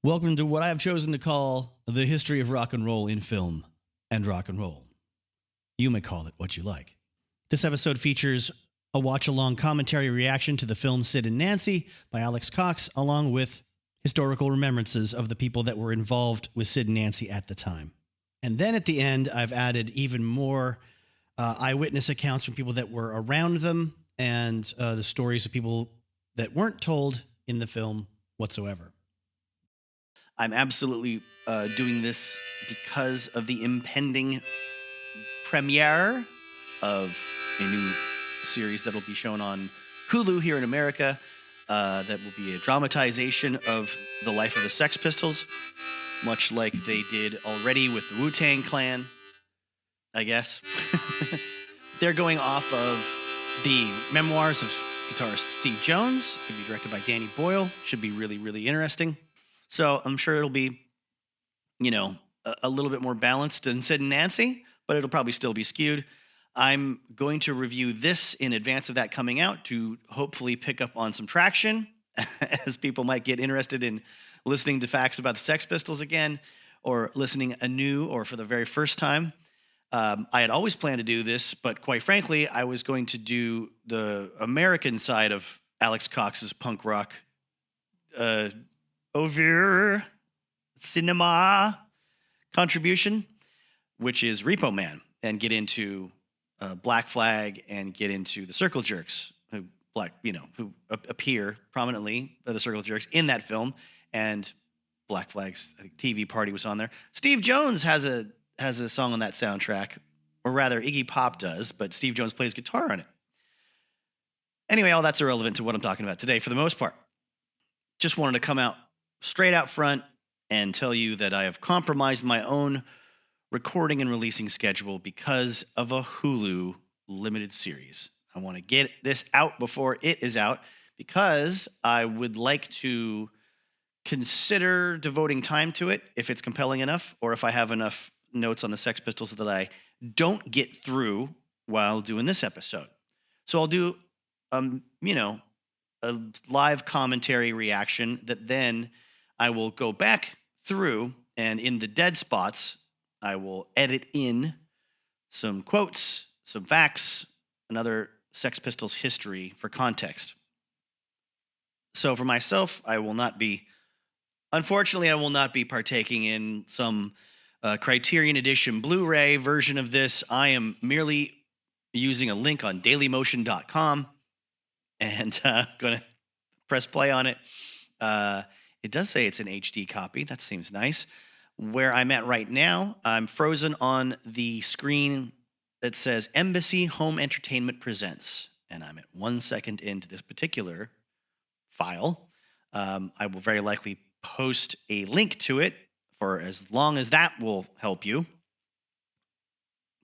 Welcome to what I have chosen to call the history of rock and roll in film and rock and roll. You may call it what you like. This episode features a watch-along commentary reaction to the film Sid and Nancy by Alex Cox, along with historical remembrances of the people that were involved with Sid and Nancy at the time. And then at the end, I've added even more eyewitness accounts from people that were around them and the stories of people that weren't told in the film whatsoever. I'm absolutely doing this because of the impending premiere of a new series that will be shown on Hulu here in America. That will be a dramatization of the life of the Sex Pistols, much like they did already with the Wu-Tang Clan, I guess. They're going off of the memoirs of guitarist Steve Jones. Could be directed by Danny Boyle. Should be really, really interesting. So I'm sure it'll be, a little bit more balanced than Sid and Nancy, but it'll probably still be skewed. I'm going to review this in advance of that coming out to hopefully pick up on some traction, as people might get interested in listening to facts about the Sex Pistols again, or listening anew or for the very first time. I had always planned to do this, but quite frankly, I was going to do the American side of Alex Cox's punk rock over cinema contribution, which is Repo Man, and get into Black Flag and get into the Circle Jerks, who appear prominently, the Circle Jerks, in that film. And Black Flag's TV party was on there. Steve Jones has a song on that soundtrack, or rather Iggy Pop does, but Steve Jones plays guitar on it. Anyway, all that's irrelevant to what I'm talking about today for the most part. Just wanted to come out straight out front and tell you that I have compromised my own recording and releasing schedule because of a Hulu limited series. I want to get this out before it is out because I would like to consider devoting time to it if it's compelling enough, or if I have enough notes on the Sex Pistols that I don't get through while doing this episode. So I'll do, a live commentary reaction that then I will go back through, and in the dead spots, I will edit in some quotes, some facts, another Sex Pistols history for context. So for myself, unfortunately, I will not be partaking in some Criterion Edition Blu-ray version of this. I am merely using a link on dailymotion.com and going to press play on it. It does say it's an HD copy. That seems nice. Where I'm at right now, I'm frozen on the screen that says Embassy Home Entertainment Presents. And I'm at 1 second into this particular file. I will very likely post a link to it for as long as that will help you.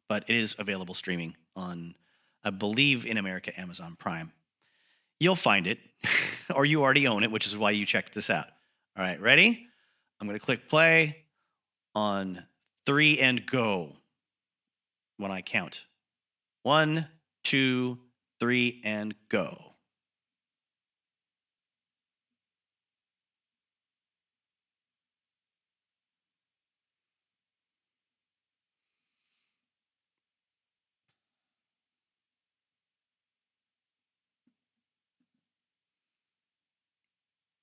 But it is available streaming on, I believe, in America, Amazon Prime. You'll find it, or you already own it, which is why you checked this out. All right, ready? I'm going to click play on 3 and go when I count. 1, 2, 3, and go.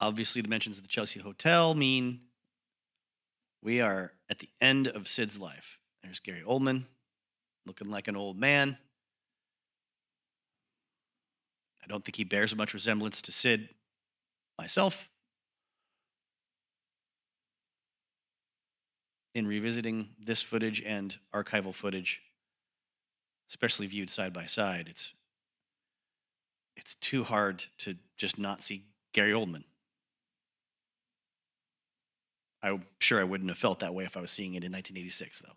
Obviously, the mentions of the Chelsea Hotel mean we are at the end of Sid's life. There's Gary Oldman, looking like an old man. I don't think he bears much resemblance to Sid myself. In revisiting this footage and archival footage, especially viewed side by side, it's too hard to just not see Gary Oldman. I'm sure I wouldn't have felt that way if I was seeing it in 1986, though.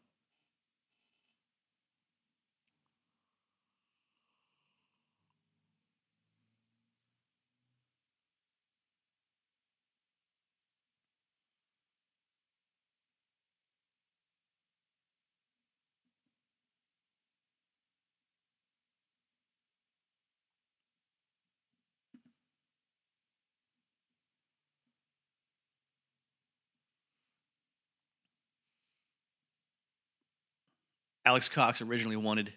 Alex Cox originally wanted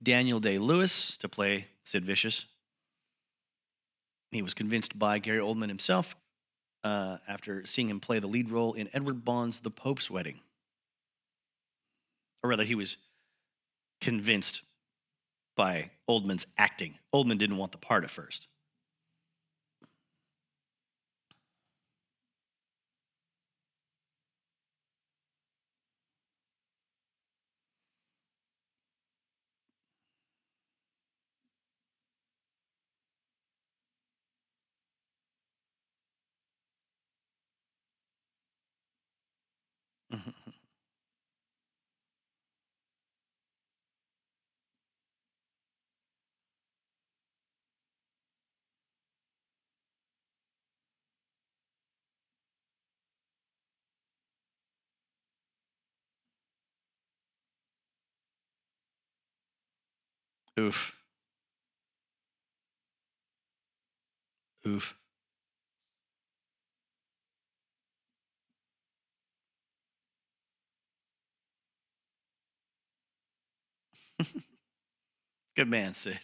Daniel Day-Lewis to play Sid Vicious. He was convinced by Gary Oldman himself after seeing him play the lead role in Edward Bond's The Pope's Wedding. Or rather, he was convinced by Oldman's acting. Oldman didn't want the part at first. Oof. Oof. Good man, Sid.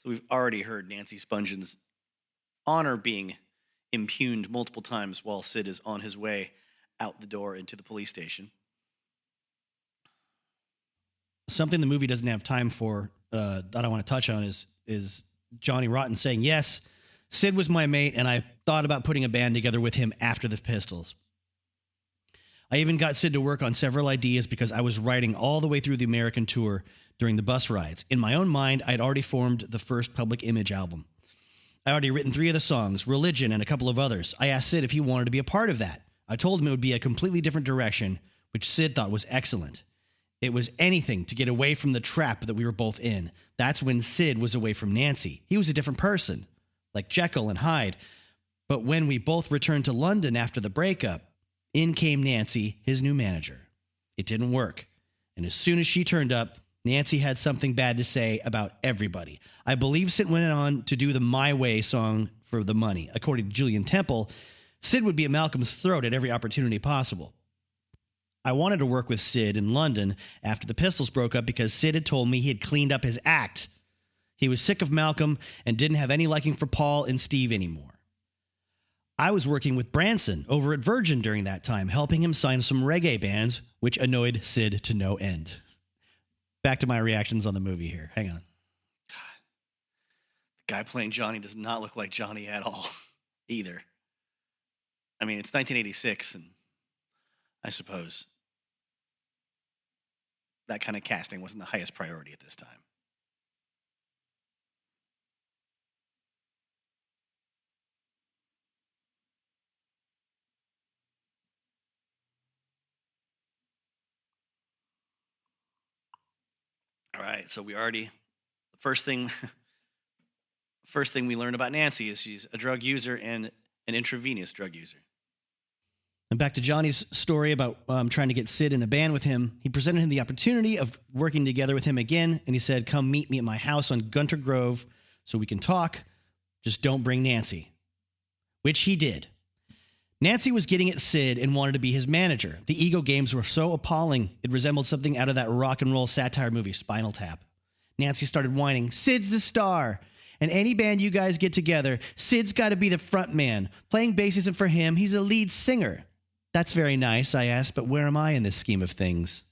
So we've already heard Nancy Spungen honor being impugned multiple times while Sid is on his way out the door into the police station. Something the movie doesn't have time for that I want to touch on is Johnny Rotten saying, yes, Sid was my mate, and I thought about putting a band together with him after the Pistols. I even got Sid to work on several ideas because I was writing all the way through the American tour during the bus rides. In my own mind, I'd already formed the first Public Image album. I'd already written 3 of the songs, Religion and a couple of others. I asked Sid if he wanted to be a part of that. I told him it would be a completely different direction, which Sid thought was excellent. It was anything to get away from the trap that we were both in. That's when Sid was away from Nancy. He was a different person, like Jekyll and Hyde. But when we both returned to London after the breakup, in came Nancy, his new manager. It didn't work. And as soon as she turned up, Nancy had something bad to say about everybody. I believe Sid went on to do the My Way song for the money. According to Julian Temple, Sid would be at Malcolm's throat at every opportunity possible. I wanted to work with Sid in London after the Pistols broke up because Sid had told me he had cleaned up his act. He was sick of Malcolm and didn't have any liking for Paul and Steve anymore. I was working with Branson over at Virgin during that time, helping him sign some reggae bands, which annoyed Sid to no end. Back to my reactions on the movie here. Hang on. God. The guy playing Johnny does not look like Johnny at all, either. I mean, it's 1986, and I suppose that kind of casting wasn't the highest priority at this time. All right, so we already the first thing we learn about Nancy is she's a drug user and an intravenous drug user. And back to Johnny's story about trying to get Sid in a band with him. He presented him the opportunity of working together with him again, and he said, come meet me at my house on Gunter Grove so we can talk. Just don't bring Nancy. Which he did. Nancy was getting at Sid and wanted to be his manager. The ego games were so appalling, it resembled something out of that rock and roll satire movie, Spinal Tap. Nancy started whining, Sid's the star. And any band you guys get together, Sid's got to be the front man. Playing bass isn't for him. He's a lead singer. That's very nice, I asked, but where am I in this scheme of things?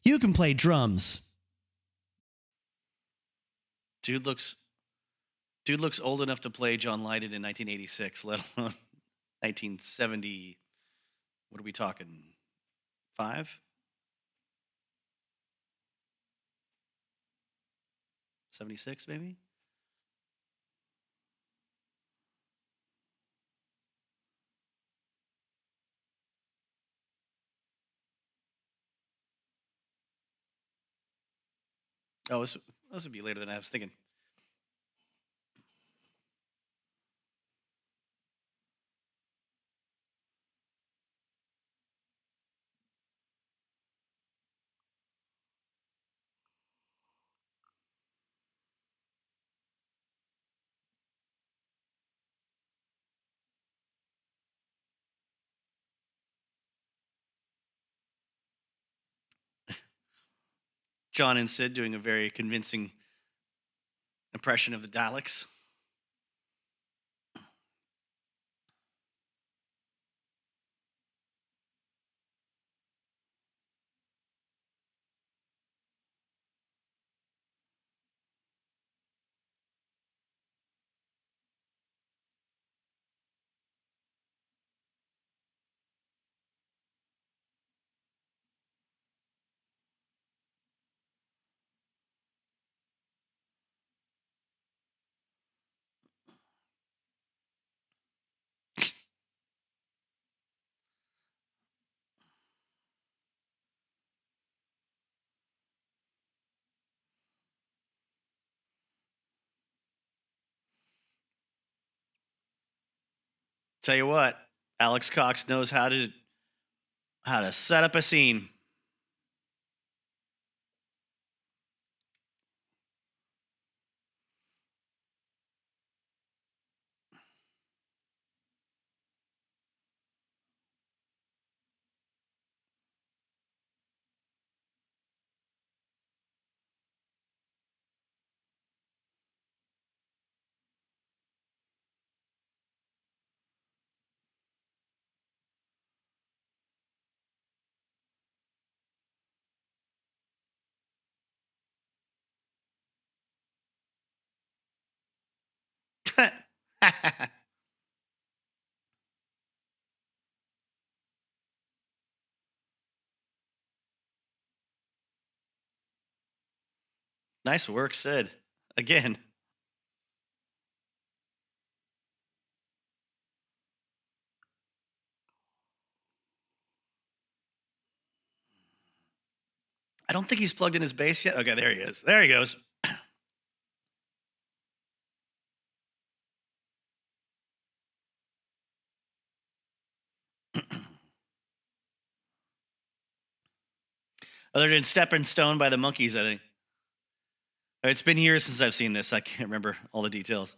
You can play drums. Dude looks old enough to play John Lydon in 1986, let alone 1970. What are we talking? 5? 76, maybe? Oh, this would be later than I was thinking. John and Sid doing a very convincing impression of the Daleks. Tell you what, Alex Cox knows how to set up a scene. Nice work, Sid. Again. I don't think he's plugged in his bass yet. Okay, there he is. There he goes. Other than Stepping Stone by the Monkees, I think. It's been years since I've seen this. I can't remember all the details.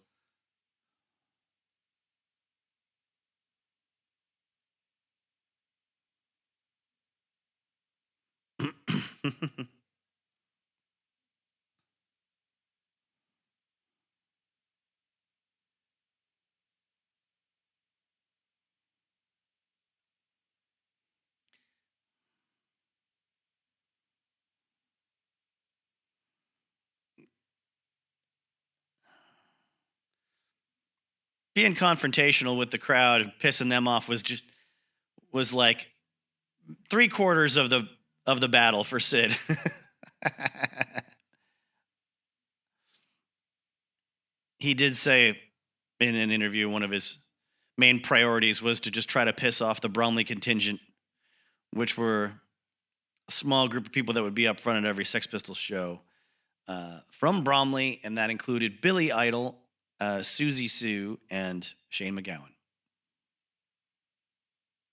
Being confrontational with the crowd and pissing them off was like 3/4 of the battle for Sid. He did say in an interview one of his main priorities was to just try to piss off the Bromley contingent, which were a small group of people that would be up front at every Sex Pistols show from Bromley, and that included Billy Idol, Susie Sue, and Shane McGowan.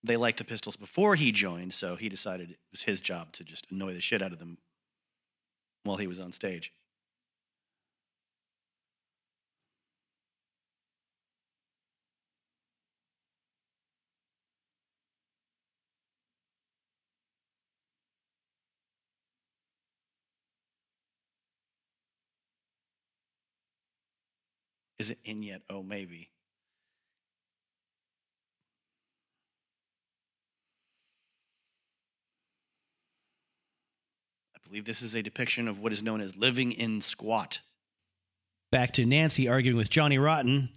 They liked the Pistols before he joined, so he decided it was his job to just annoy the shit out of them while he was on stage. Is it in yet? Oh, maybe. I believe this is a depiction of what is known as living in squat. Back to Nancy arguing with Johnny Rotten.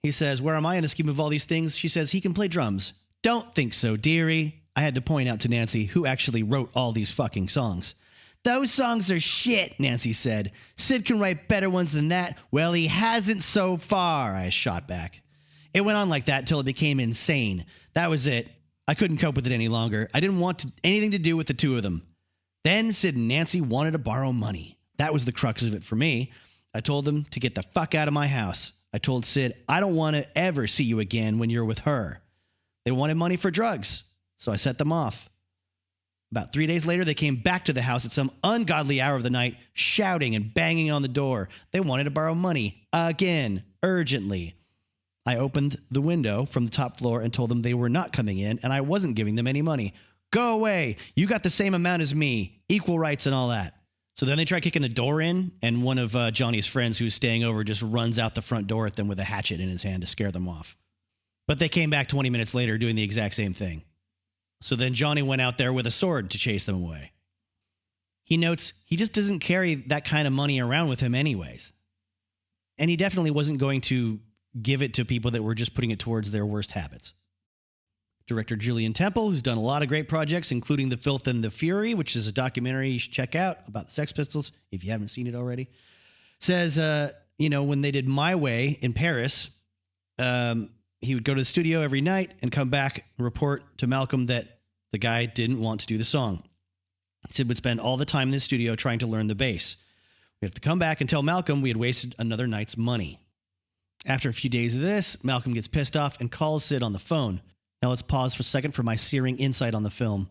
He says, "Where am I in the scheme of all these things?" She says, "He can play drums." "Don't think so, dearie." I had to point out to Nancy who actually wrote all these fucking songs. "Those songs are shit," Nancy said. "Sid can write better ones than that." "Well, he hasn't so far," I shot back. It went on like that till it became insane. That was it. I couldn't cope with it any longer. I didn't want anything to do with the two of them. Then Sid and Nancy wanted to borrow money. That was the crux of it for me. I told them to get the fuck out of my house. I told Sid, "I don't want to ever see you again when you're with her." They wanted money for drugs, so I set them off. About 3 days later, they came back to the house at some ungodly hour of the night, shouting and banging on the door. They wanted to borrow money again, urgently. I opened the window from the top floor and told them they were not coming in, and I wasn't giving them any money. Go away. You got the same amount as me. Equal rights and all that. So then they try kicking the door in, and one of Johnny's friends who's staying over just runs out the front door at them with a hatchet in his hand to scare them off. But they came back 20 minutes later doing the exact same thing. So then Johnny went out there with a sword to chase them away. He notes he just doesn't carry that kind of money around with him anyways. And he definitely wasn't going to give it to people that were just putting it towards their worst habits. Director Julian Temple, who's done a lot of great projects, including The Filth and the Fury, which is a documentary you should check out about the Sex Pistols, if you haven't seen it already, says, when they did My Way in Paris, he would go to the studio every night and come back and report to Malcolm that the guy didn't want to do the song. Sid would spend all the time in the studio trying to learn the bass. We have to come back and tell Malcolm we had wasted another night's money. After a few days of this, Malcolm gets pissed off and calls Sid on the phone. Now let's pause for a second for my searing insight on the film.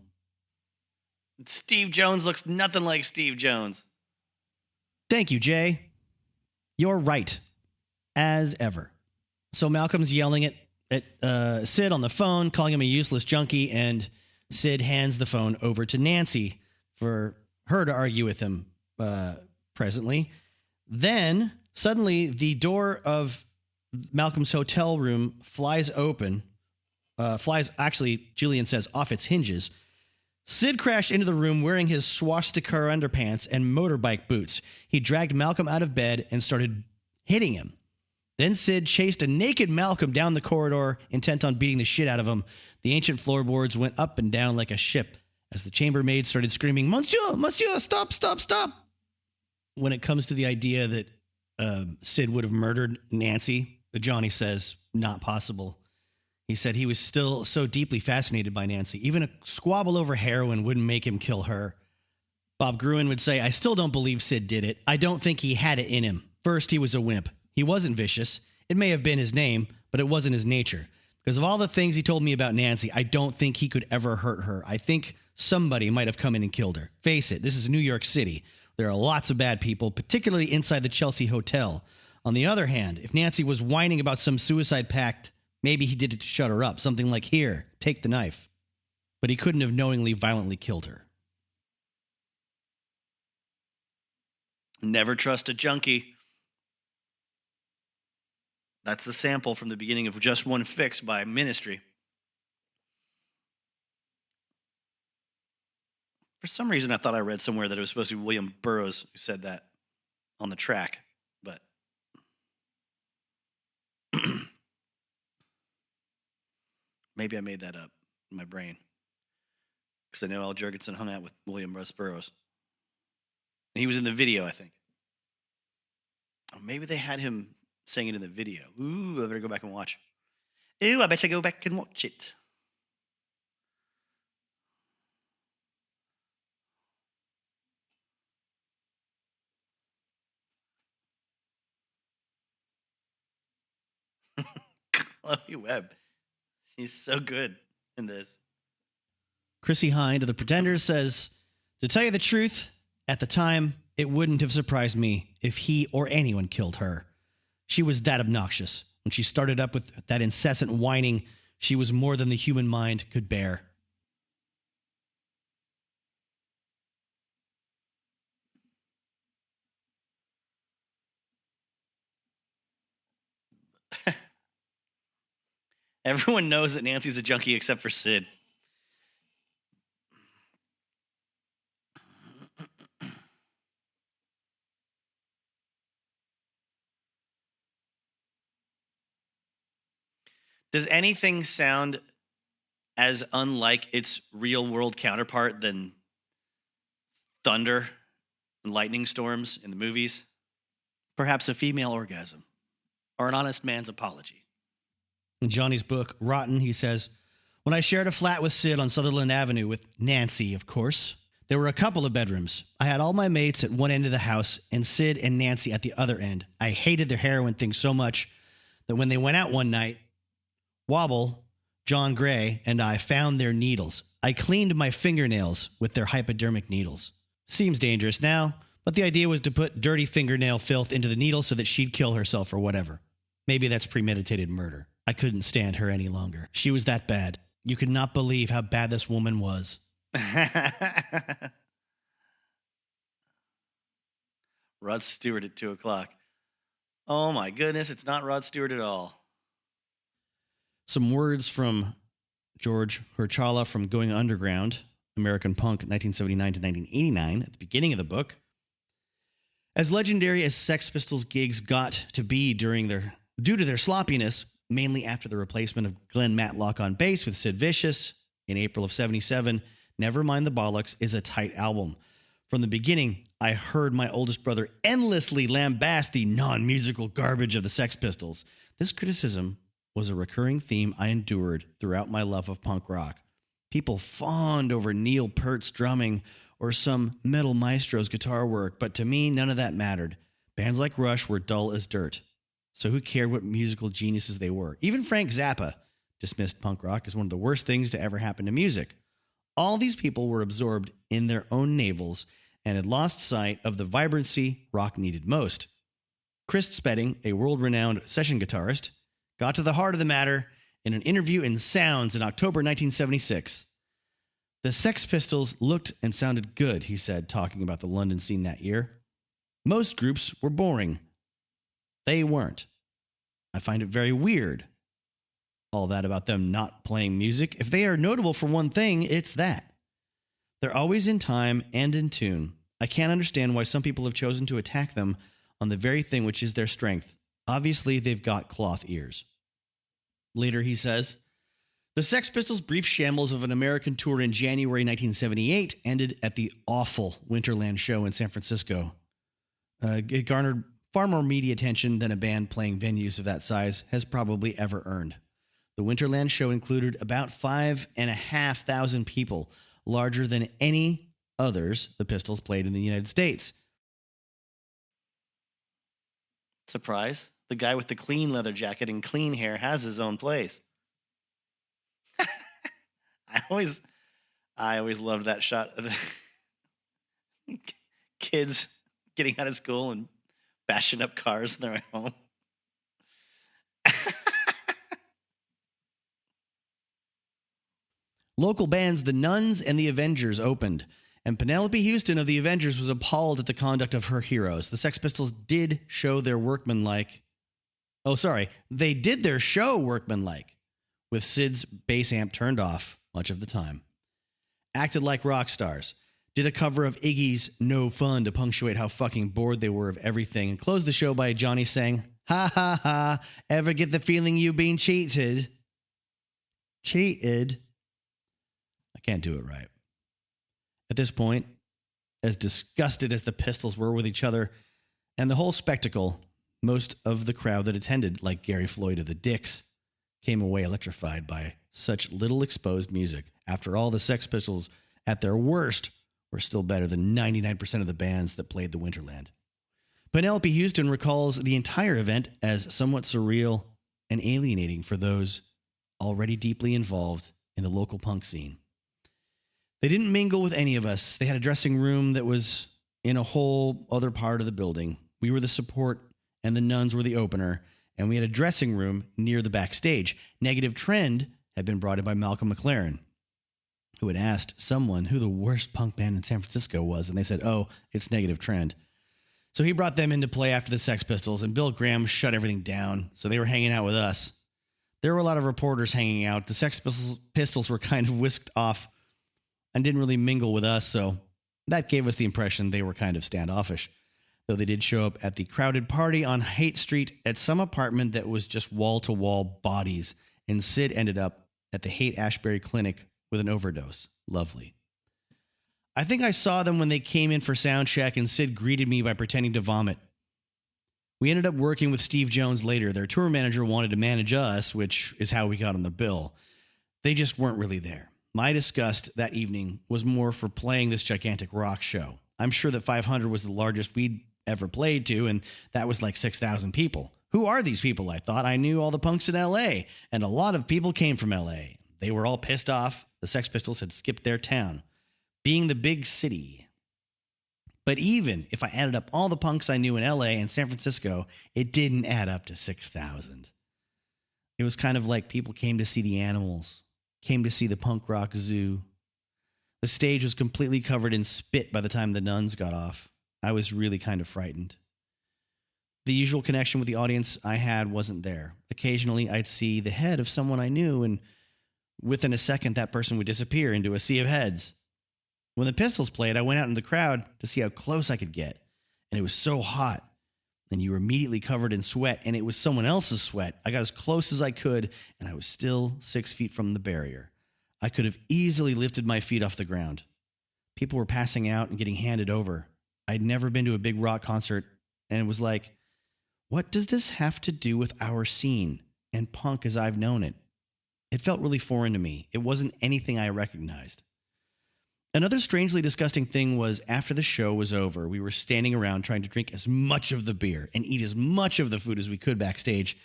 Steve Jones looks nothing like Steve Jones. Thank you, Jay. You're right. As ever. So Malcolm's yelling at Sid on the phone, calling him a useless junkie, and Sid hands the phone over to Nancy for her to argue with him presently. Then, suddenly, the door of Malcolm's hotel room flies open. Julian says, off its hinges. Sid crashed into the room wearing his swastika underpants and motorbike boots. He dragged Malcolm out of bed and started hitting him. Then Sid chased a naked Malcolm down the corridor, intent on beating the shit out of him. The ancient floorboards went up and down like a ship as the chambermaid started screaming, Monsieur, Monsieur, stop, stop, stop. When it comes to the idea that Sid would have murdered Nancy, Johnny says, not possible. He said he was still so deeply fascinated by Nancy. Even a squabble over heroin wouldn't make him kill her. Bob Gruen would say, I still don't believe Sid did it. I don't think he had it in him. First, he was a wimp. He wasn't vicious. It may have been his name, but it wasn't his nature. Because of all the things he told me about Nancy, I don't think he could ever hurt her. I think somebody might have come in and killed her. Face it, this is New York City. There are lots of bad people, particularly inside the Chelsea Hotel. On the other hand, if Nancy was whining about some suicide pact, maybe he did it to shut her up. Something like, here, take the knife. But he couldn't have knowingly, violently killed her. Never trust a junkie. That's the sample from the beginning of Just One Fix by Ministry. For some reason, I thought I read somewhere that it was supposed to be William Burroughs who said that on the track, but maybe I made that up in my brain because I know Al Jurgensen hung out with William Burroughs. And he was in the video, I think. Or maybe they had him sing it in the video. Ooh, I better go back and watch. Ooh, I better go back and watch it. Chloe Webb. She's so good in this. Chrissy Hind of The Pretenders says, to tell you the truth, at the time, it wouldn't have surprised me if he or anyone killed her. She was that obnoxious. When she started up with that incessant whining, she was more than the human mind could bear. Everyone knows that Nancy's a junkie except for Sid. Does anything sound as unlike its real-world counterpart than thunder and lightning storms in the movies? Perhaps a female orgasm or an honest man's apology. In Johnny's book, Rotten, he says, when I shared a flat with Sid on Sutherland Avenue with Nancy, of course, there were a couple of bedrooms. I had all my mates at one end of the house and Sid and Nancy at the other end. I hated their heroin thing so much that when they went out one night, Wobble, John Gray, and I found their needles. I cleaned my fingernails with their hypodermic needles. Seems dangerous now, but the idea was to put dirty fingernail filth into the needle so that she'd kill herself or whatever. Maybe that's premeditated murder. I couldn't stand her any longer. She was that bad. You could not believe how bad this woman was. Rod Stewart at 2 o'clock. Oh my goodness, it's not Rod Stewart at all. Some words from George Hirchala from Going Underground, American Punk, 1979 to 1989, at the beginning of the book. As legendary as Sex Pistols gigs got to be due to their sloppiness, mainly after the replacement of Glenn Matlock on bass with Sid Vicious in April of 77, Nevermind the Bollocks is a tight album. From the beginning, I heard my oldest brother endlessly lambast the non-musical garbage of the Sex Pistols. This criticism was a recurring theme I endured throughout my love of punk rock. People fawned over Neil Peart's drumming or some metal maestro's guitar work, but to me, none of that mattered. Bands like Rush were dull as dirt. So who cared what musical geniuses they were? Even Frank Zappa dismissed punk rock as one of the worst things to ever happen to music. All these people were absorbed in their own navels and had lost sight of the vibrancy rock needed most. Chris Spedding, a world-renowned session guitarist, got to the heart of the matter in an interview in Sounds in October 1976. The Sex Pistols looked and sounded good, he said, talking about the London scene that year. Most groups were boring. They weren't. I find it very weird, all that about them not playing music. If they are notable for one thing, it's that. They're always in time and in tune. I can't understand why some people have chosen to attack them on the very thing which is their strength. Obviously, they've got cloth ears. Later, he says, the Sex Pistols' brief shambles of an American tour in January 1978 ended at the awful Winterland show in San Francisco. It garnered far more media attention than a band playing venues of that size has probably ever earned. The Winterland show included about 5,500 people, larger than any others the Pistols played in the United States. Surprise, the guy with the clean leather jacket and clean hair has his own place. I always loved that shot of the kids getting out of school and bashing up cars on their way home. Local bands The Nuns and The Avengers opened, and Penelope Houston of The Avengers was appalled at the conduct of her heroes. The Sex Pistols did show their workmanlike. They did their show workmanlike, with Sid's bass amp turned off much of the time. Acted like rock stars. Did a cover of Iggy's No Fun to punctuate how fucking bored they were of everything, and closed the show by Johnny saying, ha ha ha, ever get the feeling you've been cheated? Cheated? I can't do it right. At this point, as disgusted as the Pistols were with each other and the whole spectacle, most of the crowd that attended, like Gary Floyd of the Dicks, came away electrified by such little exposed music. After all, the Sex Pistols, at their worst, were still better than 99% of the bands that played the Winterland. Penelope Houston recalls the entire event as somewhat surreal and alienating for those already deeply involved in the local punk scene. They didn't mingle with any of us. They had a dressing room that was in a whole other part of the building. We were the support and the Nuns were the opener, and we had a dressing room near the backstage. Negative Trend had been brought in by Malcolm Mclaren, who had asked someone who the worst punk band in San Francisco was, and they said, oh, it's Negative Trend. So he brought them into play after the Sex Pistols, and Bill Graham shut everything down, so they were hanging out with us. There were a lot of reporters hanging out. The Sex Pistols were kind of whisked off and didn't really mingle with us, so that gave us the impression they were kind of standoffish, though they did show up at the crowded party on Haight Street at some apartment that was just wall-to-wall bodies, and Sid ended up at the Haight-Ashbury Clinic with an overdose. Lovely. I think I saw them when they came in for sound check, and Sid greeted me by pretending to vomit. We ended up working with Steve Jones later. Their tour manager wanted to manage us, which is how we got on the bill. They just weren't really there. My disgust that evening was more for playing this gigantic rock show. I'm sure that 500 was the largest we'd ever played to, and that was like 6,000 people. Who are these people, I thought? I knew all the punks in L.A., and a lot of people came from L.A. They were all pissed off. The Sex Pistols had skipped their town, being the big city. But even if I added up all the punks I knew in L.A. and San Francisco, it didn't add up to 6,000. It was kind of like people came to see the Animals, came to see the punk rock zoo. The stage was completely covered in spit by the time the nuns got off. I was really kind of frightened. The usual connection with the audience I had wasn't there. Occasionally, I'd see the head of someone I knew, and within a second, that person would disappear into a sea of heads. When the Pistols played, I went out in the crowd to see how close I could get, and it was so hot. And you were immediately covered in sweat, and it was someone else's sweat. I got as close as I could, and I was still 6 feet from the barrier. I could have easily lifted my feet off the ground. People were passing out and getting handed over. I'd never been to a big rock concert, and it was like, what does this have to do with our scene and punk as I've known it? It felt really foreign to me. It wasn't anything I recognized. Another strangely disgusting thing was after the show was over, we were standing around trying to drink as much of the beer and eat as much of the food as we could backstage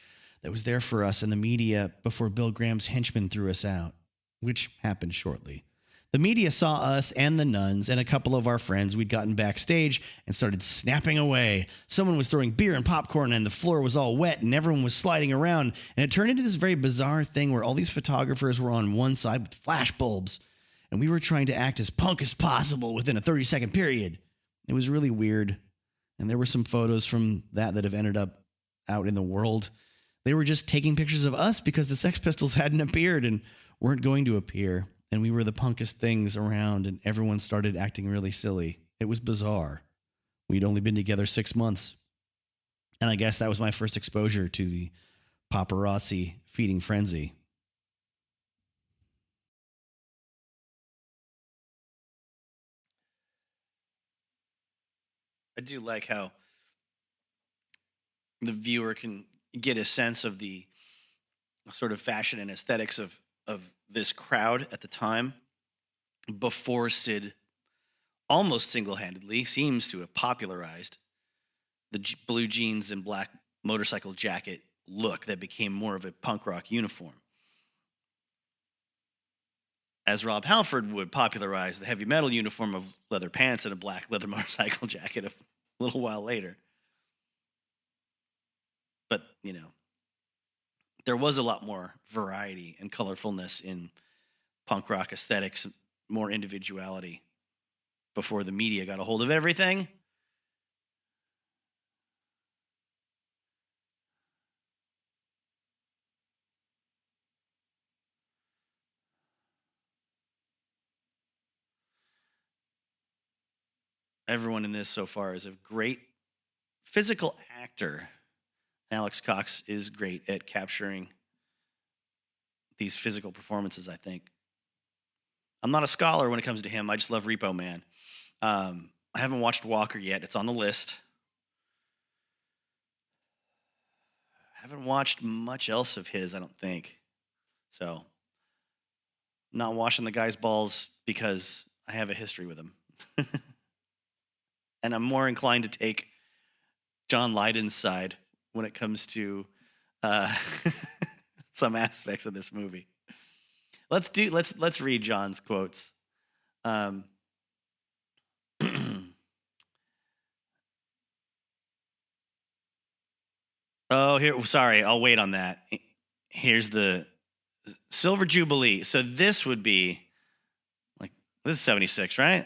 that was there for us and the media before Bill Graham's henchmen threw us out, which happened shortly. The media saw us and the nuns and a couple of our friends. We'd gotten backstage and started snapping away. Someone was throwing beer and popcorn and the floor was all wet and everyone was sliding around. And it turned into this very bizarre thing where all these photographers were on one side with flash bulbs. And we were trying to act as punk as possible within a 30-second period. It was really weird. And there were some photos from that have ended up out in the world. They were just taking pictures of us because the Sex Pistols hadn't appeared and weren't going to appear. And we were the punkest things around, and everyone started acting really silly. It was bizarre. We'd only been together 6 months. And I guess that was my first exposure to the paparazzi feeding frenzy. I do like how the viewer can get a sense of the sort of fashion and aesthetics of this crowd at the time before Sid almost single-handedly seems to have popularized the blue jeans and black motorcycle jacket look that became more of a punk rock uniform. As Rob Halford would popularize the heavy metal uniform of leather pants and a black leather motorcycle jacket a little while later. But, you know, there was a lot more variety and colorfulness in punk rock aesthetics, more individuality before the media got a hold of everything. Everyone in this so far is a great physical actor. Alex Cox is great at capturing these physical performances, I think. I'm not a scholar when it comes to him. I just love Repo Man. I haven't watched Walker yet. It's on the list. I haven't watched much else of his, I don't think. So, I'm not washing the guy's balls because I have a history with him. And I'm more inclined to take John Lydon's side when it comes to some aspects of this movie. Let's read John's quotes. Sorry, I'll wait on that. Here's the Silver Jubilee. So this would be this is 76, right?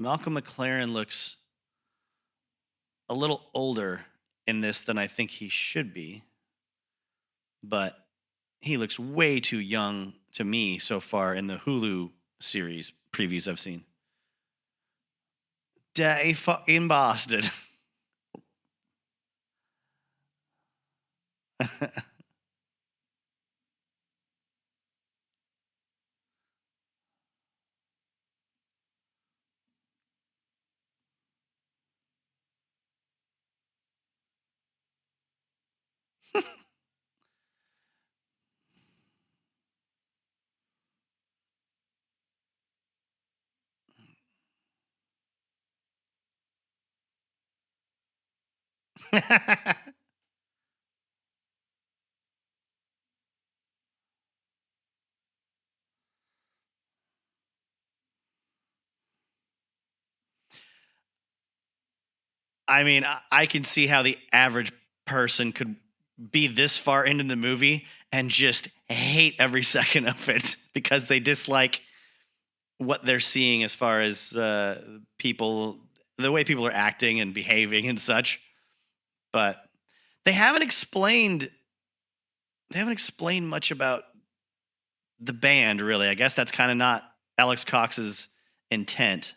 Malcolm Mclaren looks a little older in this than I think he should be, but he looks way too young to me so far in the Hulu series previews I've seen. Day fucking bastard. I mean, I can see how the average person could be this far into the movie and just hate every second of it because they dislike what they're seeing as far as people, the way people are acting and behaving and such. But they haven't explained much about the band, really. I guess that's kind of not Alex Cox's intent.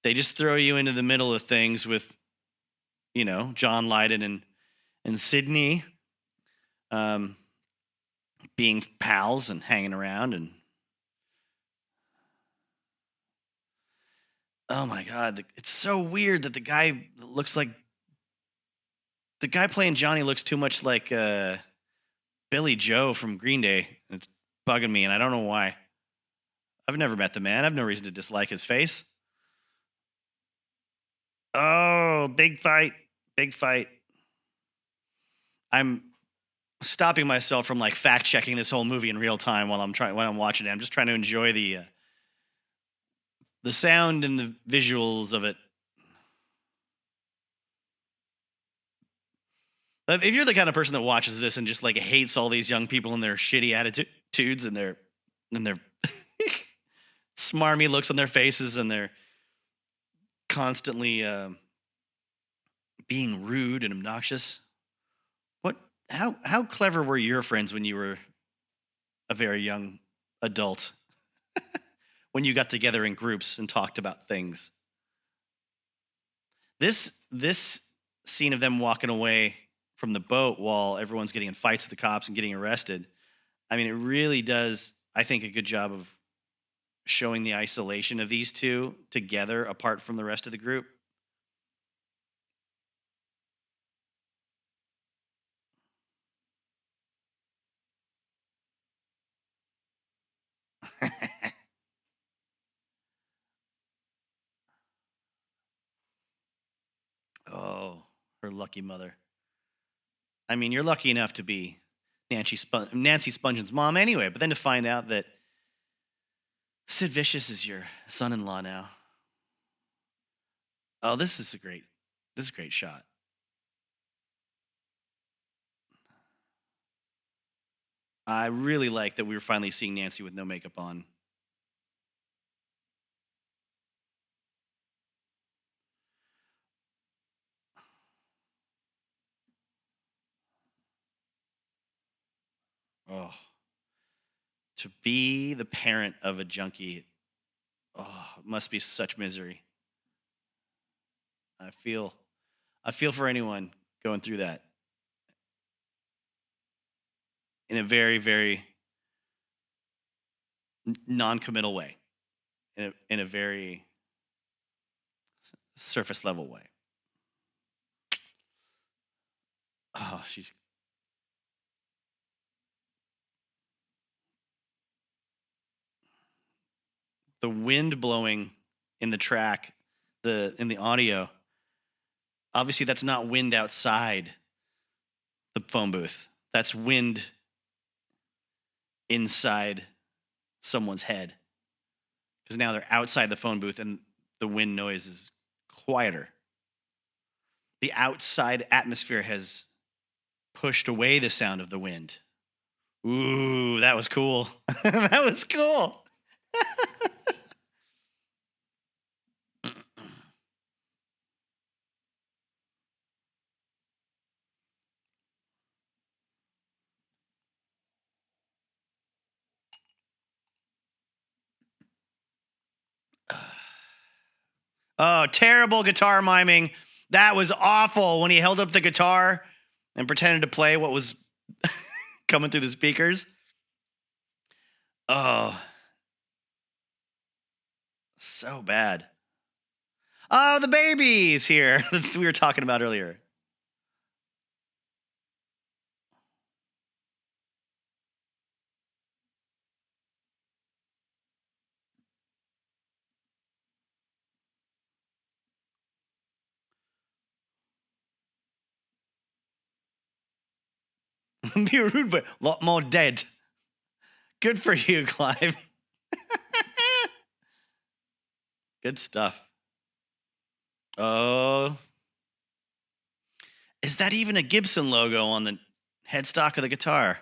They just throw you into the middle of things with, John Lydon and Sydney being pals and hanging around. And oh my God, it's so weird that the guy playing Johnny looks too much like Billy Joe from Green Day. It's bugging me, and I don't know why. I've never met the man. I have no reason to dislike his face. Oh, big fight. Big fight. I'm stopping myself from fact checking this whole movie in real time when I'm watching it. I'm just trying to enjoy the sound and the visuals of it. If you're the kind of person that watches this and just hates all these young people and their shitty attitudes and their smarmy looks on their faces and their constantly being rude and obnoxious, how clever were your friends when you were a very young adult? When you got together in groups and talked about things. This scene of them walking away from the boat while everyone's getting in fights with the cops and getting arrested, I mean, it really does, I think, a good job of showing the isolation of these two together apart from the rest of the group. Oh, her lucky mother. I mean, you're lucky enough to be Nancy Spongeon's mom anyway, but then to find out that Sid Vicious is your son-in-law now. Oh, this is a great shot. I really like that we were finally seeing Nancy with no makeup on. Oh, to be the parent of a junkie, it must be such misery. I feel for anyone going through that in a very, very non-committal way, in a very surface level way. Oh, she's the wind blowing in the track, in the audio. Obviously, that's not wind outside the phone booth. That's wind inside someone's head. Because now they're outside the phone booth and the wind noise is quieter. The outside atmosphere has pushed away the sound of the wind. Ooh, that was cool. That was cool. Oh, terrible guitar miming. That was awful when he held up the guitar and pretended to play what was coming through the speakers. Oh, so bad. Oh, the baby's here that we were talking about earlier. Be rude, but a lot more dead. Good for you, Clive. Good stuff. Oh. Is that even a Gibson logo on the headstock of the guitar?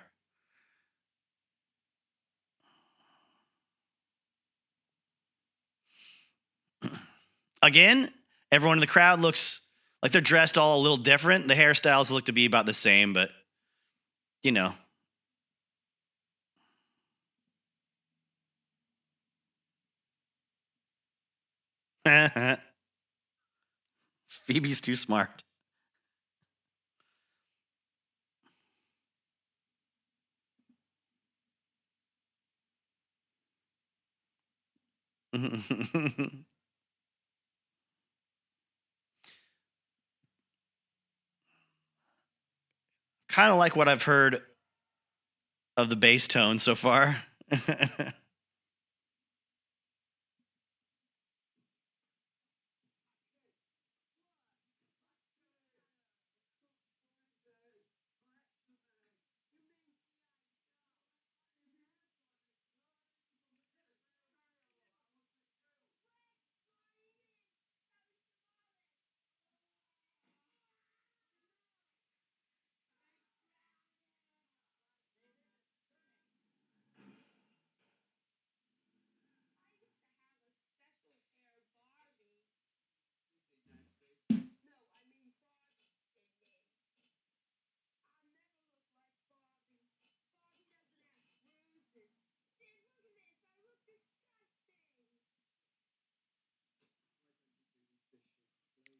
Again, everyone in the crowd looks like they're dressed all a little different. The hairstyles look to be about the same, but, you know. Phoebe's too smart. Kind of like what I've heard of the bass tone so far.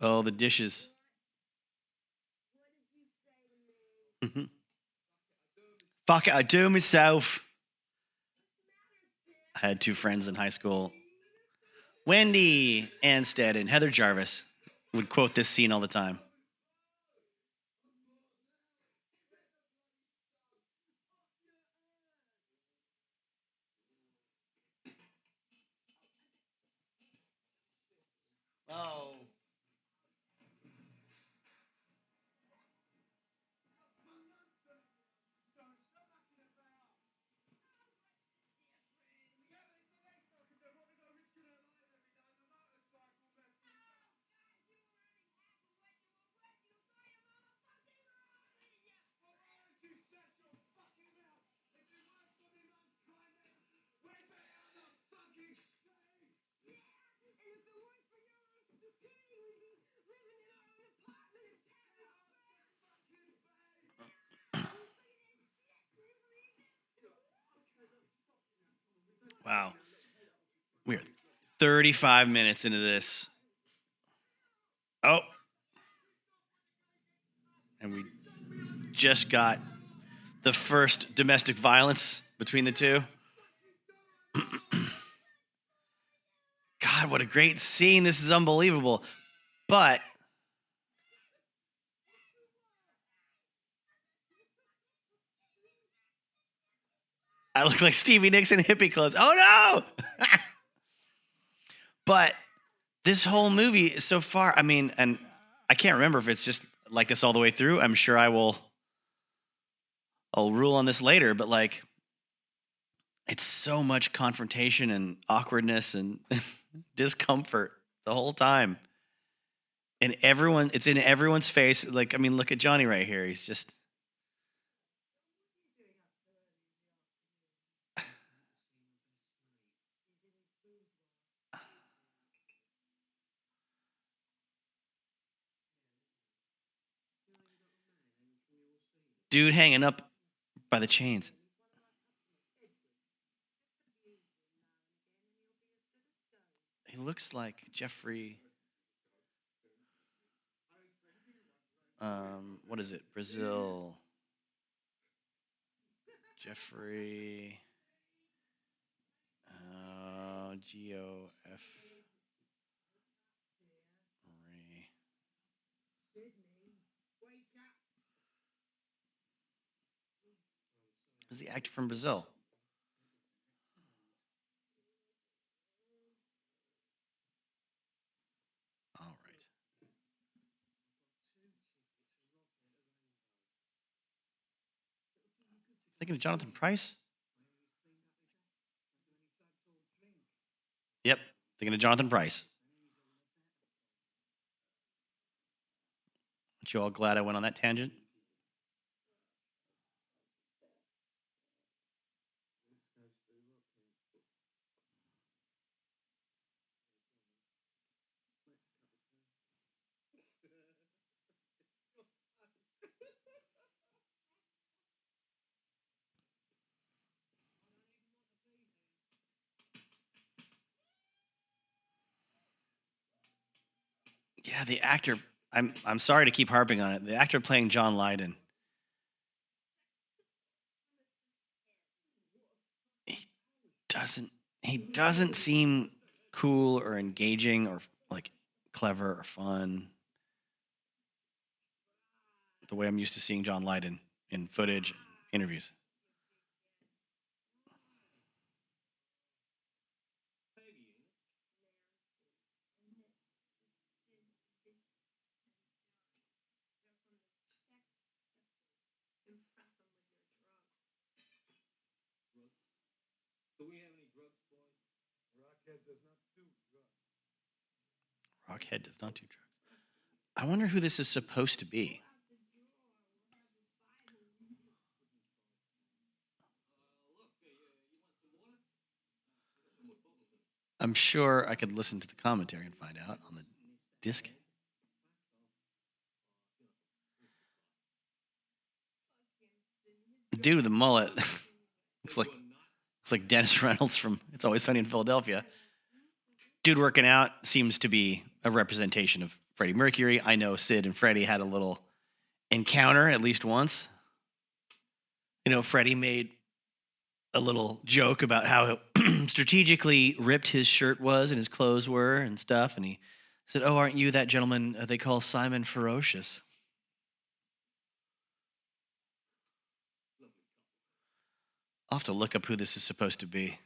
Oh, the dishes. Fuck it, I do myself. I had two friends in high school, Wendy Anstead and Heather Jarvis, would quote this scene all the time. Oh. Wow. We're 35 minutes into this. Oh. And we just got the first domestic violence between the two. God, what a great scene. This is unbelievable. But I look like Stevie Nicks in hippie clothes. Oh no! But this whole movie so far, I mean, and I can't remember if it's just like this all the way through. I'm sure I'll rule on this later, but like it's so much confrontation and awkwardness and discomfort the whole time. And it's in everyone's face. Like, I mean, look at Johnny right here. He's just dude hanging up by the chains. He looks like Jeffrey. What is it? Brazil. Jeffrey. G-O-F. Who's the actor from Brazil? All right. Thinking of Jonathan Pryce? Yep. Thinking of Jonathan Pryce. Aren't you all glad I went on that tangent? Yeah, the actor. I'm sorry to keep harping on it. The actor playing John Lydon. He doesn't seem cool or engaging or like clever or fun the way I'm used to seeing John Lydon in footage and interviews. Rockhead does not do drugs. I wonder who this is supposed to be. I'm sure I could listen to the commentary and find out on the disc. Dude with the mullet looks like Dennis Reynolds from It's Always Sunny in Philadelphia. Dude working out seems to be a representation of Freddie Mercury. I know Sid and Freddie had a little encounter at least once. You know, Freddie made a little joke about how strategically ripped his shirt was and his clothes were and stuff. And he said, "Oh, aren't you that gentleman they call Simon Ferocious?" I'll have to look up who this is supposed to be.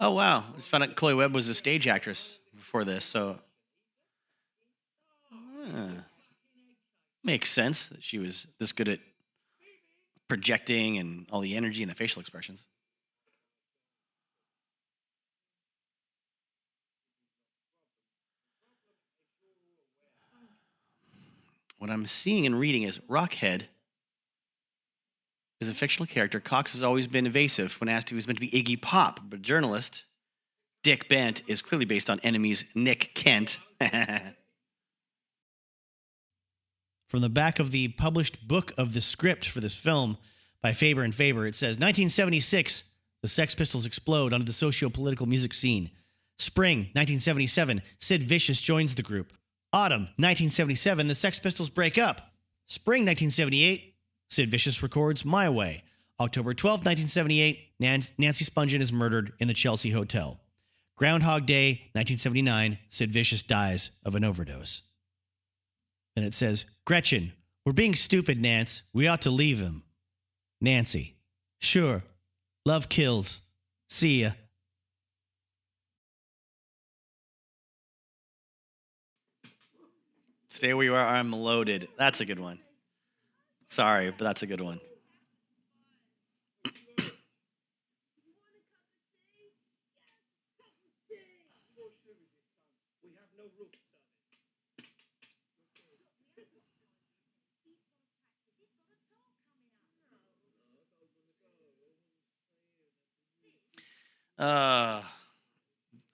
Oh, wow. I just found out Chloe Webb was a stage actress before this, so makes sense that she was this good at projecting and all the energy and the facial expressions. What I'm seeing and reading is Rockhead is a fictional character. Cox has always been evasive when asked if he was meant to be Iggy Pop, but journalist Dick Bent is clearly based on Enemy's Nick Kent. From the back of the published book of the script for this film by Faber and Faber, it says 1976, the Sex Pistols explode onto the socio-political music scene. Spring 1977, Sid Vicious joins the group. Autumn 1977, the Sex Pistols break up. Spring 1978, Sid Vicious records My Way. October 12, 1978, Nancy Spungen is murdered in the Chelsea Hotel. Groundhog Day, 1979, Sid Vicious dies of an overdose. Then it says, Gretchen, we're being stupid, Nance. We ought to leave him. Nancy, sure. Love kills. See ya. Stay where you are. I'm loaded. That's a good one. Sorry, but that's a good one.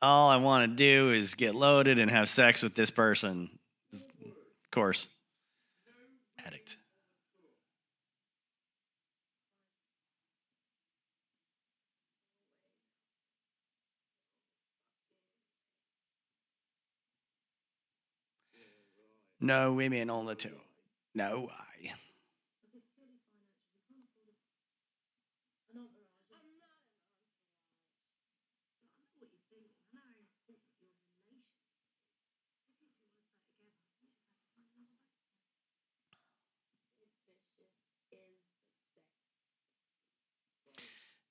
All I want to do is get loaded and have sex with this person. Of course. Addict. No women on the tour. No, I.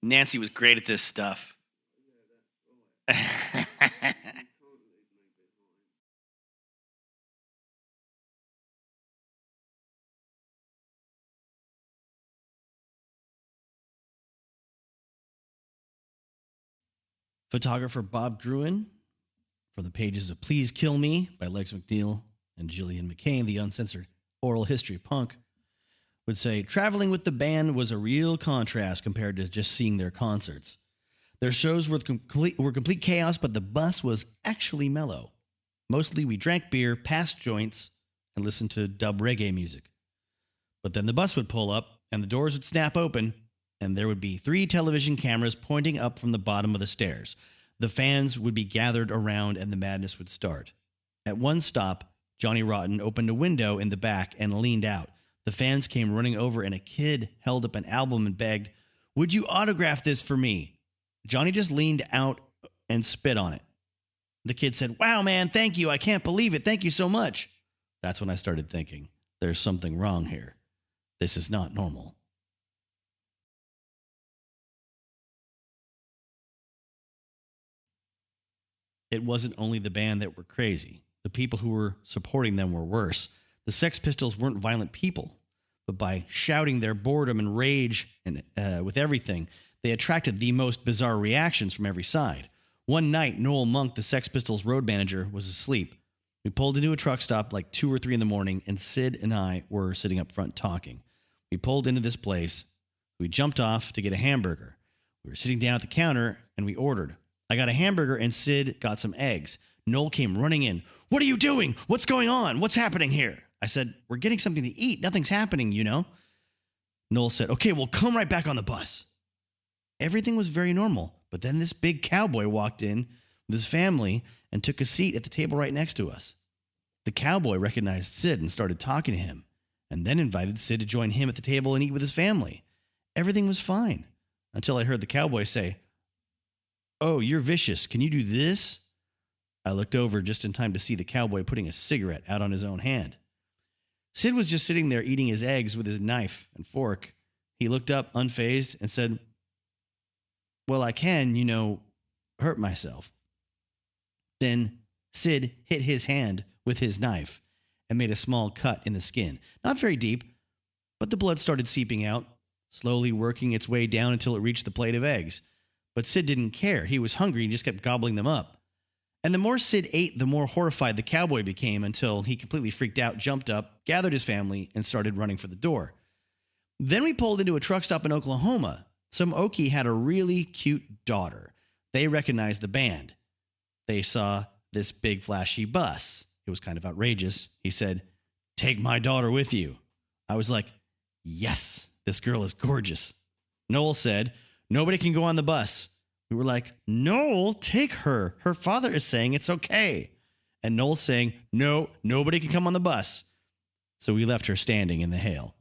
Nancy was great at this stuff. Photographer Bob Gruen, from the pages of Please Kill Me by Lex McNeil and Gillian McCain, the uncensored oral history of punk, would say, traveling with the band was a real contrast compared to just seeing their concerts. Their shows were complete chaos, but the bus was actually mellow. Mostly we drank beer, passed joints, and listened to dub reggae music. But then the bus would pull up, and the doors would snap open, and there would be 3 television cameras pointing up from the bottom of the stairs. The fans would be gathered around, and the madness would start. At one stop, Johnny Rotten opened a window in the back and leaned out. The fans came running over, and a kid held up an album and begged, "Would you autograph this for me?" Johnny just leaned out and spit on it. The kid said, "Wow, man, thank you. I can't believe it. Thank you so much." That's when I started thinking, there's something wrong here. This is not normal. It wasn't only the band that were crazy. The people who were supporting them were worse. The Sex Pistols weren't violent people, but by shouting their boredom and rage and with everything, they attracted the most bizarre reactions from every side. One night, Noel Monk, the Sex Pistols road manager, was asleep. We pulled into a truck stop like 2 or 3 in the morning, and Sid and I were sitting up front talking. We pulled into this place. We jumped off to get a hamburger. We were sitting down at the counter, and we ordered. I got a hamburger, and Sid got some eggs. Noel came running in. "What are you doing? What's going on? What's happening here?" I said, "We're getting something to eat. Nothing's happening, you know." Noel said, "Okay, well, come right back on the bus." Everything was very normal, but then this big cowboy walked in with his family and took a seat at the table right next to us. The cowboy recognized Sid and started talking to him, and then invited Sid to join him at the table and eat with his family. Everything was fine until I heard the cowboy say, "Oh, you're vicious. Can you do this?" I looked over just in time to see the cowboy putting a cigarette out on his own hand. Sid was just sitting there eating his eggs with his knife and fork. He looked up, unfazed, and said, "Well, I can, hurt myself." Then Sid hit his hand with his knife and made a small cut in the skin. Not very deep, but the blood started seeping out, slowly working its way down until it reached the plate of eggs. But Sid didn't care. He was hungry and just kept gobbling them up. And the more Sid ate, the more horrified the cowboy became until he completely freaked out, jumped up, gathered his family, and started running for the door. Then we pulled into a truck stop in Oklahoma. Some Okie had a really cute daughter. They recognized the band. They saw this big flashy bus. It was kind of outrageous. He said, "Take my daughter with you." I was like, "Yes, this girl is gorgeous." Noel said, "Nobody can go on the bus." We were like, "Noel, take her. Her father is saying it's okay." And Noel's saying, "No, nobody can come on the bus." So we left her standing in the hail.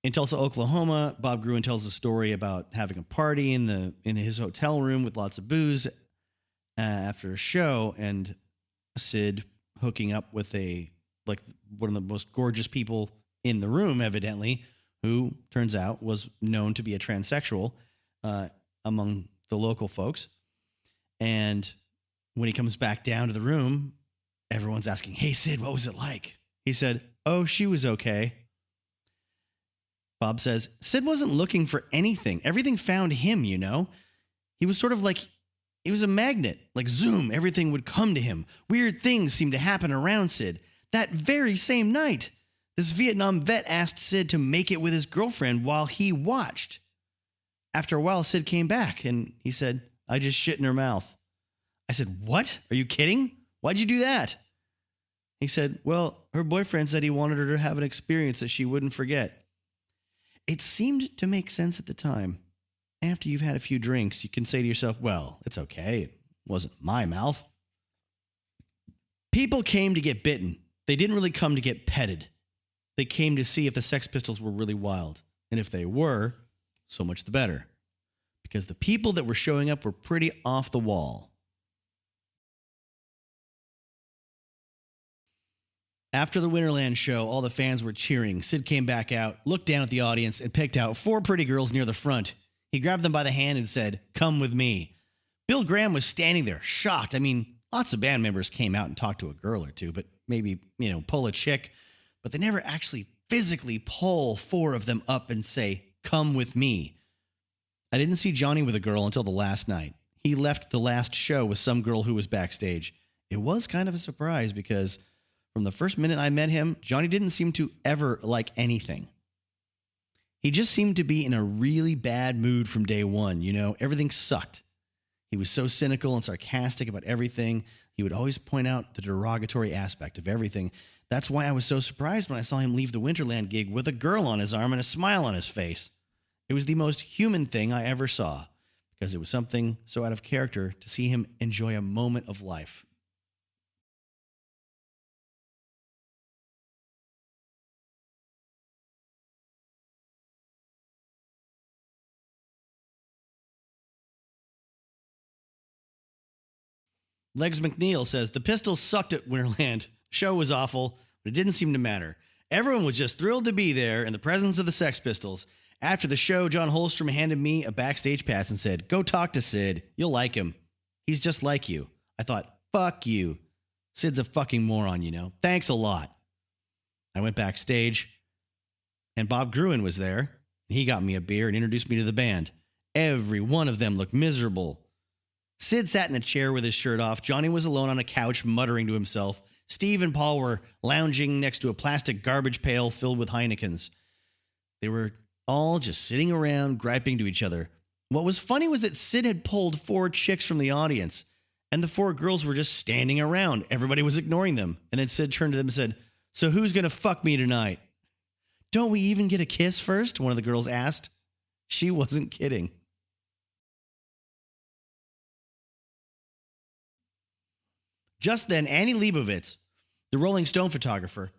In Tulsa, Oklahoma, Bob Gruen tells a story about having a party in his hotel room with lots of booze after a show, and Sid hooking up with one of the most gorgeous people in the room, evidently, who turns out was known to be a transsexual among the local folks. And when he comes back down to the room, everyone's asking, "Hey, Sid, what was it like?" He said, "Oh, she was okay." Bob says, Sid wasn't looking for anything. Everything found him, He was sort of like, he was a magnet. Like zoom, everything would come to him. Weird things seemed to happen around Sid. That very same night, this Vietnam vet asked Sid to make it with his girlfriend while he watched. After a while, Sid came back and he said, "I just shit in her mouth." I said, "What? Are you kidding? Why'd you do that?" He said, "Well, her boyfriend said he wanted her to have an experience that she wouldn't forget." It seemed to make sense at the time. After you've had a few drinks, you can say to yourself, "Well, it's okay. It wasn't my mouth." People came to get bitten. They didn't really come to get petted. They came to see if the Sex Pistols were really wild. And if they were, so much the better. Because the people that were showing up were pretty off the wall. After the Winterland show, all the fans were cheering. Sid came back out, looked down at the audience, and picked out 4 pretty girls near the front. He grabbed them by the hand and said, "Come with me." Bill Graham was standing there, shocked. I mean, lots of band members came out and talked to a girl or two, but maybe, pull a chick. But they never actually physically pull 4 of them up and say, "Come with me." I didn't see Johnny with a girl until the last night. He left the last show with some girl who was backstage. It was kind of a surprise because from the first minute I met him, Johnny didn't seem to ever like anything. He just seemed to be in a really bad mood from day one. Everything sucked. He was so cynical and sarcastic about everything. He would always point out the derogatory aspect of everything. That's why I was so surprised when I saw him leave the Winterland gig with a girl on his arm and a smile on his face. It was the most human thing I ever saw because it was something so out of character to see him enjoy a moment of life. Legs McNeil says, the Pistols sucked at Winterland. Show was awful, but it didn't seem to matter. Everyone was just thrilled to be there in the presence of the Sex Pistols. After the show, John Holstrom handed me a backstage pass and said, "Go talk to Sid. You'll like him. He's just like you." I thought, fuck you. Sid's a fucking moron, Thanks a lot. I went backstage, and Bob Gruen was there. He got me a beer and introduced me to the band. Every one of them looked miserable. Sid sat in a chair with his shirt off. Johnny was alone on a couch, muttering to himself. Steve and Paul were lounging next to a plastic garbage pail filled with Heinekens. They were all just sitting around, griping to each other. What was funny was that Sid had pulled 4 chicks from the audience, and the 4 girls were just standing around. Everybody was ignoring them. And then Sid turned to them and said, "So who's going to fuck me tonight?" "Don't we even get a kiss first?" one of the girls asked. She wasn't kidding. Just then, Annie Leibovitz, the Rolling Stone photographer,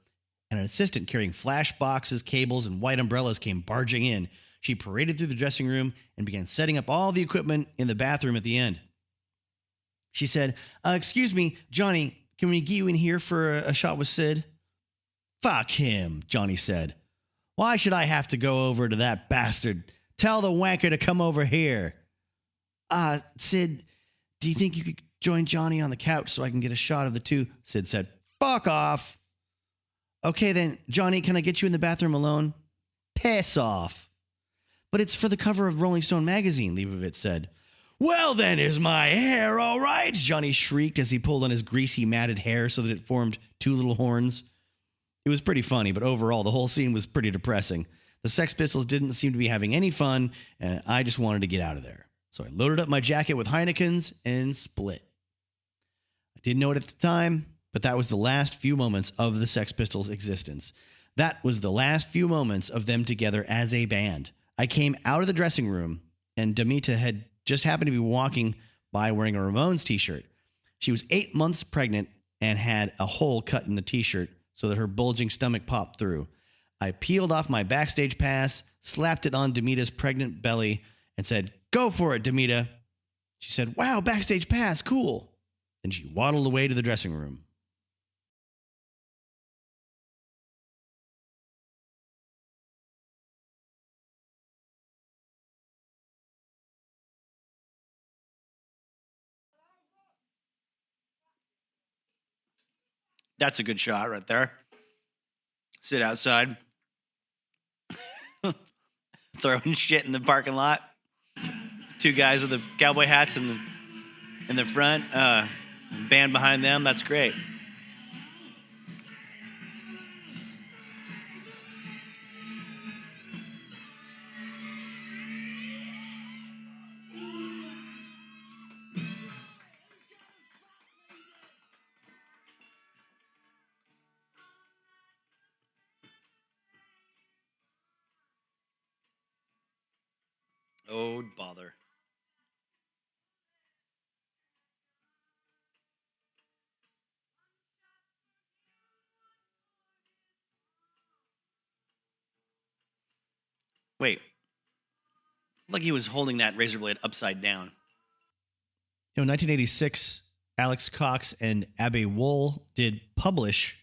and an assistant carrying flash boxes, cables, and white umbrellas came barging in. She paraded through the dressing room and began setting up all the equipment in the bathroom at the end. She said, "Excuse me, Johnny, can we get you in here for a shot with Sid?" "Fuck him," Johnny said. "Why should I have to go over to that bastard? Tell the wanker to come over here." Sid, do you think you could join Johnny on the couch so I can get a shot of the two?" Sid said. "Fuck off." "Okay then, Johnny, can I get you in the bathroom alone?" "Piss off." "But it's for the cover of Rolling Stone magazine," Leibovitz said. "Well then, is my hair all right?" Johnny shrieked as he pulled on his greasy matted hair so that it formed 2 little horns. It was pretty funny, but overall the whole scene was pretty depressing. The Sex Pistols didn't seem to be having any fun, and I just wanted to get out of there. So I loaded up my jacket with Heinekens and split. I didn't know it at the time, but that was the last few moments of the Sex Pistols' existence. That was the last few moments of them together as a band. I came out of the dressing room, and Damita had just happened to be walking by wearing a Ramones t-shirt. She was 8 months pregnant and had a hole cut in the t-shirt so that her bulging stomach popped through. I peeled off my backstage pass, slapped it on Damita's pregnant belly, and said, "Go for it, Damita." She said, "Wow, backstage pass, cool." Then she waddled away to the dressing room. That's a good shot right there. Sit outside, throwing shit in the parking lot. 2 guys with the cowboy hats in the front, band behind them. That's great. Oh, bother. Wait. Like he was holding that razor blade upside down. In 1986, Alex Cox and Abbey Wool did Publish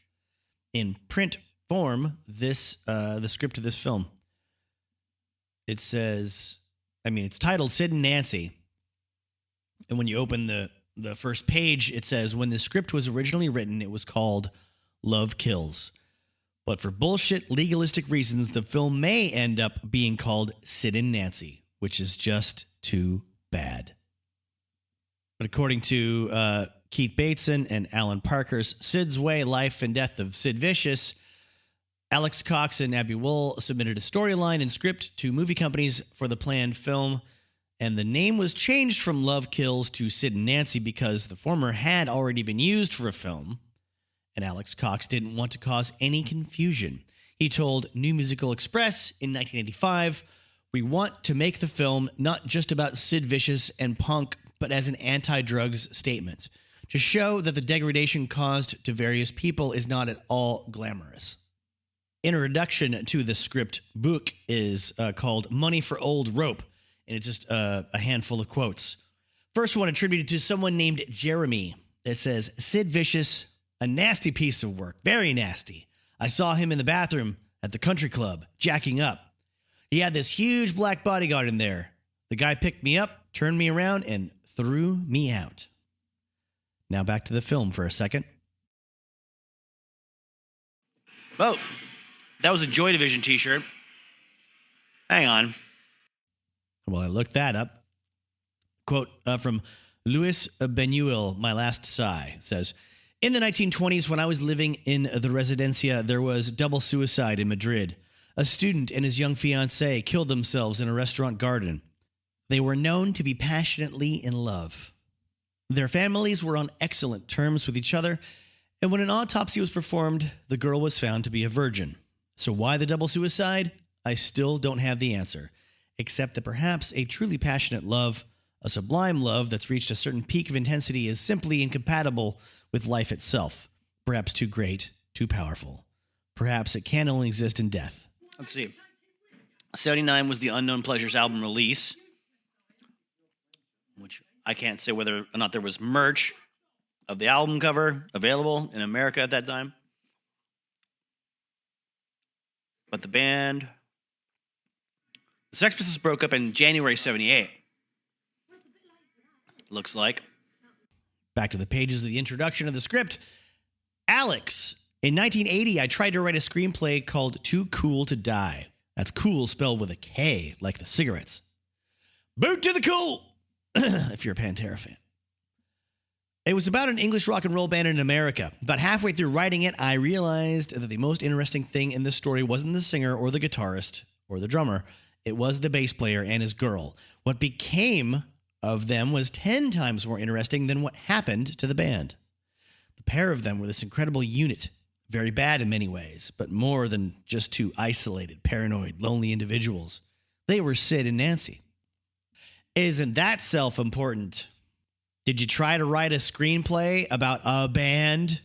in print form this the script of this film. It says, it's titled Sid and Nancy. And when you open the first page, it says, when the script was originally written, it was called Love Kills. But for bullshit legalistic reasons, the film may end up being called Sid and Nancy, which is just too bad. But according to Keith Bateson and Alan Parker's Sid's Way, Life and Death of Sid Vicious, Alex Cox and Abby Wool submitted a storyline and script to movie companies for the planned film, and the name was changed from Love Kills to Sid and Nancy because the former had already been used for a film, and Alex Cox didn't want to cause any confusion. He told New Musical Express in 1985, "We want to make the film not just about Sid Vicious and punk, but as an anti-drugs statement, to show that the degradation caused to various people is not at all glamorous." Introduction to the script book is called Money for Old Rope, and it's just a handful of quotes. First one attributed to someone named Jeremy. It says, "Sid Vicious, a nasty piece of work, very nasty. I saw him in the bathroom at the country club, jacking up. He had this huge black bodyguard in there. The guy picked me up, turned me around, and threw me out." Now back to the film for a second. Oh, that was a Joy Division t-shirt. Hang on. Well, I looked that up. Quote from Luis Benuil, My Last Sigh, says, "In the 1920s, when I was living in the Residencia, there was double suicide in Madrid. A student and his young fiancée killed themselves in a restaurant garden. They were known to be passionately in love. Their families were on excellent terms with each other, and when an autopsy was performed, the girl was found to be a virgin. So why the double suicide? I still don't have the answer, except that perhaps a truly passionate love, a sublime love that's reached a certain peak of intensity, is simply incompatible with life itself. Perhaps too great, too powerful. Perhaps it can only exist in death." Let's see. 79 was the Unknown Pleasures album release, which I can't say whether or not there was merch of the album cover available in America at that time. But the band, the Sex Pistols, broke up in January 78. Looks like. Back to the pages of the introduction of the script. Alex, in 1980, I tried to write a screenplay called Too Cool to Die. That's cool spelled with a K, like the cigarettes. Boot to the cool, if you're a Pantera fan. It was about an English rock and roll band in America. About halfway through writing it, I realized that the most interesting thing in the story wasn't the singer or the guitarist or the drummer. It was the bass player and his girl. What became of them was 10 times more interesting than what happened to the band. The pair of them were this incredible unit, very bad in many ways, but more than just two isolated, paranoid, lonely individuals. They were Sid and Nancy. Isn't that self-important? Did you try to write a screenplay about a band,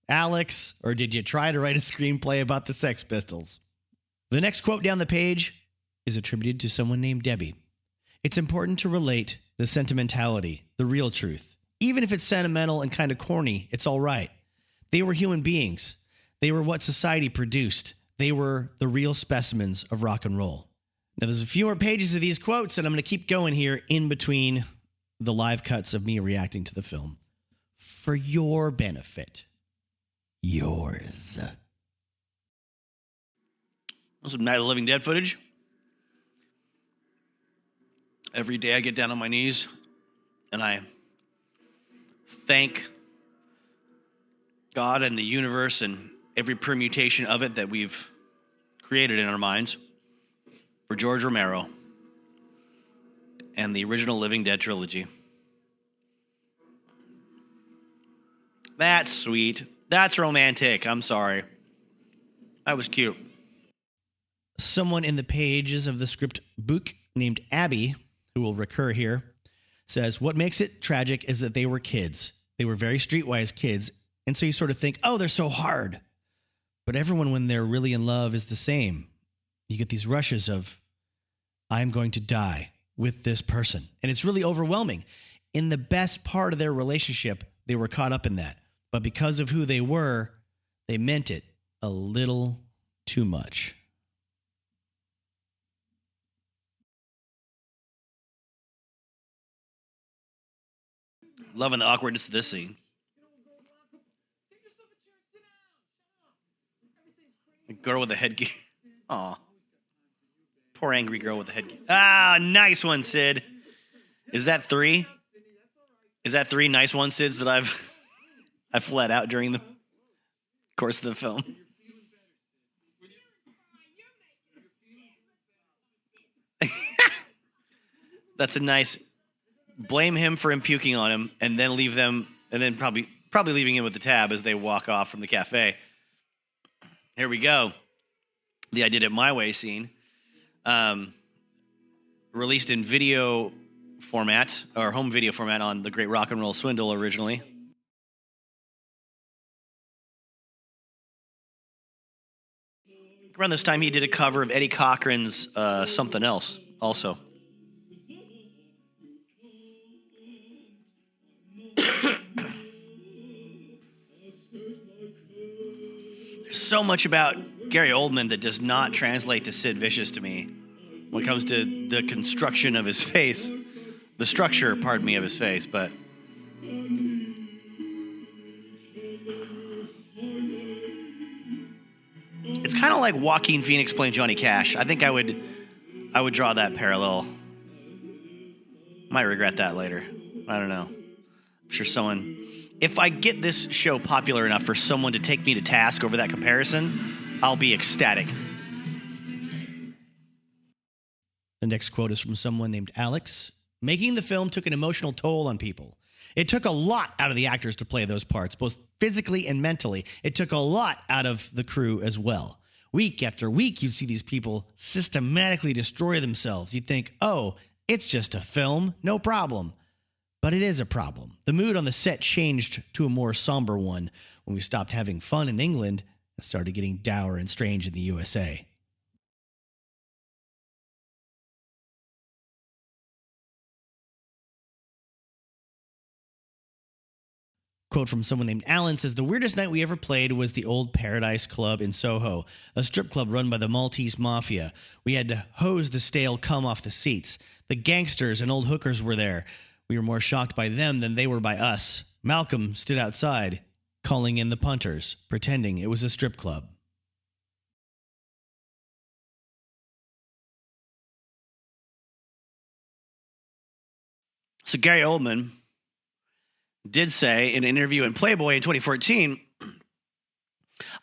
Alex, or did you try to write a screenplay about the Sex Pistols? The next quote down the page is attributed to someone named Debbie. It's important to relate the sentimentality, the real truth. Even if it's sentimental and kind of corny, it's all right. They were human beings. They were what society produced. They were the real specimens of rock and roll. Now, there's a few more pages of these quotes, and I'm going to keep going here in between the live cuts of me reacting to the film. For your benefit. Yours. Some Night of the Living Dead footage. Every day I get down on my knees and I thank God and the universe and every permutation of it that we've created in our minds for George Romero and the original Living Dead trilogy. That's sweet. That's romantic. I'm sorry. That was cute. Someone in the pages of the script book named Abby, who will recur here, says, what makes it tragic is that they were kids. They were very streetwise kids, and so you sort of think, oh, they're so hard. But everyone, when they're really in love, is the same. You get these rushes of, I'm going to die with this person. And it's really overwhelming. In the best part of their relationship, they were caught up in that. But because of who they were, they meant it. a little too much. Loving the awkwardness of this scene. The girl with the headgear. Aw. Poor angry girl with the headgear. Ah, nice one, Sid. Is that 3? Is that 3 nice one, Sids, that I've let out during the course of the film? That's a nice... Blame him for him puking on him, and then leave them, and then probably leaving him with the tab as they walk off from the cafe. Here we go. The I Did It My Way scene. Released in video format, or home video format on The Great Rock and Roll Swindle originally. Around this time, he did a cover of Eddie Cochran's Something Else also. There's so much about Gary Oldman that does not translate to Sid Vicious to me when it comes to the construction of his face. The structure, pardon me, of his face, but... It's kind of like Joaquin Phoenix playing Johnny Cash. I think I would draw that parallel. Might regret that later. I don't know. I'm sure someone... If I get this show popular enough for someone to take me to task over that comparison, I'll be ecstatic. The next quote is from someone named Alex. Making the film took an emotional toll on people. It took a lot out of the actors to play those parts, both physically and mentally. It took a lot out of the crew as well. Week after week, you'd see these people systematically destroy themselves. You'd think, oh, it's just a film, no problem. But it is a problem. The mood on the set changed to a more somber one when we stopped having fun in England and started getting dour and strange in the USA. Quote from someone named Alan says, the weirdest night we ever played was the Old Paradise Club in Soho, a strip club run by the Maltese Mafia. We had to hose the stale cum off the seats. The gangsters and old hookers were there. We were more shocked by them than they were by us. Malcolm stood outside, calling in the punters, pretending it was a strip club. So Gary Oldman did say in an interview in Playboy in 2014,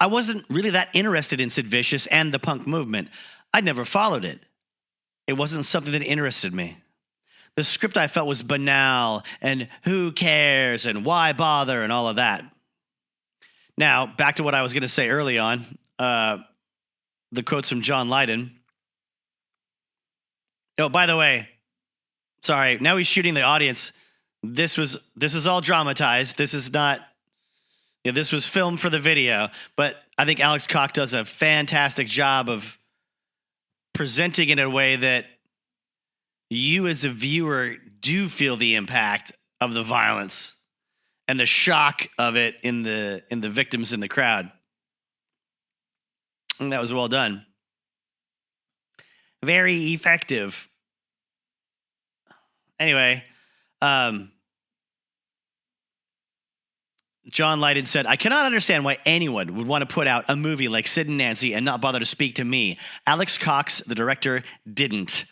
I wasn't really that interested in Sid Vicious and the punk movement. I'd never followed it. It wasn't something that interested me. The script I felt was banal and who cares and why bother and all of that. Now, back to what I was going to say early on, the quotes from John Lydon. Oh, by the way, sorry, now he's shooting the audience. This is all dramatized. This is not, this was filmed for the video, but I think Alex Koch does a fantastic job of presenting it in a way that you as a viewer do feel the impact of the violence and the shock of it in the victims in the crowd. And that was well done. Very effective. Anyway, John Lydon said, I cannot understand why anyone would want to put out a movie like Sid and Nancy and not bother to speak to me. Alex Cox, the director, didn't.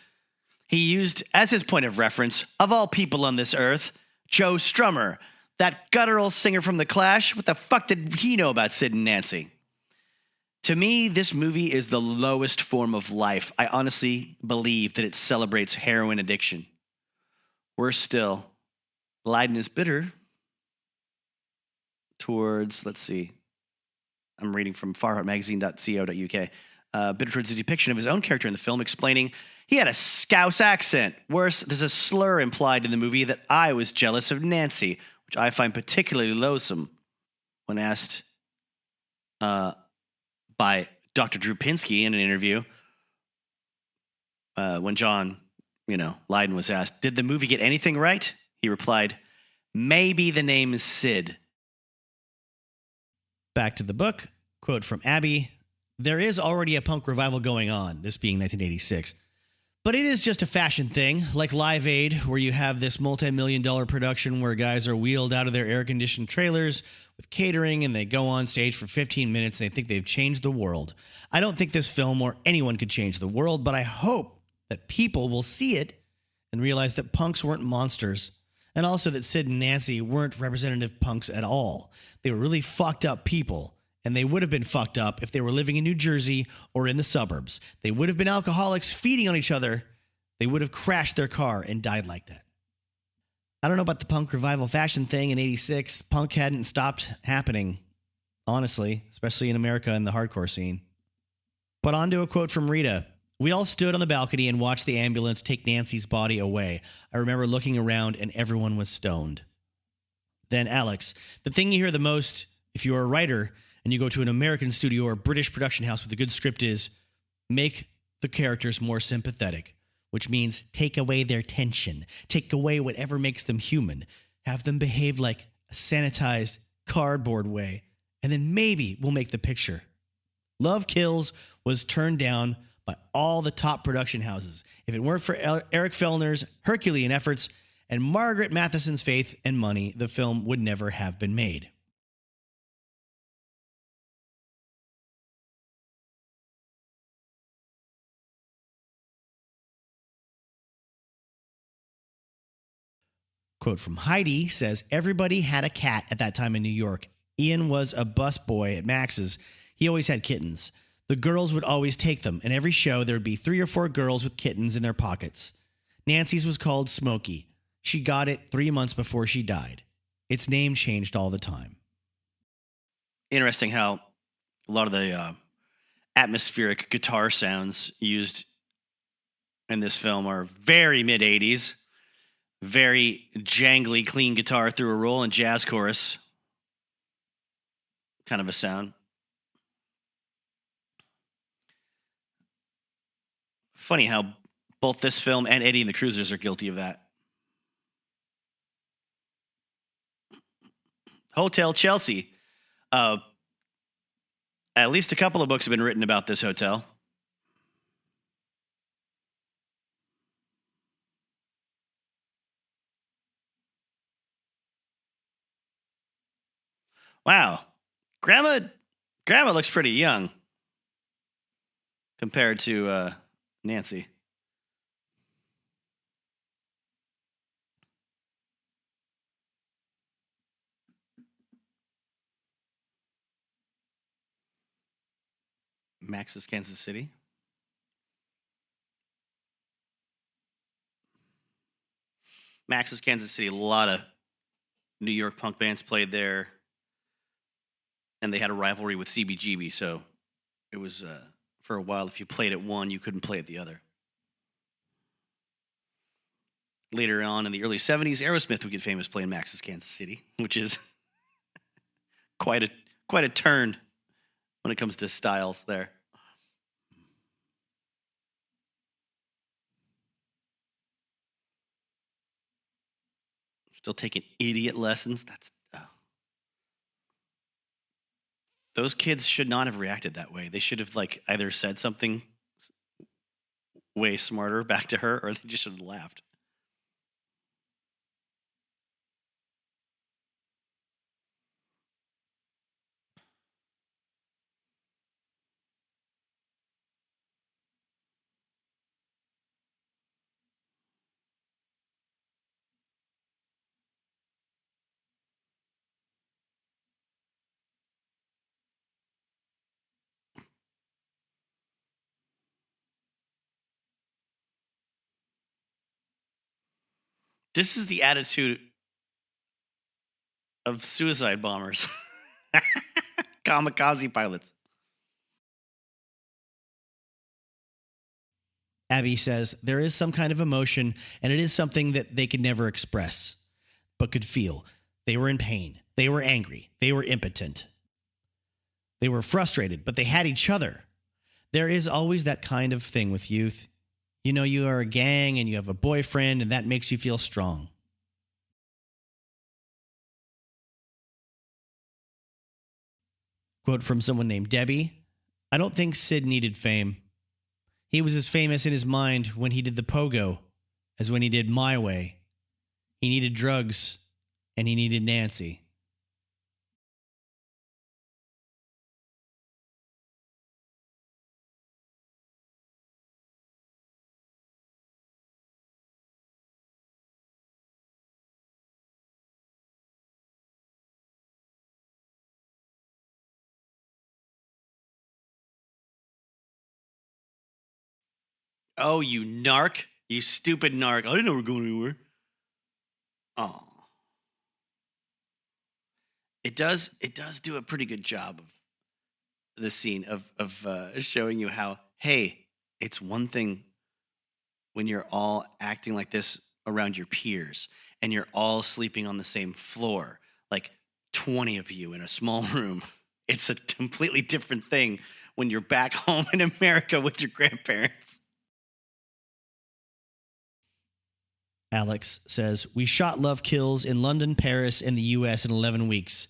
He used, as his point of reference, of all people on this earth, Joe Strummer, that guttural singer from The Clash. What the fuck did he know about Sid and Nancy? To me, this movie is the lowest form of life. I honestly believe that it celebrates heroin addiction. Worse still, Lydon is bitter towards, let's see, I'm reading from farheartmagazine.co.uk, bitter towards the depiction of his own character in the film, explaining he had a Scouse accent. Worse, there's a slur implied in the movie that I was jealous of Nancy, which I find particularly loathsome. When asked by Dr. Drew Pinsky in an interview, when John, Lydon was asked, did the movie get anything right? He replied, maybe the name is Sid. Back to the book. Quote from Abby, there is already a punk revival going on, this being 1986. But it is just a fashion thing, like Live Aid, where you have this multi-million-dollar production where guys are wheeled out of their air-conditioned trailers with catering and they go on stage for 15 minutes and they think they've changed the world. I don't think this film or anyone could change the world, but I hope that people will see it and realize that punks weren't monsters, and also that Sid and Nancy weren't representative punks at all. They were really fucked up people. And they would have been fucked up if they were living in New Jersey or in the suburbs. They would have been alcoholics feeding on each other. They would have crashed their car and died like that. I don't know about the punk revival fashion thing in 86. Punk hadn't stopped happening, honestly, especially in America and the hardcore scene. But on to a quote from Rita. We all stood on the balcony and watched the ambulance take Nancy's body away. I remember looking around and everyone was stoned. Then Alex, the thing you hear the most if you're a writer and you go to an American studio or British production house with a good script is make the characters more sympathetic, which means take away their tension, take away whatever makes them human, have them behave like a sanitized cardboard way, and then maybe we'll make the picture. Love Kills was turned down by all the top production houses. If it weren't for Eric Fellner's Herculean efforts and Margaret Matheson's faith and money, the film would never have been made. Quote from Heidi says, everybody had a cat at that time in New York. Ian was a busboy at Max's. He always had kittens. The girls would always take them. In every show, there would be 3 or 4 girls with kittens in their pockets. Nancy's was called Smokey. She got it 3 months before she died. Its name changed all the time. Interesting how a lot of the atmospheric guitar sounds used in this film are very mid-'80s. Very jangly, clean guitar through a roll and jazz chorus. Kind of a sound. Funny how both this film and Eddie and the Cruisers are guilty of that. Hotel Chelsea. At least a couple of books have been written about this hotel. Wow. Grandma looks pretty young compared to Nancy. Max's Kansas City. Max's Kansas City, a lot of New York punk bands played there. And they had a rivalry with CBGB, so it was, for a while, if you played at one, you couldn't play at the other. Later on in the early 70s, Aerosmith would get famous playing Max's Kansas City, which is quite a turn when it comes to styles there. Still taking idiot lessons. Those kids should not have reacted that way. They should have either said something way smarter back to her, or they just should have laughed. This is the attitude of suicide bombers. Kamikaze pilots. Abby says, there is some kind of emotion, and it is something that they could never express, but could feel. They were in pain. They were angry. They were impotent. They were frustrated, but they had each other. There is always that kind of thing with youth. You know, you are a gang and you have a boyfriend, and that makes you feel strong. Quote from someone named Debbie. I don't think Sid needed fame. He was as famous in his mind when he did the pogo as when he did My Way. He needed drugs, and he needed Nancy. Oh, you narc. You stupid narc. I didn't know we were going anywhere. Oh. It does do a pretty good job of the scene of showing you how, hey, it's one thing when you're all acting like this around your peers and you're all sleeping on the same floor, like 20 of you in a small room. It's a completely different thing when you're back home in America with your grandparents. Alex says, we shot Love Kills in London, Paris, and the U.S. in 11 weeks.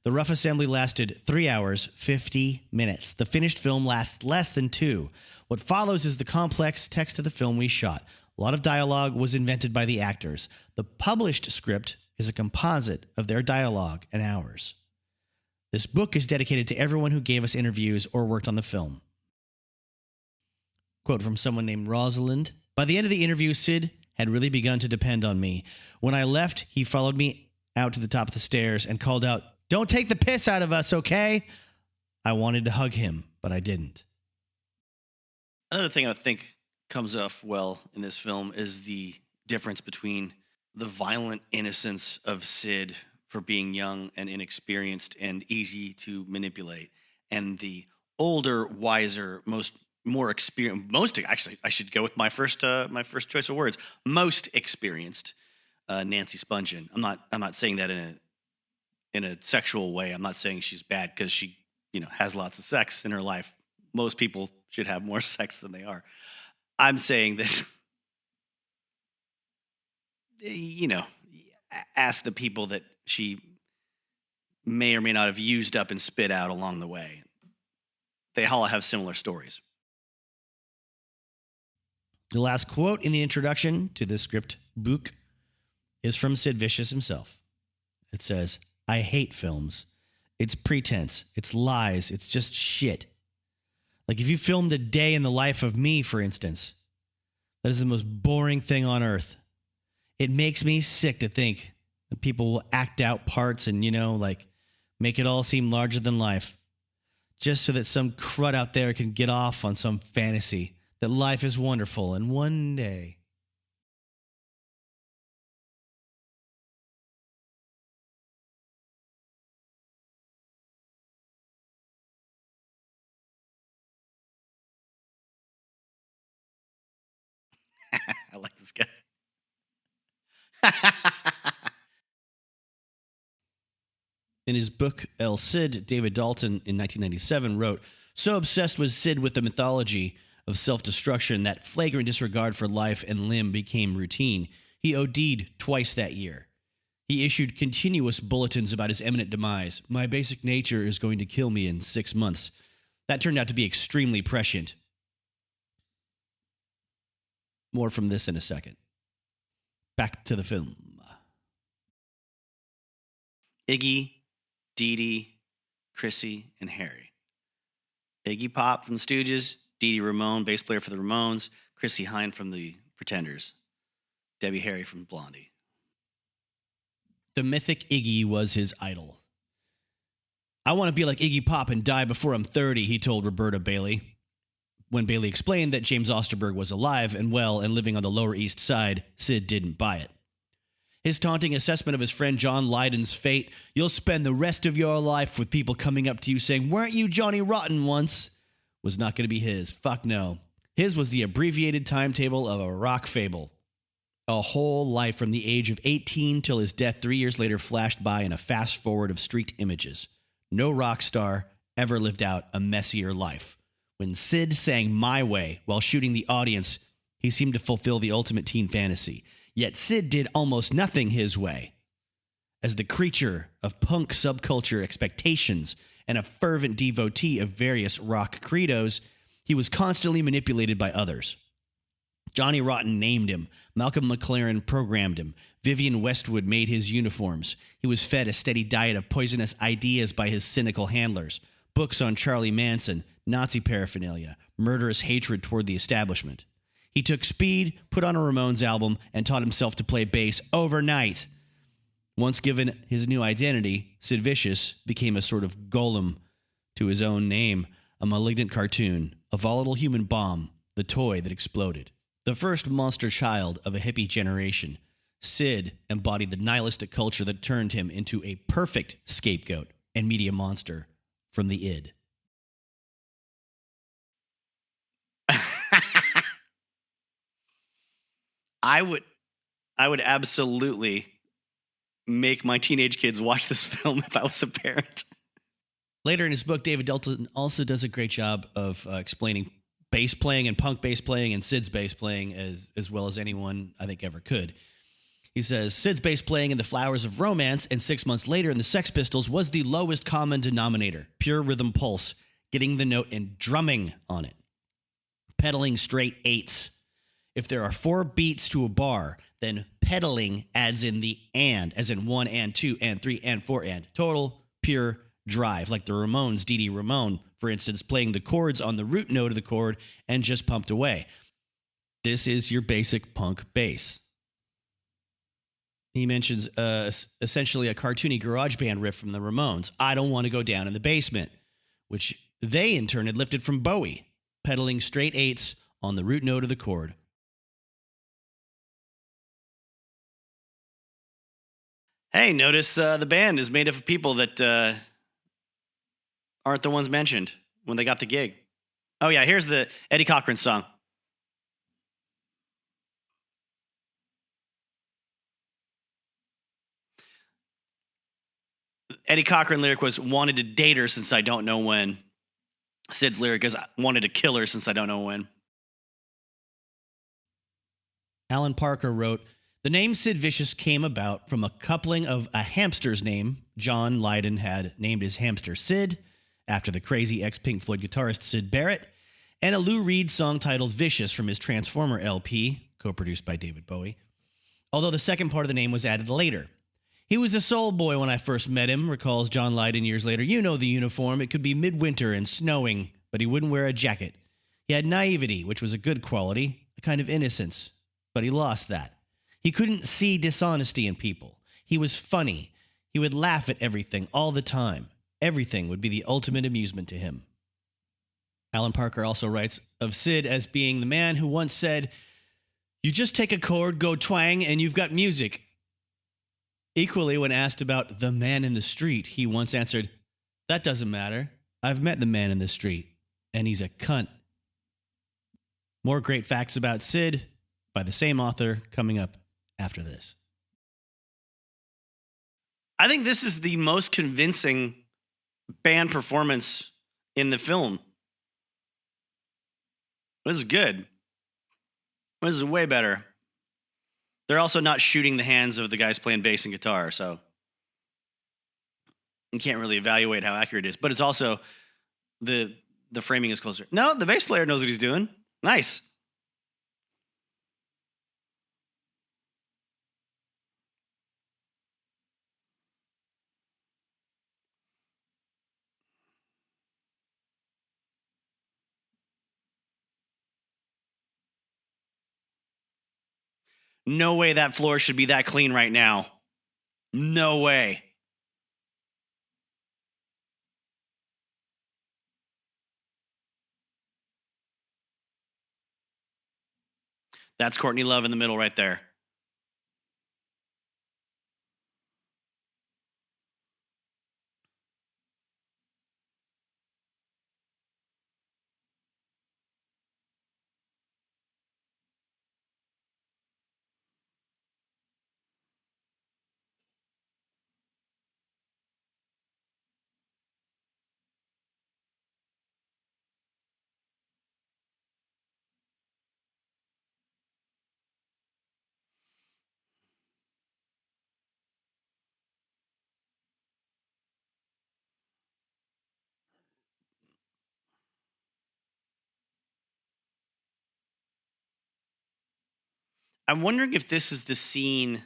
The rough assembly lasted 3 hours, 50 minutes. The finished film lasts less than 2. What follows is the complex text of the film we shot. A lot of dialogue was invented by the actors. The published script is a composite of their dialogue and ours. This book is dedicated to everyone who gave us interviews or worked on the film. Quote from someone named Rosalind. By the end of the interview, Sid had really begun to depend on me. When I left, he followed me out to the top of the stairs and called out, "Don't take the piss out of us, okay?" I wanted to hug him, but I didn't. Another thing I think comes off well in this film is the difference between the violent innocence of Sid for being young and inexperienced and easy to manipulate, and the older, wiser, more experienced, actually, I should go with my first choice of words, most experienced Nancy Spungen. I'm not saying that in a sexual way. I'm not saying she's bad because she, has lots of sex in her life. Most people should have more sex than they are. I'm saying that, ask the people that she may or may not have used up and spit out along the way. They all have similar stories. The last quote in the introduction to this script book is from Sid Vicious himself. It says, "I hate films. It's pretense. It's lies. It's just shit. Like if you filmed a day in the life of me, for instance, that is the most boring thing on earth. It makes me sick to think that people will act out parts and, make it all seem larger than life, just so that some crud out there can get off on some fantasy that life is wonderful and one day." I like this guy. In his book, El Cid, David Dalton in 1997 wrote, "So obsessed was Sid with the mythology of self-destruction that flagrant disregard for life and limb became routine. He OD'd twice that year. He issued continuous bulletins about his imminent demise. My basic nature is going to kill me in 6 months. That turned out to be extremely prescient." More from this in a second. Back to the film. Iggy, Dee Dee, Chrissy, and Harry. Iggy Pop from the Stooges, Dee Dee Ramone, bass player for the Ramones, Chrissy Hine from the Pretenders, Debbie Harry from Blondie. The mythic Iggy was his idol. "I want to be like Iggy Pop and die before I'm 30, he told Roberta Bailey. When Bailey explained that James Osterberg was alive and well and living on the Lower East Side, Sid didn't buy it. His taunting assessment of his friend John Lydon's fate, "You'll spend the rest of your life with people coming up to you saying, 'Weren't you Johnny Rotten once?' was not going to be his. Fuck no. His was the abbreviated timetable of a rock fable. A whole life from the age of 18 till his death 3 years later flashed by in a fast forward of streaked images. No rock star ever lived out a messier life. When Sid sang My Way while shooting the audience, he seemed to fulfill the ultimate teen fantasy. Yet Sid did almost nothing his way. As the creature of punk subculture expectations and a fervent devotee of various rock credos, he was constantly manipulated by others. Johnny Rotten named him. Malcolm Mclaren programmed him. Vivian Westwood made his uniforms. He was fed a steady diet of poisonous ideas by his cynical handlers. Books on Charlie Manson, Nazi paraphernalia, murderous hatred toward the establishment. He took speed, put on a Ramones album, and taught himself to play bass overnight. Once given his new identity, Sid Vicious became a sort of golem to his own name, a malignant cartoon, a volatile human bomb, the toy that exploded. The first monster child of a hippie generation, Sid embodied the nihilistic culture that turned him into a perfect scapegoat and media monster from the id. I would absolutely make my teenage kids watch this film if I was a parent. Later in his book, David Dalton also does a great job of explaining bass playing and punk bass playing and Sid's bass playing as well as anyone I think ever could. He says, Sid's bass playing in The Flowers of Romance and 6 months later in the Sex Pistols was the lowest common denominator, pure rhythm pulse, getting the note and drumming on it, pedaling straight eights. If there are 4 beats to a bar, then pedaling adds in the and, as in 1 and 2 and 3 and 4 and. Total, pure drive, like the Ramones' Dee Dee Ramone, for instance, playing the chords on the root note of the chord and just pumped away. This is your basic punk bass. He mentions essentially a cartoony garage band riff from the Ramones, I Don't Want to Go Down in the Basement, which they in turn had lifted from Bowie, pedaling straight eights on the root note of the chord. Hey, notice the band is made up of people that aren't the ones mentioned when they got the gig. Oh, yeah, here's the Eddie Cochran song. Eddie Cochran lyric was, wanted to date her since I don't know when. Sid's lyric is, wanted to kill her since I don't know when. Alan Parker wrote, the name Sid Vicious came about from a coupling of a hamster's name. John Lydon had named his hamster Sid, after the crazy ex-Pink Floyd guitarist Syd Barrett, and a Lou Reed song titled Vicious from his Transformer LP, co-produced by David Bowie, although the second part of the name was added later. He was a soul boy when I first met him, recalls John Lydon years later. You know the uniform. It could be midwinter and snowing, but he wouldn't wear a jacket. He had naivety, which was a good quality, a kind of innocence, but he lost that. He couldn't see dishonesty in people. He was funny. He would laugh at everything all the time. Everything would be the ultimate amusement to him. Alan Parker also writes of Sid as being the man who once said, you just take a chord, go twang, and you've got music. Equally, when asked about the man in the street, he once answered, that doesn't matter. I've met the man in the street, and he's a cunt. More great facts about Sid by the same author coming up after this. I think this is the most convincing band performance in the film. This is good. This is way better. They're also not shooting the hands of the guys playing bass and guitar, so you can't really evaluate how accurate it is. But it's also the framing is closer. No, the bass player knows what he's doing. Nice. No way that floor should be that clean right now. No way. That's Courtney Love in the middle right there. I'm wondering if this is the scene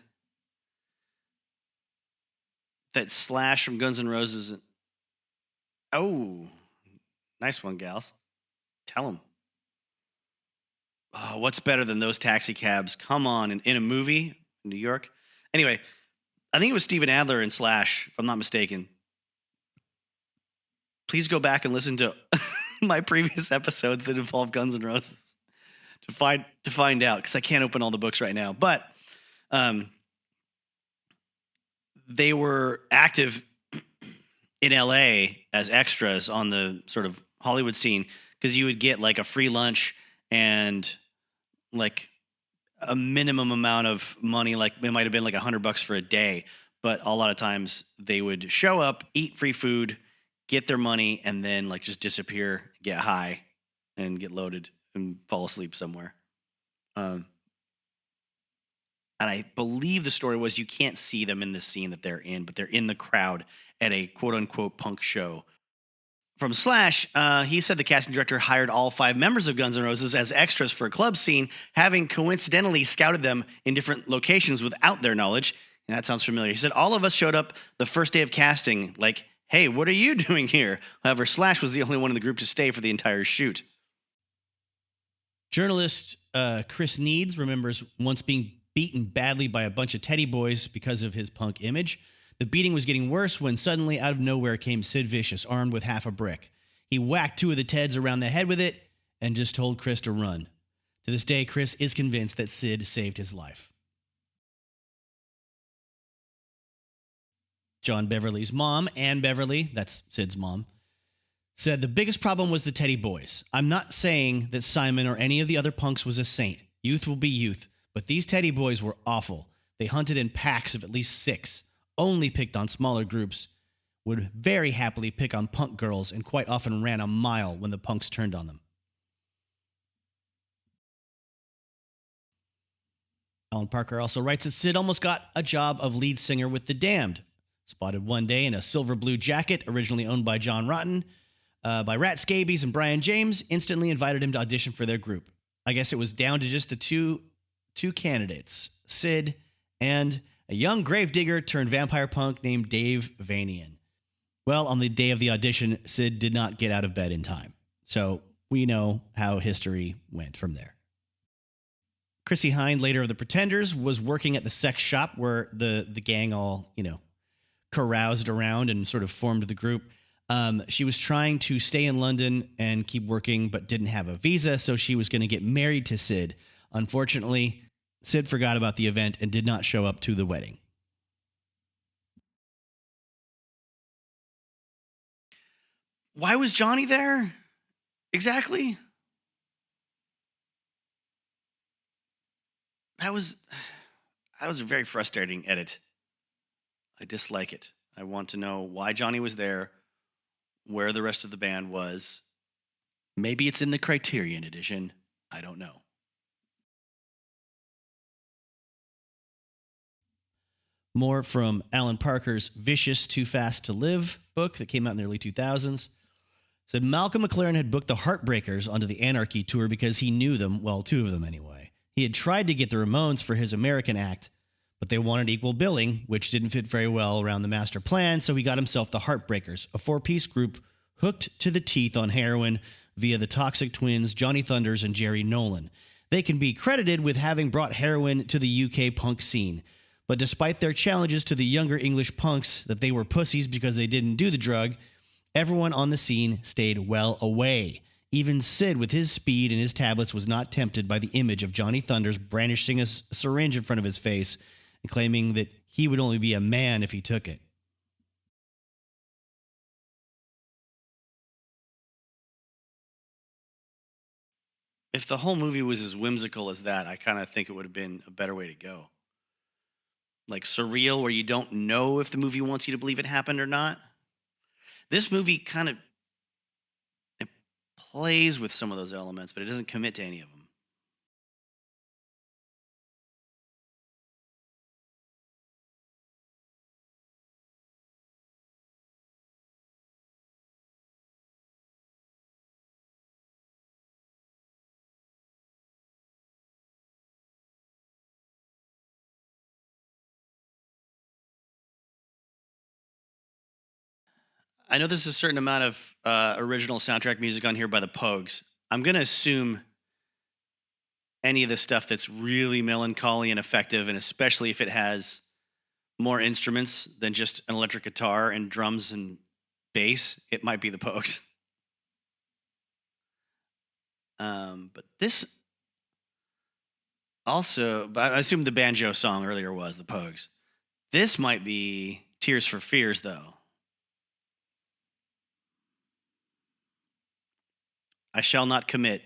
that Slash from Guns N' Roses. Oh, nice one, gals. Tell them. Oh, what's better than those taxi cabs? Come on, in a movie in New York. Anyway, I think it was Steven Adler and Slash, if I'm not mistaken. Please go back and listen to my previous episodes that involve Guns N' Roses to find out, because I can't open all the books right now. But they were active in LA as extras on the sort of Hollywood scene, because you would get like a free lunch and like a minimum amount of money, like it might have been like $100 for a day, but a lot of times they would show up, eat free food, get their money, and then like just disappear, get high, and get loaded and fall asleep somewhere. And I believe the story was you can't see them in the scene that they're in, but they're in the crowd at a quote unquote punk show. From Slash, he said the casting director hired all 5 members of Guns N' Roses as extras for a club scene, having coincidentally scouted them in different locations without their knowledge. And that sounds familiar. He said, all of us showed up the first day of casting, like, hey, what are you doing here? However, Slash was the only one in the group to stay for the entire shoot. Journalist Chris Needs remembers once being beaten badly by a bunch of teddy boys because of his punk image. The beating was getting worse when suddenly out of nowhere came Sid Vicious, armed with half a brick. He whacked 2 of the Teds around the head with it and just told Chris to run. To this day, Chris is convinced that Sid saved his life. John Beverly's mom, Ann Beverly, that's Sid's mom, said the biggest problem was the teddy boys. I'm not saying that Simon or any of the other punks was a saint. Youth will be youth. But these teddy boys were awful. They hunted in packs of at least 6, only picked on smaller groups, would very happily pick on punk girls, and quite often ran a mile when the punks turned on them. Alan Parker also writes that Sid almost got a job of lead singer with The Damned. Spotted one day in a silver blue jacket, originally owned by John Rotten, by Rat Scabies and Brian James, instantly invited him to audition for their group. I guess it was down to just the two candidates, Sid and a young gravedigger turned vampire punk named Dave Vanian. Well, on the day of the audition, Sid did not get out of bed in time. So we know how history went from there. Chrissy Hynde, later of the Pretenders, was working at the sex shop where the gang all, caroused around and sort of formed the group. She was trying to stay in London and keep working, but didn't have a visa, so she was going to get married to Sid. Unfortunately, Sid forgot about the event and did not show up to the wedding. Why was Johnny there? Exactly. That was a very frustrating edit. I dislike it. I want to know why Johnny was there, where the rest of the band was. Maybe it's in the Criterion edition. I don't know. More from Alan Parker's Vicious, Too Fast to Live book that came out in the early 2000s. Said Malcolm Mclaren had booked the Heartbreakers onto the Anarchy tour because he knew them, well, 2 of them anyway. He had tried to get the Ramones for his American act, but they wanted equal billing, which didn't fit very well around the master plan, so he got himself the Heartbreakers, a 4-piece group hooked to the teeth on heroin via the Toxic Twins, Johnny Thunders, and Jerry Nolan. They can be credited with having brought heroin to the UK punk scene. But despite their challenges to the younger English punks that they were pussies because they didn't do the drug, everyone on the scene stayed well away. Even Sid, with his speed and his tablets, was not tempted by the image of Johnny Thunders brandishing a syringe in front of his face and claiming that he would only be a man if he took it. If the whole movie was as whimsical as that, I kind of think it would have been a better way to go. Like surreal, where you don't know if the movie wants you to believe it happened or not. This movie kind of it plays with some of those elements, but it doesn't commit to any of them. I know there's a certain amount of original soundtrack music on here by the Pogues. I'm going to assume any of the stuff that's really melancholy and effective, and especially if it has more instruments than just an electric guitar and drums and bass, it might be the Pogues. But this also, I assume the banjo song earlier was the Pogues. This might be Tears for Fears, though. I shall not commit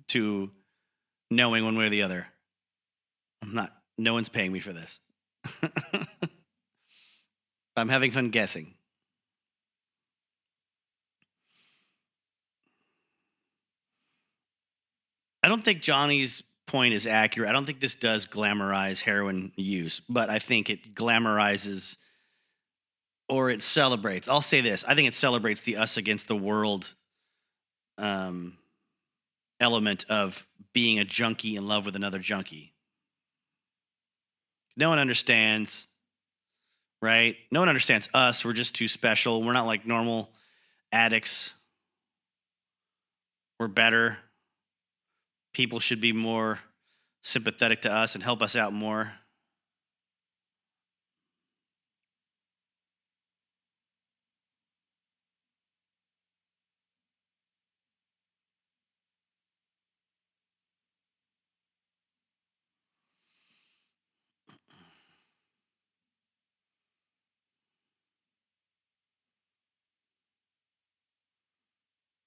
to knowing one way or the other. No one's paying me for this. I'm having fun guessing. I don't think Johnny's point is accurate. I don't think this does glamorize heroin use, but I think it glamorizes or it celebrates. I'll say this. I think it celebrates the us against the world element of being a junkie in love with another junkie. No one understands, right? No one understands us. We're just too special. We're not like normal addicts. We're better. People should be more sympathetic to us and help us out more.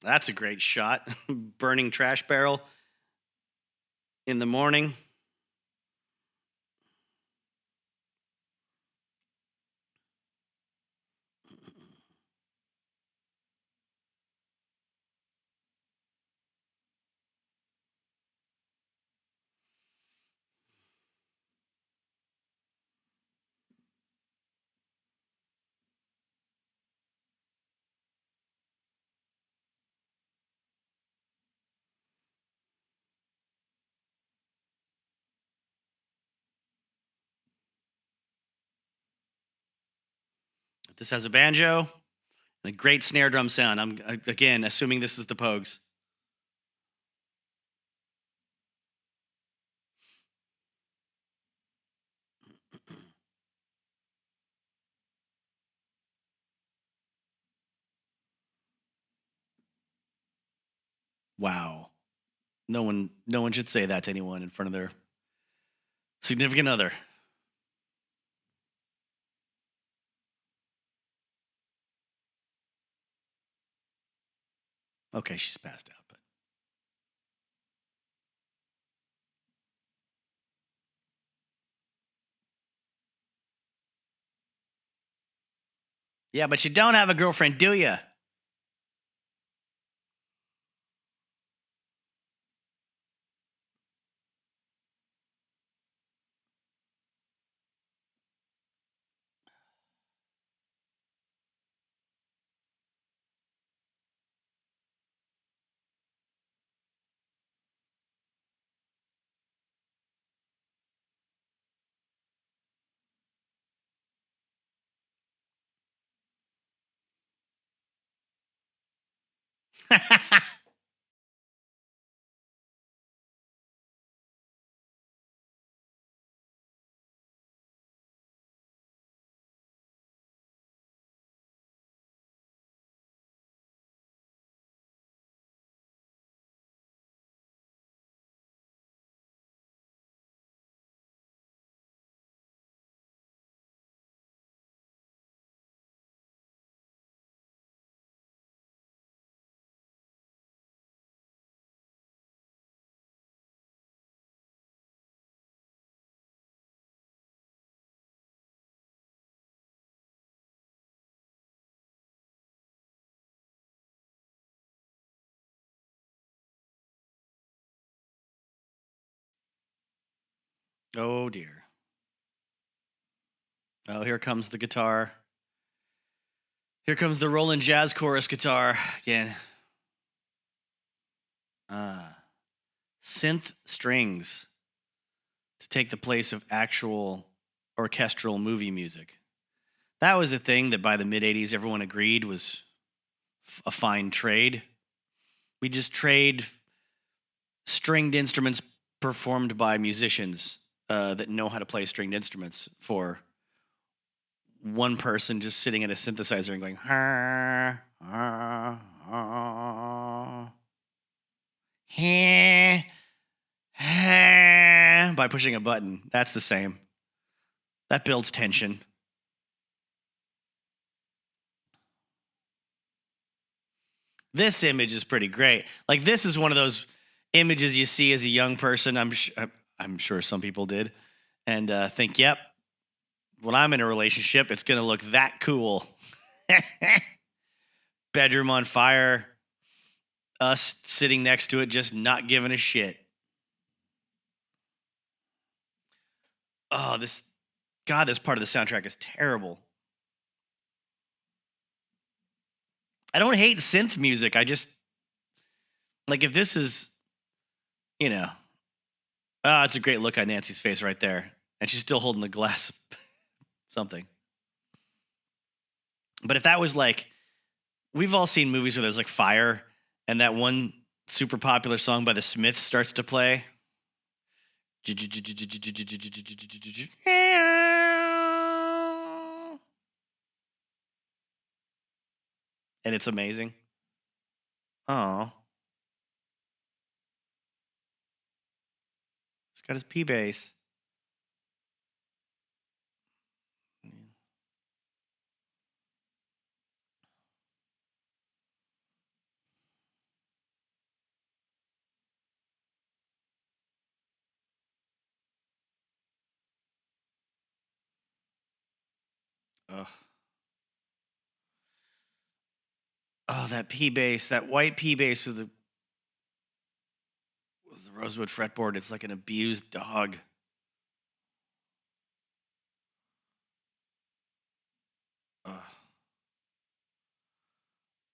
That's a great shot. Burning trash barrel in the morning. This has a banjo and a great snare drum sound. I'm, again, assuming this is the Pogues. Wow. No one should say that to anyone in front of their significant other. Okay, she's passed out, but yeah, but you don't have a girlfriend, do you? Oh dear. Oh, here comes the guitar. Here comes the Roland Jazz Chorus guitar again. Synth strings to take the place of actual orchestral movie music. That was a thing that by the mid 80s everyone agreed was a fine trade. We just trade stringed instruments performed by musicians that know how to play stringed instruments for one person just sitting at a synthesizer and going, by pushing a button. That's the same. That builds tension. This image is pretty great. Like, this is one of those images you see as a young person. I'm sure some people did, and think, yep, when I'm in a relationship, it's going to look that cool. Bedroom on fire, us sitting next to it, just not giving a shit. Oh, this part of the soundtrack is terrible. I don't hate synth music. I just, like, if this is, it's a great look on Nancy's face right there. And she's still holding the glass of something. But if that was like, we've all seen movies where there's like fire and that one super popular song by the Smiths starts to play. And it's amazing. Oh. He's got his P bass. Ugh. Oh, that P bass, that white P bass with the rosewood fretboard. It's like an abused dog. Ugh.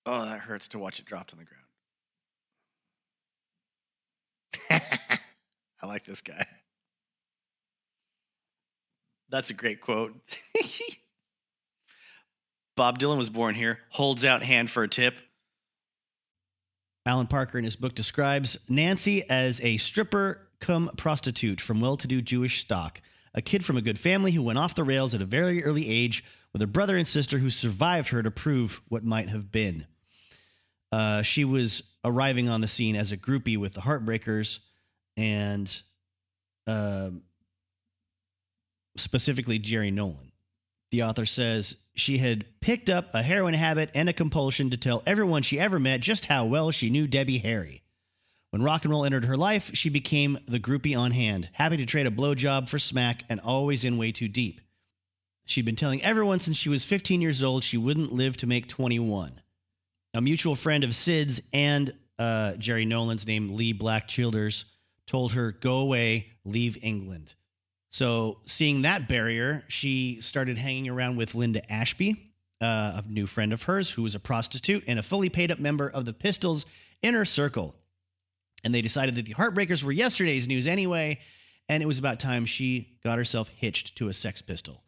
Oh, that hurts to watch it drop to the ground. I like this guy. That's a great quote. Bob Dylan was born here. Holds out hand for a tip. Alan Parker in his book describes Nancy as a stripper cum prostitute from well-to-do Jewish stock, a kid from a good family who went off the rails at a very early age with a brother and sister who survived her to prove what might have been. She was arriving on the scene as a groupie with the Heartbreakers and specifically Jerry Nolan. The author says she had picked up a heroin habit and a compulsion to tell everyone she ever met just how well she knew Debbie Harry. When rock and roll entered her life, she became the groupie on hand, happy to trade a blowjob for smack and always in way too deep. She'd been telling everyone since she was 15 years old she wouldn't live to make 21. A mutual friend of Sid's and Jerry Nolan's named Lee Black Childers told her, go away, leave England. So seeing that barrier, she started hanging around with Linda Ashby, a new friend of hers who was a prostitute and a fully paid up member of the Pistols' inner circle. And they decided that the Heartbreakers were yesterday's news anyway, and it was about time she got herself hitched to a Sex Pistol.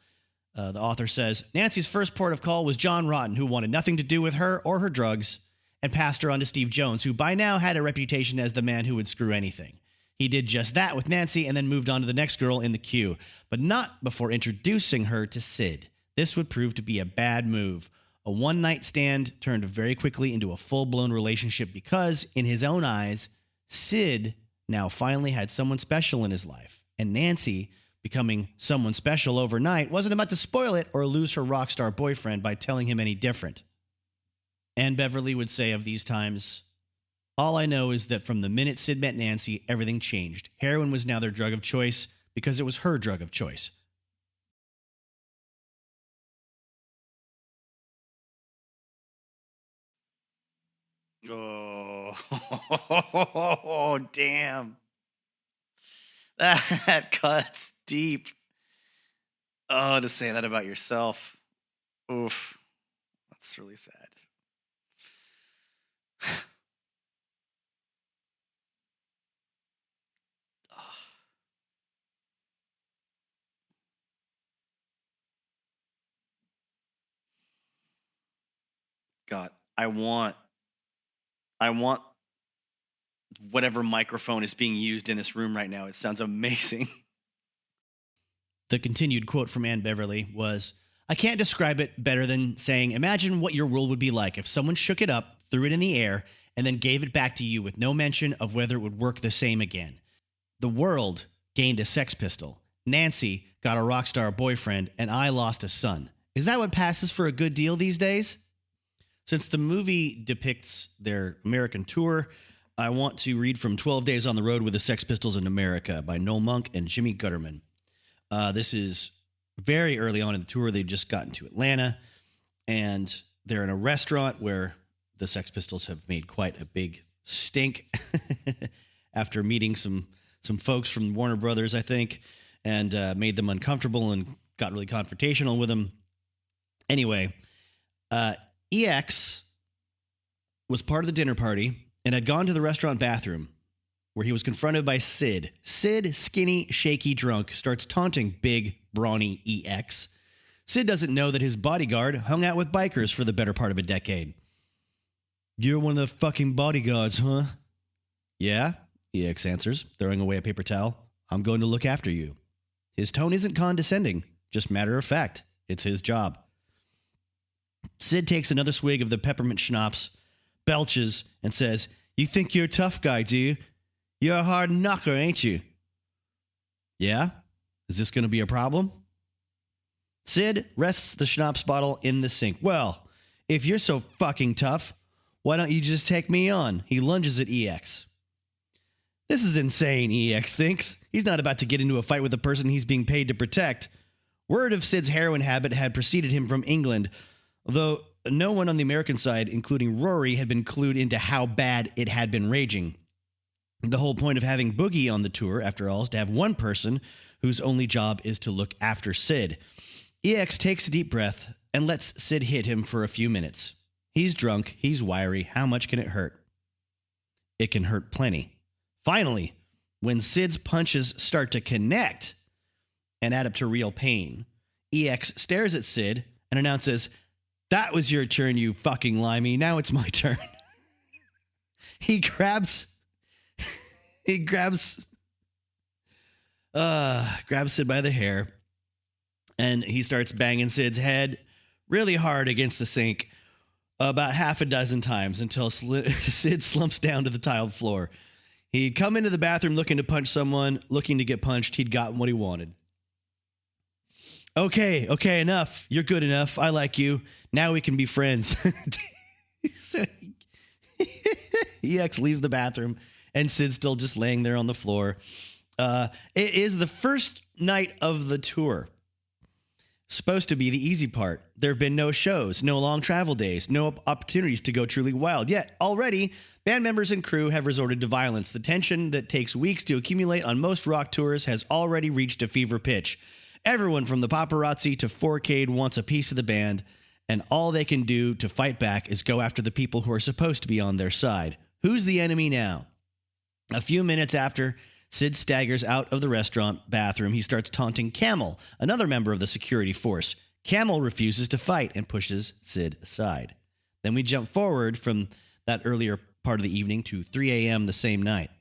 The author says, Nancy's first port of call was John Rotten, who wanted nothing to do with her or her drugs, and passed her on to Steve Jones, who by now had a reputation as the man who would screw anything. He did just that with Nancy and then moved on to the next girl in the queue, but not before introducing her to Sid. This would prove to be a bad move. A one-night stand turned very quickly into a full-blown relationship because, in his own eyes, Sid now finally had someone special in his life, and Nancy, becoming someone special overnight, wasn't about to spoil it or lose her rock star boyfriend by telling him any different. Anne Beverly would say of these times, all I know is that from the minute Sid met Nancy, everything changed. Heroin was now their drug of choice because it was her drug of choice. Oh, damn. That cuts deep. Oh, to say that about yourself. Oof. That's really sad. God, I want whatever microphone is being used in this room right now. It sounds amazing. The continued quote from Anne Beverly was, I can't describe it better than saying, imagine what your world would be like if someone shook it up, threw it in the air, and then gave it back to you with no mention of whether it would work the same again. The world gained a Sex Pistol. Nancy got a rock star boyfriend, and I lost a son. Is that what passes for a good deal these days? Since the movie depicts their American tour, I want to read from 12 Days on the Road with the Sex Pistols in America by Noel Monk and Jimmy Gutterman. This is very early on in the tour. They'd just gotten to Atlanta, and they're in a restaurant where the Sex Pistols have made quite a big stink after meeting some folks from Warner Brothers, I think, and made them uncomfortable and got really confrontational with them. Anyway, EX was part of the dinner party and had gone to the restaurant bathroom where he was confronted by Sid. Sid, skinny, shaky, drunk, starts taunting big, brawny EX. Sid doesn't know that his bodyguard hung out with bikers for the better part of a decade. You're one of the fucking bodyguards, huh? Yeah, EX answers, throwing away a paper towel. I'm going to look after you. His tone isn't condescending, just matter of fact. It's his job. Sid takes another swig of the peppermint schnapps, belches, and says, You think you're a tough guy, do you? You're a hard knocker, ain't you? Yeah? Is this going to be a problem? Sid rests the schnapps bottle in the sink. Well, if you're so fucking tough, why don't you just take me on? He lunges at EX. This is insane, EX thinks. He's not about to get into a fight with the person he's being paid to protect. Word of Sid's heroin habit had preceded him from England, though no one on the American side, including Rory, had been clued into how bad it had been raging. The whole point of having Boogie on the tour, after all, is to have one person whose only job is to look after Sid. EX takes a deep breath and lets Sid hit him for a few minutes. He's drunk, he's wiry, how much can it hurt? It can hurt plenty. Finally, when Sid's punches start to connect and add up to real pain, EX stares at Sid and announces, That was your turn, you fucking limey. Now it's my turn. He grabs Sid by the hair, and he starts banging Sid's head really hard against the sink about half a dozen times until Sid slumps down to the tiled floor. He'd come into the bathroom looking to punch someone, looking to get punched. He'd gotten what he wanted. Okay, enough. You're good enough. I like you. Now we can be friends. So EX leaves the bathroom, and Sid's still just laying there on the floor. It is the first night of the tour. Supposed to be the easy part. There have been no shows, no long travel days, no opportunities to go truly wild. Yet, already, band members and crew have resorted to violence. The tension that takes weeks to accumulate on most rock tours has already reached a fever pitch. Everyone from the paparazzi to 4K wants a piece of the band, and all they can do to fight back is go after the people who are supposed to be on their side. Who's the enemy now? A few minutes after Sid staggers out of the restaurant bathroom, he starts taunting Camel, another member of the security force. Camel refuses to fight and pushes Sid aside. Then we jump forward from that earlier part of the evening to 3 a.m. the same night.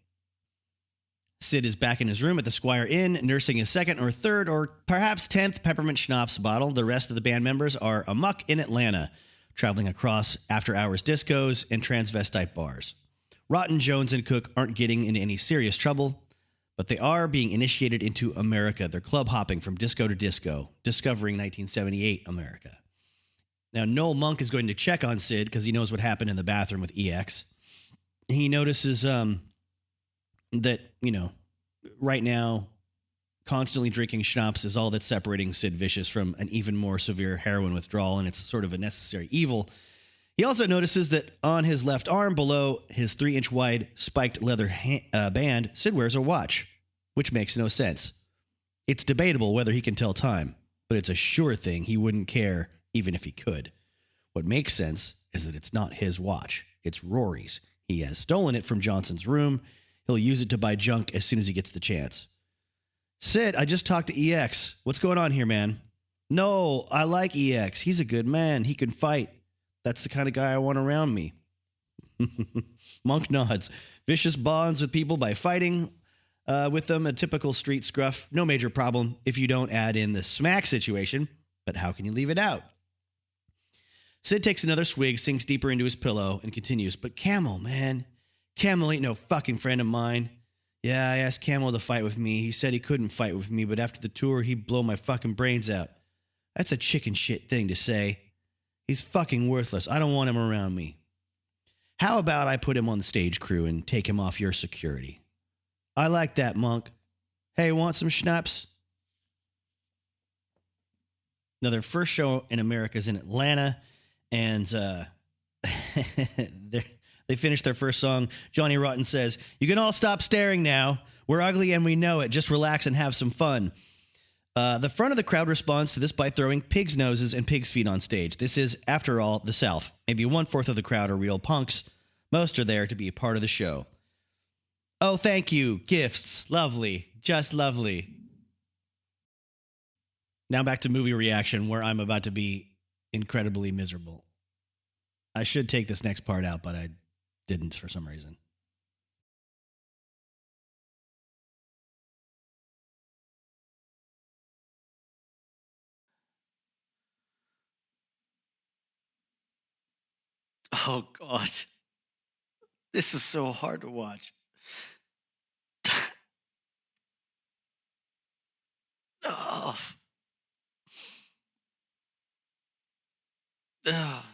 Sid is back in his room at the Squire Inn, nursing his second or third or perhaps 10th peppermint schnapps bottle. The rest of the band members are amuck in Atlanta, traveling across after-hours discos and transvestite bars. Rotten, Jones, and Cook aren't getting into any serious trouble, but they are being initiated into America. They're club hopping from disco to disco, discovering 1978 America. Now, Noel Monk is going to check on Sid because he knows what happened in the bathroom with EX. He notices that, right now, constantly drinking schnapps is all that's separating Sid Vicious from an even more severe heroin withdrawal, and it's sort of a necessary evil. He also notices that on his left arm below his 3-inch wide spiked leather band, Sid wears a watch, which makes no sense. It's debatable whether he can tell time, but it's a sure thing he wouldn't care even if he could. What makes sense is that it's not his watch. It's Rory's. He has stolen it from Johnson's room. He'll use it to buy junk as soon as he gets the chance. Sid, I just talked to EX. What's going on here, man? No, I like EX. He's a good man. He can fight. That's the kind of guy I want around me. Monk nods. Vicious bonds with people by fighting with them. A typical street scruff. No major problem if you don't add in the smack situation. But how can you leave it out? Sid takes another swig, sinks deeper into his pillow, and continues. But Camel, man. Camel ain't no fucking friend of mine. Yeah, I asked Camel to fight with me. He said he couldn't fight with me, but after the tour, he'd blow my fucking brains out. That's a chicken shit thing to say. He's fucking worthless. I don't want him around me. How about I put him on the stage crew and take him off your security? I like that, Monk. Hey, want some schnapps? Now, their first show in America is in Atlanta, and they finished their first song. Johnny Rotten says, "You can all stop staring now. We're ugly and we know it. Just relax and have some fun." The front of the crowd responds to this by throwing pig's noses and pig's feet on stage. This is, after all, the South. Maybe 1/4 of the crowd are real punks. Most are there to be a part of the show. Oh, thank you. Gifts. Lovely. Just lovely. Now back to movie reaction, where I'm about to be incredibly miserable. I should take this next part out, but I didn't for some reason. Oh, God. This is so hard to watch. Oh. Oh.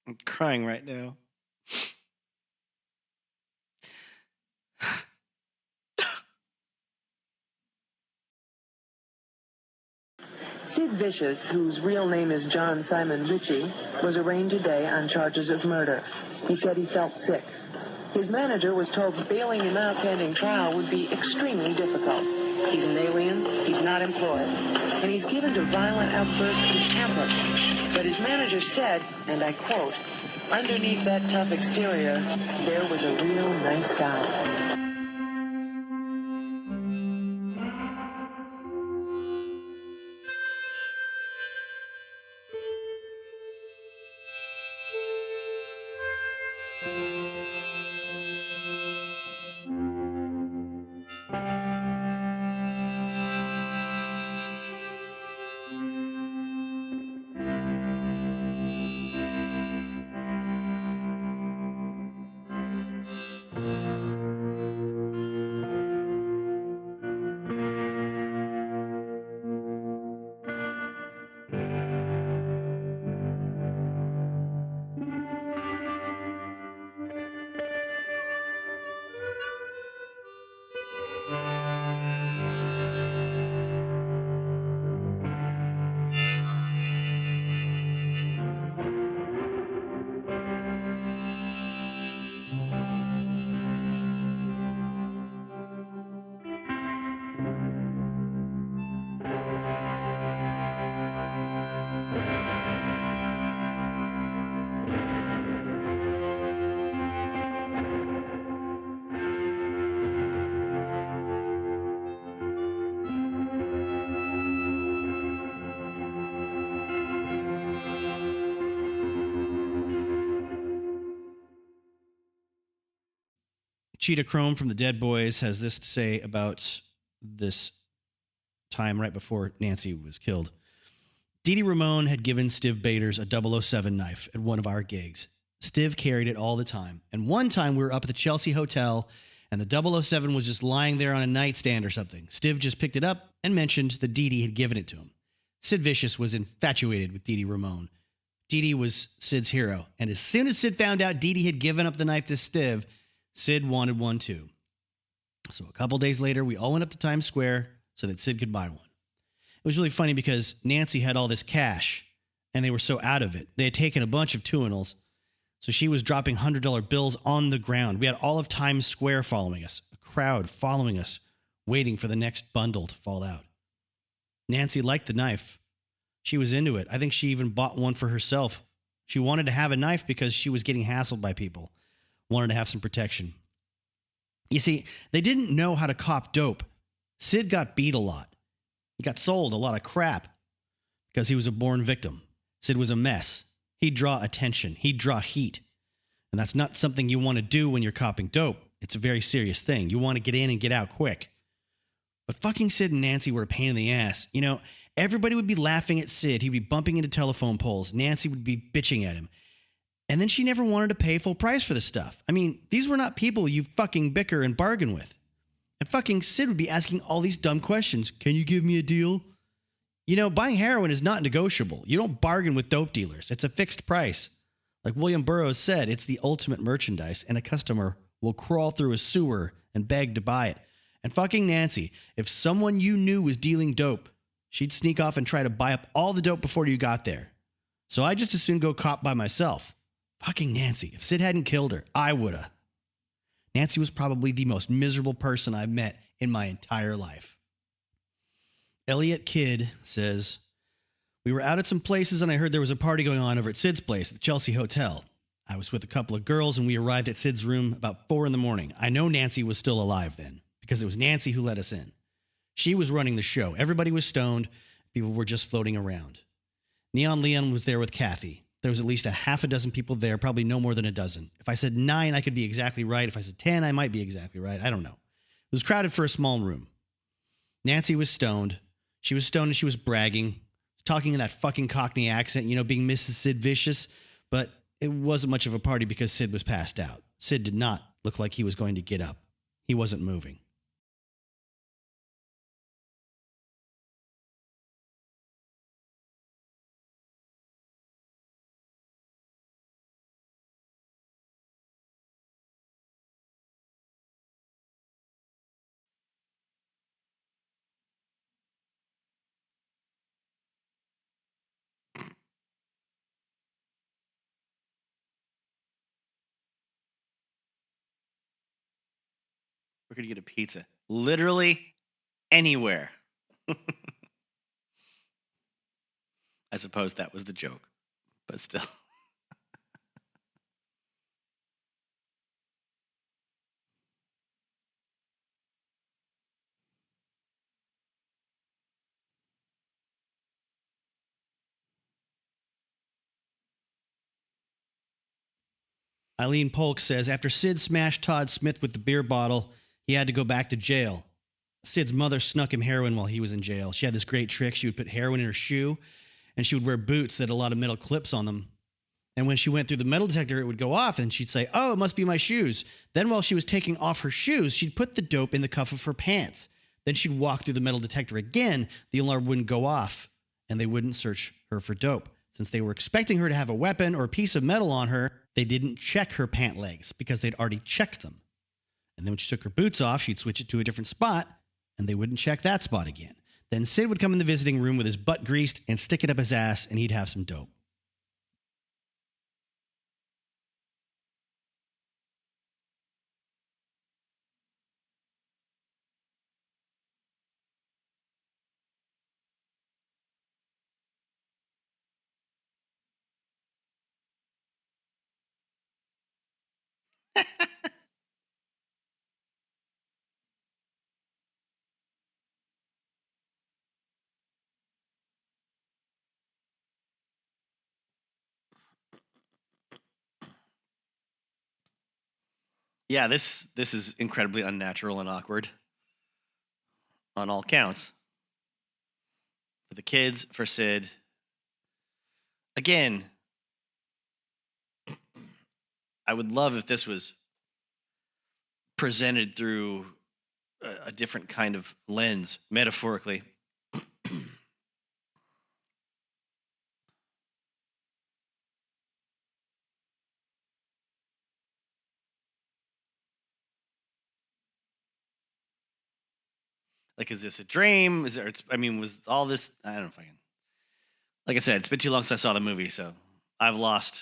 I'm crying right now. Sid Vicious, whose real name is John Simon Ritchie, was arraigned today on charges of murder. He said he felt sick. His manager was told bailing him out pending trial would be extremely difficult. He's an alien, he's not employed, and he's given to violent outbursts and temper. But his manager said, and I quote, "Underneath that tough exterior, there was a real nice guy." Cheetah Chrome from the Dead Boys has this to say about this time right before Nancy was killed. Dee Dee Ramone had given Stiv Bators a 007 knife at one of our gigs. Stiv carried it all the time. And one time we were up at the Chelsea Hotel and the 007 was just lying there on a nightstand or something. Stiv just picked it up and mentioned that Dee Dee had given it to him. Sid Vicious was infatuated with Dee Dee Ramone. Dee Dee was Sid's hero. And as soon as Sid found out Dee Dee had given up the knife to Stiv, Sid wanted one too. So a couple days later, we all went up to Times Square so that Sid could buy one. It was really funny because Nancy had all this cash and they were so out of it. They had taken a bunch of Tuinals, so she was dropping $100 bills on the ground. We had all of Times Square following us, a crowd following us waiting for the next bundle to fall out. Nancy liked the knife. She was into it. I think she even bought one for herself. She wanted to have a knife because she was getting hassled by people, wanted to have some protection. You see, they didn't know how to cop dope. Sid got beat a lot. He got sold a lot of crap because he was a born victim. Sid was a mess. He'd draw attention. He'd draw heat. And that's not something you want to do when you're copping dope. It's a very serious thing. You want to get in and get out quick. But fucking Sid and Nancy were a pain in the ass. You know, everybody would be laughing at Sid. He'd be bumping into telephone poles. Nancy would be bitching at him. And then she never wanted to pay full price for the stuff. I mean, these were not people you fucking bicker and bargain with. And fucking Sid would be asking all these dumb questions. Can you give me a deal? You know, buying heroin is not negotiable. You don't bargain with dope dealers. It's a fixed price. Like William Burroughs said, it's the ultimate merchandise, and a customer will crawl through a sewer and beg to buy it. And fucking Nancy, if someone you knew was dealing dope, she'd sneak off and try to buy up all the dope before you got there. So I just as soon go cop by myself. Fucking Nancy. If Sid hadn't killed her, I woulda. Nancy was probably the most miserable person I've met in my entire life. Elliot Kidd says, we were out at some places and I heard there was a party going on over at Sid's place at the Chelsea Hotel. I was with a couple of girls and we arrived at Sid's room about 4 a.m. I know Nancy was still alive then because it was Nancy who let us in. She was running the show. Everybody was stoned. People were just floating around. Neon Leon was there with Kathy. There was at least a half a dozen people there, probably no more than a dozen. If I said 9, I could be exactly right. If I said 10, I might be exactly right. I don't know. It was crowded for a small room. Nancy was stoned. She was stoned and she was bragging, talking in that fucking Cockney accent, you know, being Mrs. Sid Vicious. But it wasn't much of a party because Sid was passed out. Sid did not look like he was going to get up. He wasn't moving. We're going to get a pizza. Literally anywhere. I suppose that was the joke, but still. Eileen Polk says, after Sid smashed Todd Smith with the beer bottle, he had to go back to jail. Sid's mother snuck him heroin while he was in jail. She had this great trick. She would put heroin in her shoe, and she would wear boots that had a lot of metal clips on them. And when she went through the metal detector, it would go off, and she'd say, oh, it must be my shoes. Then while she was taking off her shoes, she'd put the dope in the cuff of her pants. Then she'd walk through the metal detector again. The alarm wouldn't go off, and they wouldn't search her for dope. Since they were expecting her to have a weapon or a piece of metal on her, they didn't check her pant legs because they'd already checked them. And then when she took her boots off, she'd switch it to a different spot, and they wouldn't check that spot again. Then Sid would come in the visiting room with his butt greased and stick it up his ass, and he'd have some dope. Yeah, this is incredibly unnatural and awkward on all counts. For the kids, for Sid. Again, I would love if this was presented through a different kind of lens, metaphorically. Like, is this a dream? Was all this, I don't know if I can. Like I said, it's been too long since I saw the movie, so I've lost.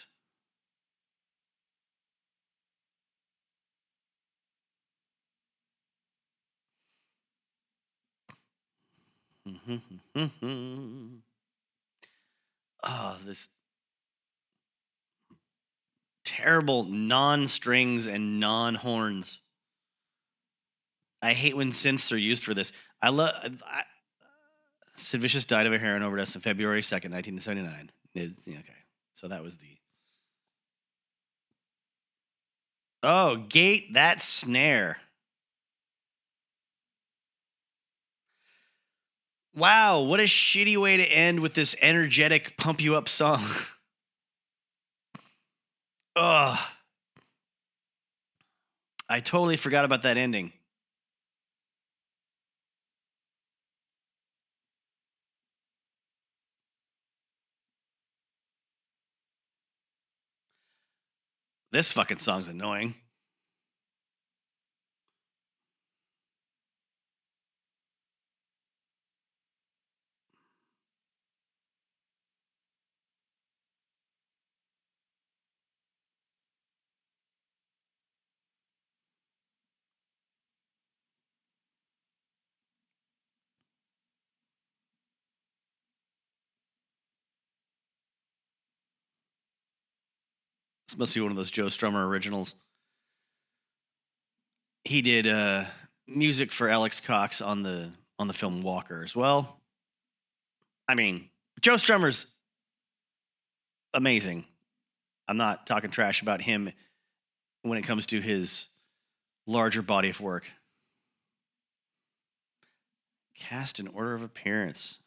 Oh, this terrible non-strings and non-horns. I hate when synths are used for this. Sid Vicious died of a heroin overdose on February 2nd, 1979. Okay, so that was the... Oh, gate that snare. Wow, what a shitty way to end with this energetic, pump you up song. Ugh. I totally forgot about that ending. This fucking song's annoying. This must be one of those Joe Strummer originals. He did music for Alex Cox on the film Walker as well. I mean, Joe Strummer's amazing. I'm not talking trash about him when it comes to his larger body of work. Cast in order of appearance.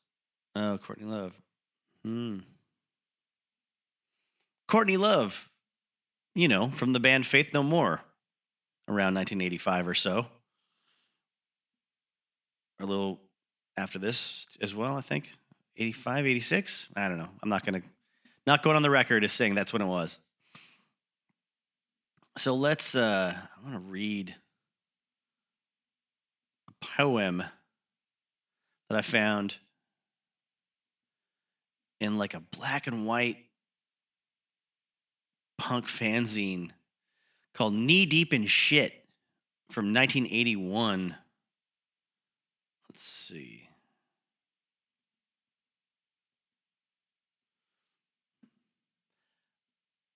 Oh, Courtney Love. Courtney Love, from the band Faith No More, around 1985 or so. Or a little after this as well, I think. 85, 86? I don't know. I'm not going on the record as saying that's when it was. So let's, I want to read a poem that I found in like a black and white punk fanzine called Knee Deep in Shit from 1981. Let's see.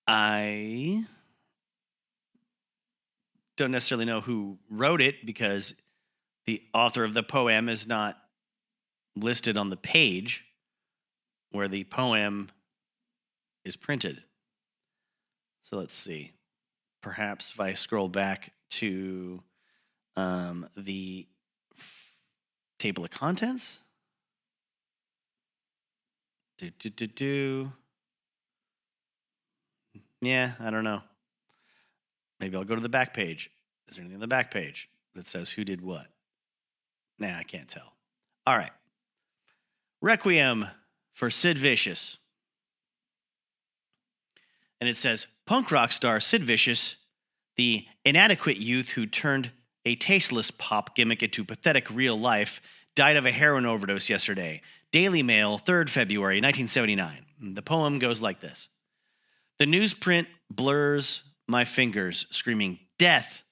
I don't necessarily know who wrote it because the author of the poem is not listed on the page where the poem is printed. So let's see. Perhaps if I scroll back to the table of contents. Yeah, I don't know. Maybe I'll go to the back page. Is there anything on the back page that says who did what? Nah, I can't tell. All right. Requiem for Sid Vicious. And it says, punk rock star Sid Vicious, the inadequate youth who turned a tasteless pop gimmick into pathetic real life, died of a heroin overdose yesterday. Daily Mail, 3rd February, 1979. The poem goes like this. The newsprint blurs my fingers, screaming, death!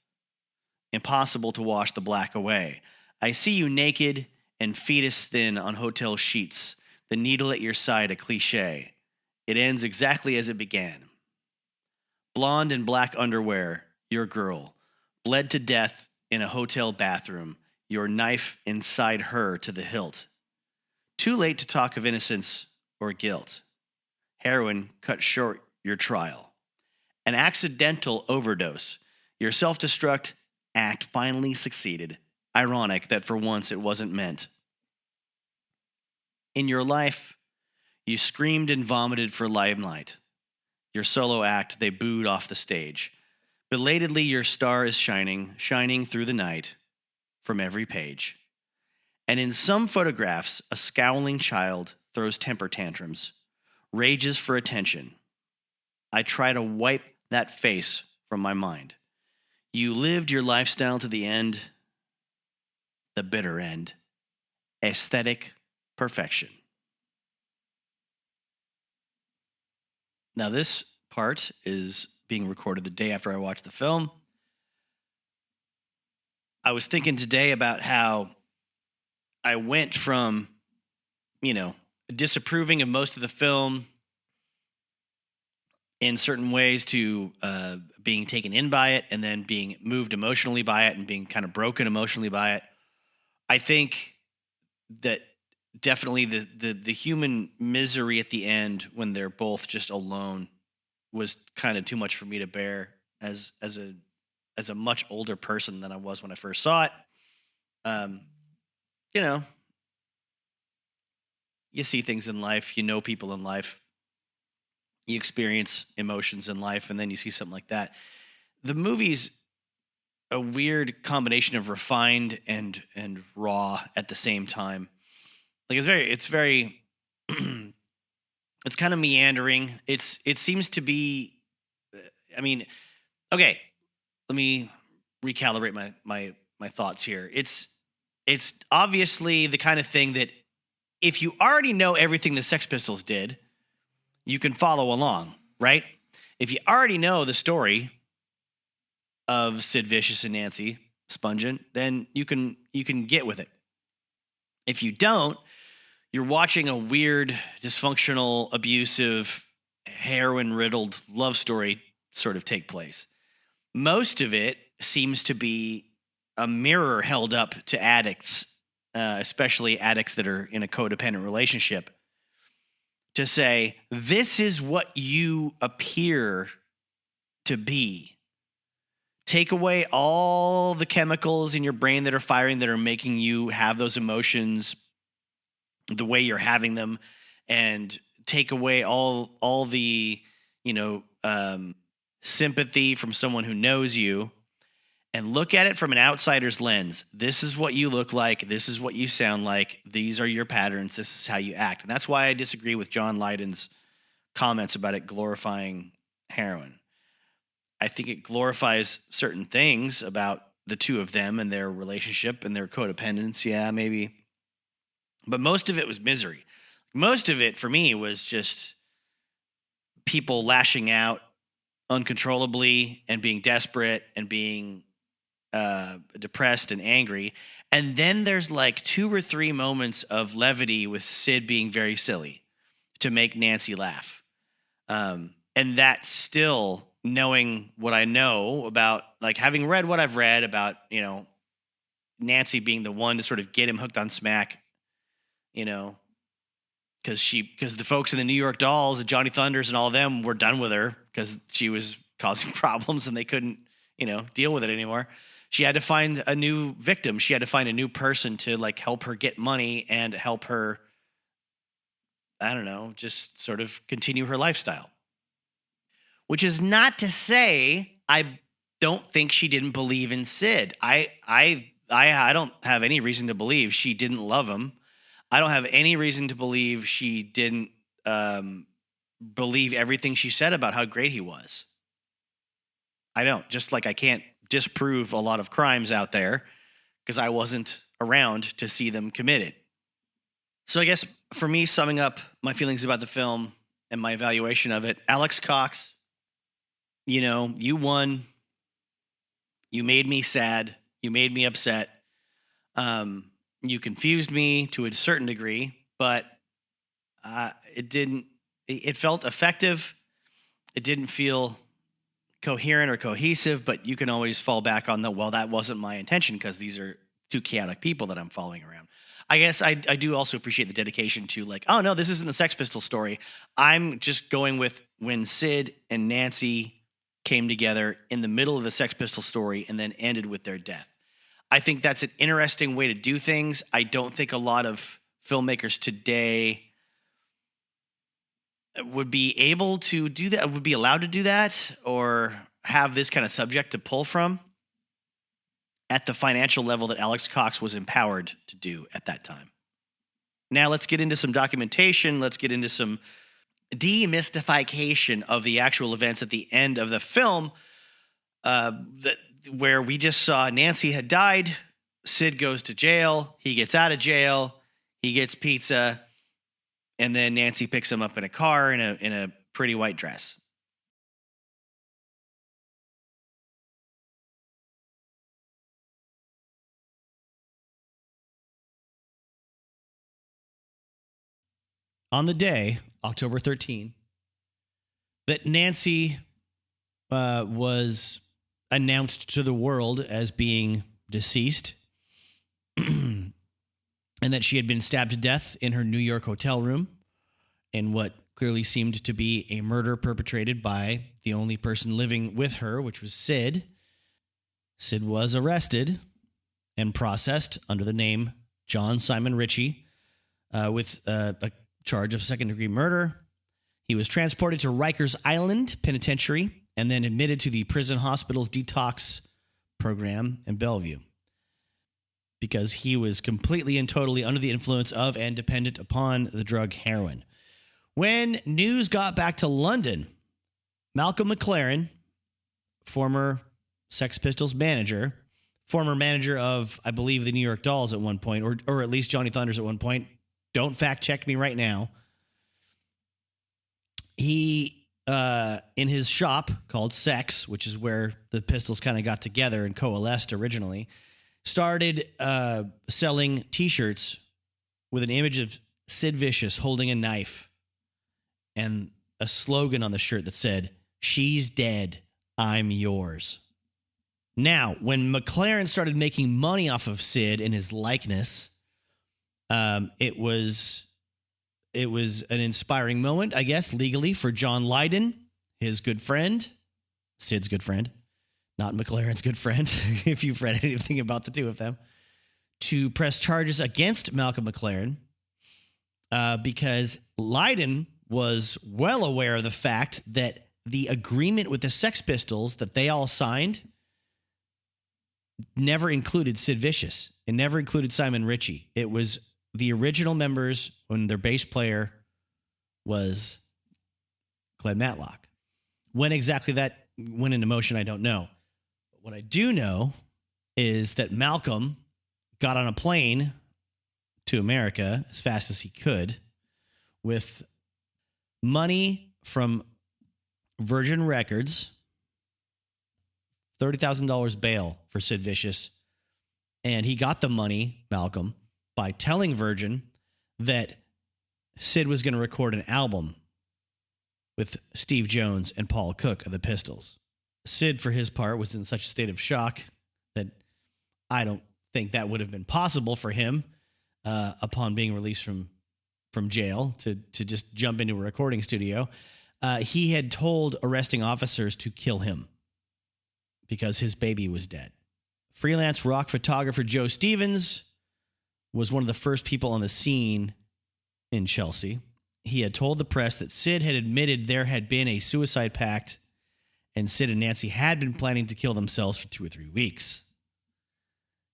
Impossible to wash the black away. I see you naked and fetus thin on hotel sheets, the needle at your side a cliche. It ends exactly as it began. Blonde in black underwear, your girl, bled to death in a hotel bathroom, your knife inside her to the hilt. Too late to talk of innocence or guilt. Heroin cut short your trial. An accidental overdose. Your self-destruct act finally succeeded. Ironic that for once it wasn't meant. In your life, you screamed and vomited for limelight. Your solo act, they booed off the stage. Belatedly, your star is shining through the night from every page. And in some photographs, a scowling child throws temper tantrums, rages for attention. I try to wipe that face from my mind. You lived your lifestyle to the end, the bitter end, aesthetic perfection. Now, this part is being recorded the day after I watched the film. I was thinking today about how I went from disapproving of most of the film in certain ways to being taken in by it and then being moved emotionally by it and being kind of broken emotionally by it. I think that definitely the human misery at the end when they're both just alone was kind of too much for me to bear as a much older person than I was when I first saw it. You see things in life, people in life, you experience emotions in life, and then you see something like that. The movie's a weird combination of refined and raw at the same time. Like it's very it's kind of meandering. It seems to be okay, let me recalibrate my thoughts here. It's obviously the kind of thing that if you already know everything the Sex Pistols did, you can follow along, right? If you already know the story of Sid Vicious and Nancy Spungen, then you can get with it. If you don't, you're watching a weird, dysfunctional, abusive, heroin-riddled love story sort of take place. Most of it seems to be a mirror held up to addicts, especially addicts that are in a codependent relationship, to say, this is what you appear to be. Take away all the chemicals in your brain that are firing, that are making you have those emotions the way you're having them, and take away all the, sympathy from someone who knows you, and look at it from an outsider's lens. This is what you look like. This is what you sound like. These are your patterns. This is how you act. And that's why I disagree with John Lydon's comments about it glorifying heroin. I think it glorifies certain things about the two of them and their relationship and their codependence. Yeah, maybe. But most of it was misery. Most of it for me was just people lashing out uncontrollably and being desperate and being depressed and angry. And then there's like 2 or 3 moments of levity with Sid being very silly to make Nancy laugh. And that still, knowing what I know about, like, having read what I've read about, Nancy being the one to sort of get him hooked on smack, because the folks in the New York Dolls and Johnny Thunders and all of them were done with her because she was causing problems and they couldn't, deal with it anymore. She had to find a new victim. She had to find a new person to, like, help her get money and help her, I don't know, just sort of continue her lifestyle. Which is not to say I don't think she didn't believe in Sid. I don't have any reason to believe she didn't love him. I don't have any reason to believe she didn't believe everything she said about how great he was. I don't. Just like I can't disprove a lot of crimes out there because I wasn't around to see them committed. So I guess for me, summing up my feelings about the film and my evaluation of it, Alex Cox, you won. You made me sad. You made me upset. You confused me to a certain degree, but it felt effective. It didn't feel coherent or cohesive, but you can always fall back on that wasn't my intention because these are 2 chaotic people that I'm following around. I guess I do also appreciate the dedication to, like, oh no, this isn't the Sex Pistols story. I'm just going with when Sid and Nancy came together in the middle of the Sex Pistols story and then ended with their death. I think that's an interesting way to do things. I don't think a lot of filmmakers today would be able to do that, would be allowed to do that, or have this kind of subject to pull from at the financial level that Alex Cox was empowered to do at that time. Now let's get into some documentation. Let's get into some demystification of the actual events at the end of the film, where we just saw Nancy had died. Sid goes to jail. He gets out of jail. He gets pizza. And then Nancy picks him up in a car in a pretty white dress. on the day, October 13, that Nancy was announced to the world as being deceased and that she had been stabbed to death in her New York hotel room in what clearly seemed to be a murder perpetrated by the only person living with her, which was Sid. Sid was arrested and processed under the name John Simon Ritchie with a charge of second-degree murder. He was transported to Rikers Island Penitentiary and then admitted to the prison hospital's detox program in Bellevue because he was completely and totally under the influence of and dependent upon the drug heroin. When news got back to London, Malcolm Mclaren, former Sex Pistols manager, former manager of, I believe, the New York Dolls at one point, or at least Johnny Thunders at one point. Don't fact check me right now. He, in his shop called Sex, which is where the Pistols kind of got together and coalesced originally, started selling T-shirts with an image of Sid Vicious holding a knife and a slogan on the shirt that said, "She's dead, I'm yours." Now, when Mclaren started making money off of Sid in his likeness, it was an inspiring moment, I guess, legally for John Lydon, his good friend, Sid's good friend, not Mclaren's good friend, if you've read anything about the two of them, to press charges against Malcolm Mclaren because Lydon was well aware of the fact that the agreement with the Sex Pistols that they all signed never included Sid Vicious. It never included Simon Ritchie. It was the original members when their bass player was Glenn Matlock. When exactly that went into motion, I don't know. But what I do know is that Malcolm got on a plane to America as fast as he could with money from Virgin Records, $30,000 bail for Sid Vicious. And he got the money, Malcolm, by telling Virgin that Sid was going to record an album with Steve Jones and Paul Cook of the Pistols. Sid, for his part, was in such a state of shock that I don't think that would have been possible for him upon being released from jail to just jump into a recording studio. He had told arresting officers to kill him because his baby was dead. Freelance rock photographer Joe Stevens was one of the first people on the scene in Chelsea. He had told the press that Sid had admitted there had been a suicide pact and Sid and Nancy had been planning to kill themselves for 2 or 3 weeks.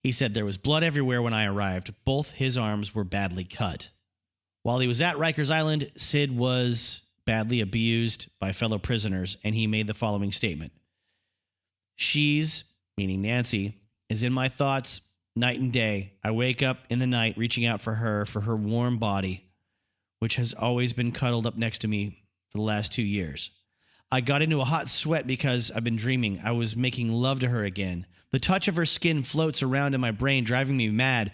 He said there was blood everywhere when I arrived. Both his arms were badly cut. While he was at Rikers Island, Sid was badly abused by fellow prisoners, and he made the following statement. She's, meaning Nancy, is in my thoughts night and day. I wake up in the night reaching out for her warm body, which has always been cuddled up next to me for the last 2 years. I got into a hot sweat because I've been dreaming. I was making love to her again. The touch of her skin floats around in my brain, driving me mad.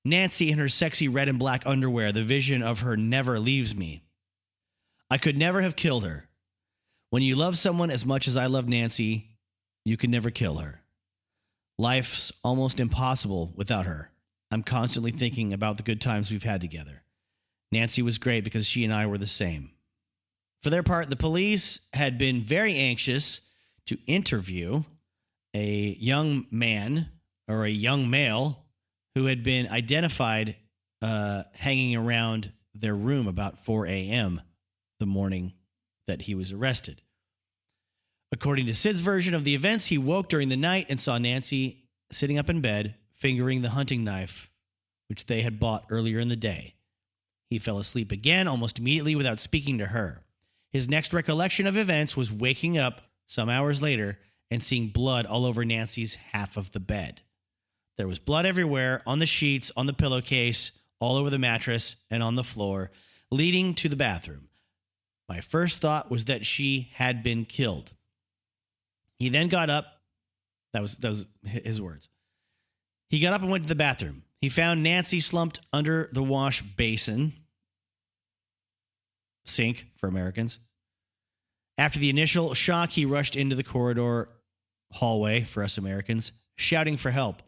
Nancy in her sexy red and black underwear, the vision of her never leaves me. I could never have killed her. When you love someone as much as I love Nancy, you can never kill her. Life's almost impossible without her. I'm constantly thinking about the good times we've had together. Nancy was great because she and I were the same. For their part, the police had been very anxious to interview a young man or a young male who had been identified hanging around their room about 4 a.m. the morning that he was arrested. According to Sid's version of the events, he woke during the night and saw Nancy sitting up in bed, fingering the hunting knife, which they had bought earlier in the day. He fell asleep again almost immediately without speaking to her. His next recollection of events was waking up some hours later and seeing blood all over Nancy's half of the bed. There was blood everywhere, on the sheets, on the pillowcase, all over the mattress, and on the floor, leading to the bathroom. My first thought was that she had been killed. He then got up. That was his words. He got up and went to the bathroom. He found Nancy slumped under the wash basin. sink for Americans. After the initial shock, he rushed into the corridor hallway for us Americans, shouting for help.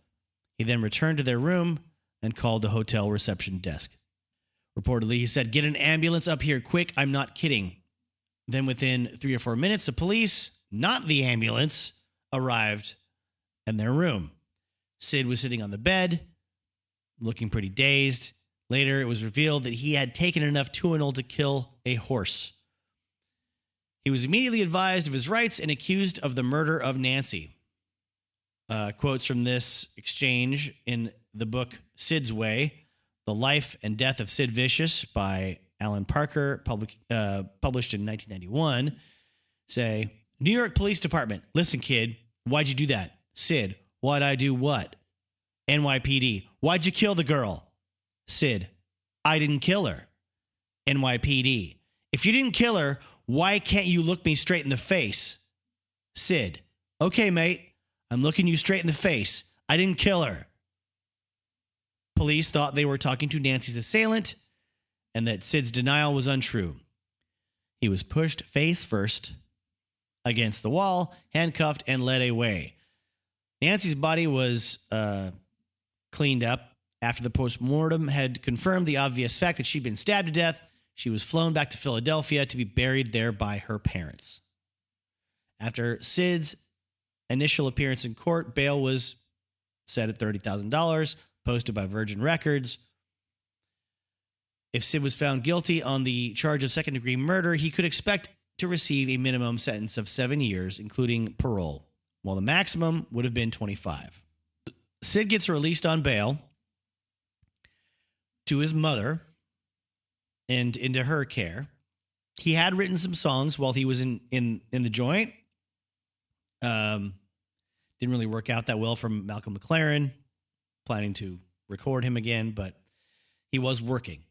He then returned to their room and called the hotel reception desk. Reportedly, he said, "Get an ambulance up here quick. I'm not kidding." Then within 3 or 4 minutes, the police, not the ambulance, arrived in their room. Sid was sitting on the bed, looking pretty dazed. Later, it was revealed that he had taken enough Tuinol to kill a horse. He was immediately advised of his rights and accused of the murder of Nancy. Quotes from this exchange in the book Sid's Way, The Life and Death of Sid Vicious by Alan Parker, published in 1991, say, New York Police Department, listen, kid, why'd you do that? Sid, why'd I do what? NYPD, why'd you kill the girl? Sid, I didn't kill her. NYPD, if you didn't kill her, why can't you look me straight in the face? Sid, okay, mate, I'm looking you straight in the face. I didn't kill her. Police thought they were talking to Nancy's assailant and that Sid's denial was untrue. He was pushed face first against the wall, handcuffed, and led away. Nancy's body was cleaned up after the postmortem had confirmed the obvious fact that she'd been stabbed to death. She was flown back to Philadelphia to be buried there by her parents. After Sid's initial appearance in court, bail was set at $30,000, posted by Virgin Records. If Sid was found guilty on the charge of second-degree murder, he could expect to receive a minimum sentence of 7 years, including parole, while the maximum would have been 25. Sid gets released on bail to his mother and into her care. He had written some songs while he was in the joint. Didn't really work out that well from Malcolm Mclaren, planning to record him again, but he was working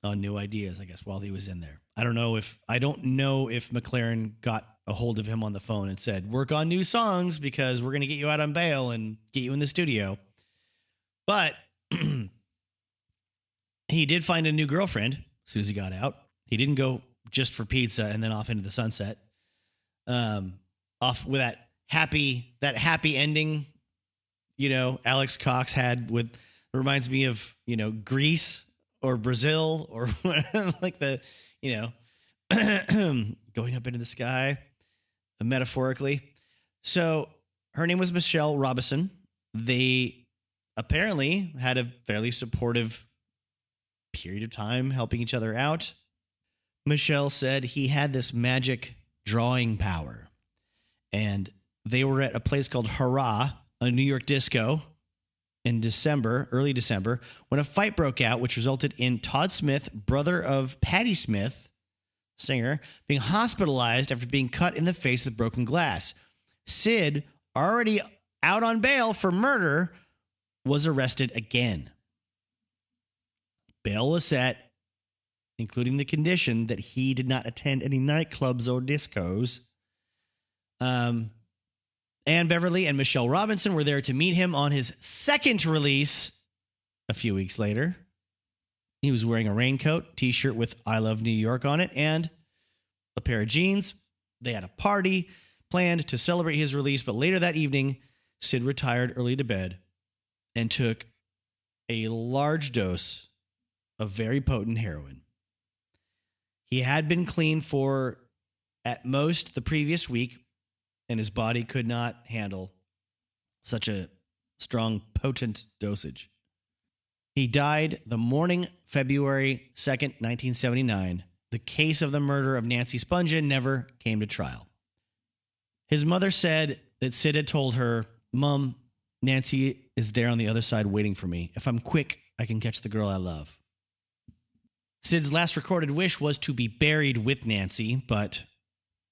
on new ideas, I guess, while he was in there. I don't know if Mclaren got a hold of him on the phone and said, work on new songs because we're going to get you out on bail and get you in the studio. But he did find a new girlfriend as soon as he got out. He didn't go just for pizza and then off into the sunset. Off with that happy ending, Alex Cox had with, reminds me of, Greece or Brazil or like the, going up into the sky metaphorically. So her name was Michelle Robison. They apparently had a fairly supportive period of time helping each other out. Michelle said he had this magic drawing power, and they were at a place called Hurrah, a New York disco, in early December, when a fight broke out, which resulted in Todd Smith, brother of Patti Smith, singer, being hospitalized after being cut in the face with broken glass. Sid, already out on bail for murder, was arrested again. Bail was set, including the condition that he did not attend any nightclubs or discos. Anne Beverly and Michelle Robinson were there to meet him on his second release a few weeks later. He was wearing a raincoat, t-shirt with I Love New York on it, and a pair of jeans. They had a party planned to celebrate his release, but later that evening, Sid retired early to bed and took a large dose of very potent heroin. He had been clean for at most the previous week, and his body could not handle such a strong, potent dosage. He died the morning February 2nd, 1979. The case of the murder of Nancy Spungen never came to trial. His mother said that Sid had told her, Mom, Nancy is there on the other side waiting for me. If I'm quick, I can catch the girl I love. Sid's last recorded wish was to be buried with Nancy, but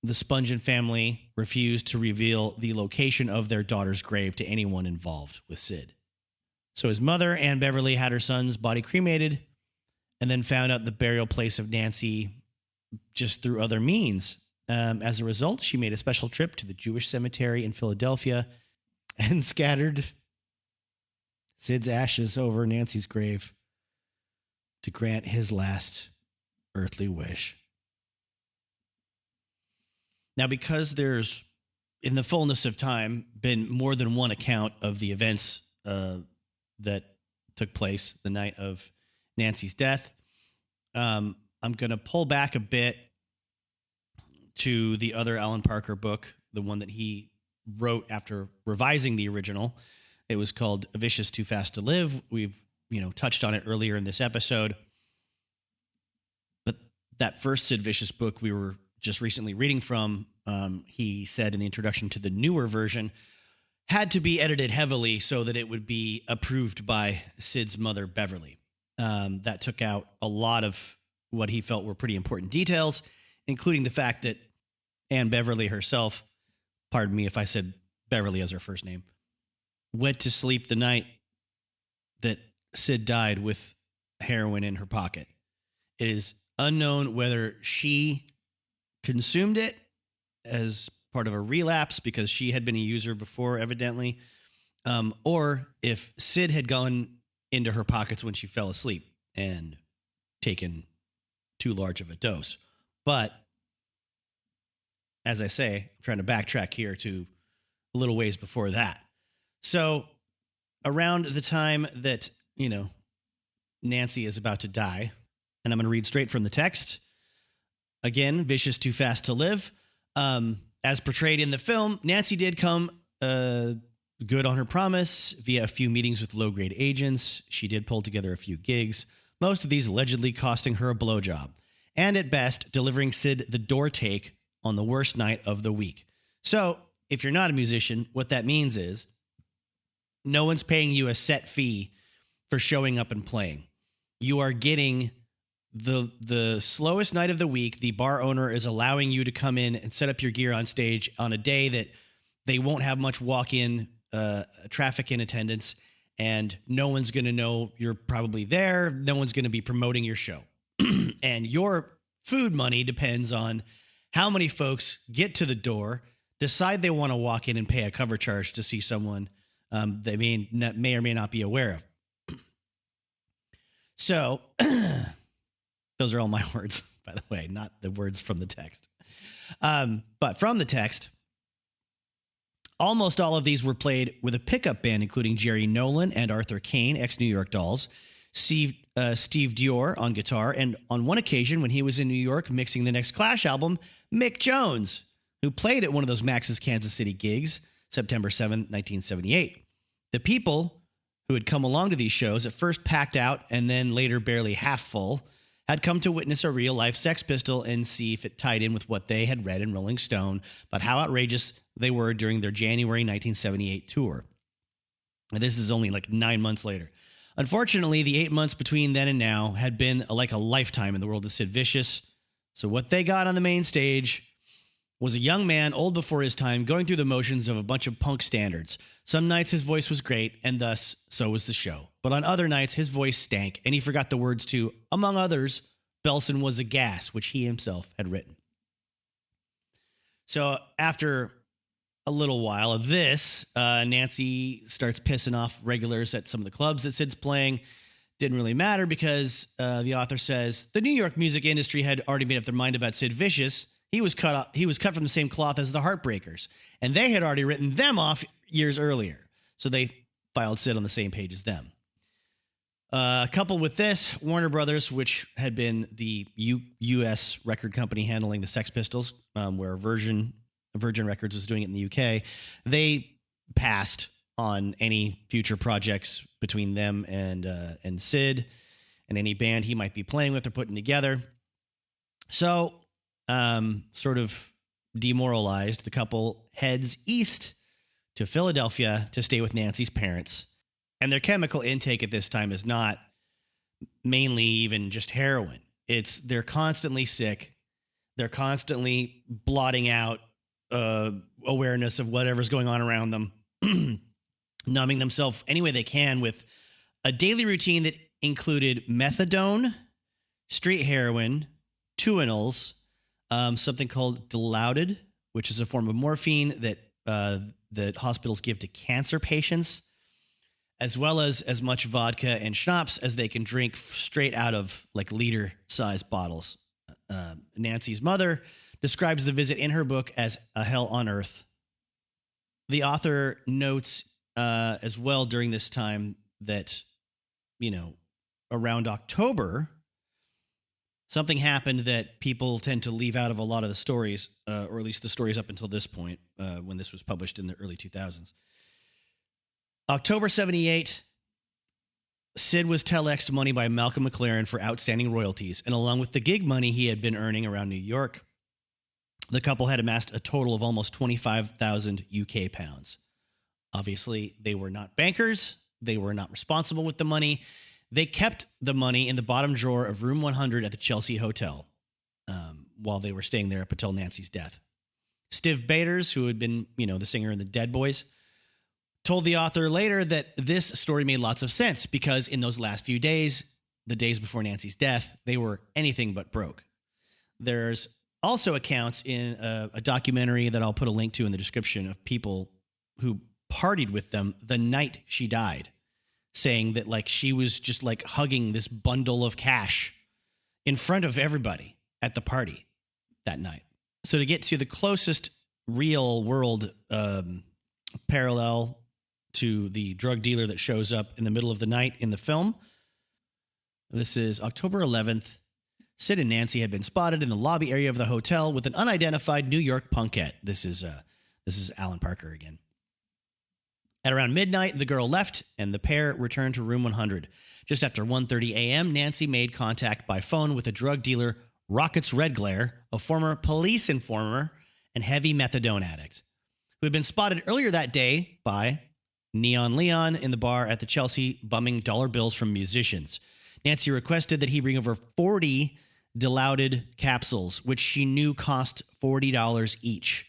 the Spungen family refused to reveal the location of their daughter's grave to anyone involved with Sid. So his mother, Anne Beverly, had her son's body cremated and then found out the burial place of Nancy just through other means. As a result, she made a special trip to the Jewish cemetery in Philadelphia and scattered Sid's ashes over Nancy's grave to grant his last earthly wish. Now, because there's, in the fullness of time, been more than one account of the events that took place the night of Nancy's death, I'm going to pull back a bit to the other Alan Parker book, the one that he wrote after revising the original. It was called Vicious, Too Fast to Live. We've, touched on it earlier in this episode. But that first Sid Vicious book we were just recently reading from, he said in the introduction to the newer version, had to be edited heavily so that it would be approved by Sid's mother, Beverly. That took out a lot of what he felt were pretty important details, including the fact that Anne Beverly herself, pardon me if I said Beverly as her first name, went to sleep the night that Sid died with heroin in her pocket. It is unknown whether she consumed it as part of a relapse because she had been a user before, evidently, or if Sid had gone into her pockets when she fell asleep and taken too large of a dose. But as I say, I'm trying to backtrack here to a little ways before that. So around the time that, Nancy is about to die, and I'm going to read straight from the text. Again, Vicious, Too Fast to Live. As portrayed in the film, Nancy did come good on her promise via a few meetings with low-grade agents. She did pull together a few gigs, most of these allegedly costing her a blowjob, and at best, delivering Sid the door take on the worst night of the week. So, if you're not a musician, what that means is no one's paying you a set fee for showing up and playing. You are getting the slowest night of the week. The bar owner is allowing you to come in and set up your gear on stage on a day that they won't have much walk-in traffic in attendance, and no one's going to know you're probably there. No one's going to be promoting your show. And your food money depends on how many folks get to the door, decide they want to walk in and pay a cover charge to see someone they may or may not be aware of. So, those are all my words, by the way, not the words from the text. But from the text, almost all of these were played with a pickup band, including Jerry Nolan and Arthur Kane, ex-New York Dolls, Steve Dior on guitar, and on one occasion when he was in New York mixing the next Clash album, Mick Jones, who played at one of those Max's Kansas City gigs, September 7, 1978. The people who had come along to these shows, at first packed out and then later barely half full, had come to witness a real-life Sex Pistol and see if it tied in with what they had read in Rolling Stone about how outrageous they were during their January 1978 tour. And this is only like 9 months later. Unfortunately, the 8 months between then and now had been like a lifetime in the world of Sid Vicious. So what they got on the main stage was a young man, old before his time, going through the motions of a bunch of punk standards. Some nights his voice was great, and thus, so was the show. But on other nights, his voice stank, and he forgot the words to, among others, Belson Was a Gas, which he himself had written. So after a little while of this, Nancy starts pissing off regulars at some of the clubs that Sid's playing. Didn't really matter because the author says the New York music industry had already made up their mind about Sid Vicious. He was cut from the same cloth as the Heartbreakers, and they had already written them off years earlier. So they filed Sid on the same page as them. Coupled with this, Warner Brothers, which had been the U.S. record company handling the Sex Pistols, where Virgin Records was doing it in the UK, they passed on any future projects between them and Sid and any band he might be playing with or putting together. So, sort of demoralized, the couple heads east to Philadelphia to stay with Nancy's parents. And their chemical intake at this time is not mainly even just heroin. They're constantly sick. They're constantly blotting out awareness of whatever's going on around them, numbing themselves any way they can with a daily routine that included methadone, street heroin, Tuinals, something called Dilaudid, which is a form of morphine that hospitals give to cancer patients, as well as much vodka and schnapps as they can drink straight out of like liter-sized bottles Nancy's mother, describes the visit in her book as a hell on earth. The author notes as well during this time that, around October, something happened that people tend to leave out of a lot of the stories, or at least the stories up until this point, when this was published in the early 2000s. October 78, Sid was telexed money by Malcolm Mclaren for outstanding royalties, and along with the gig money he had been earning around New York, the couple had amassed a total of almost 25,000 UK pounds. Obviously, they were not bankers. They were not responsible with the money. They kept the money in the bottom drawer of room 100 at the Chelsea Hotel while they were staying there up until Nancy's death. Stiv Bators, who had been, the singer in the Dead Boys, told the author later that this story made lots of sense because in those last few days, the days before Nancy's death, they were anything but broke. There's also accounts in a documentary that I'll put a link to in the description of people who partied with them the night she died, saying that she was just hugging this bundle of cash in front of everybody at the party that night. So to get to the closest real world parallel to the drug dealer that shows up in the middle of the night in the film, this is October 11th. Sid and Nancy had been spotted in the lobby area of the hotel with an unidentified New York punkette. This is Alan Parker again. At around midnight, the girl left, and the pair returned to room 100. Just after 1:30 a.m., Nancy made contact by phone with a drug dealer, Rockets Redglare, a former police informer and heavy methadone addict, who had been spotted earlier that day by Neon Leon in the bar at the Chelsea, bumming dollar bills from musicians. Nancy requested that he bring over 40 dilaudid capsules, which she knew cost $40 each.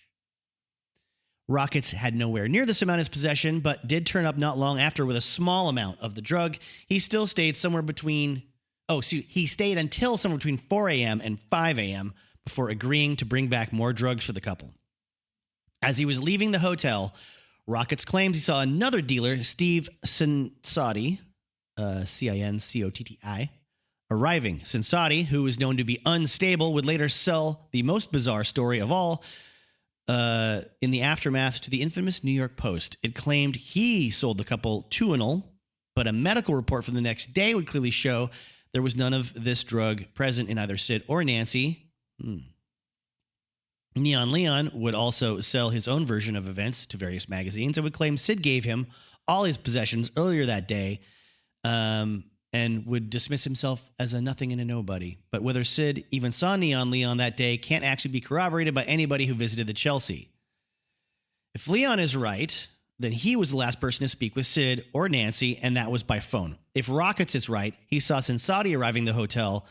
Rockets had nowhere near this amount in his possession, but did turn up not long after with a small amount of the drug. He still stayed he stayed until somewhere between 4 a.m. and 5 a.m. before agreeing to bring back more drugs for the couple. As he was leaving the hotel, Rockets claims he saw another dealer, Steve Cinciotti, Cincotti, arriving. Cinciotti, who was known to be unstable, would later sell the most bizarre story of all in the aftermath to the infamous New York Post. It claimed he sold the couple Tuinal, but a medical report from the next day would clearly show there was none of this drug present in either Sid or Nancy. Neon Leon would also sell his own version of events to various magazines and would claim Sid gave him all his possessions earlier that day, and would dismiss himself as a nothing and a nobody. But whether Sid even saw Neon Leon that day can't actually be corroborated by anybody who visited the Chelsea. If Leon is right, then he was the last person to speak with Sid or Nancy, and that was by phone. If Rockets is right, he saw Cinciotti arriving the hotel,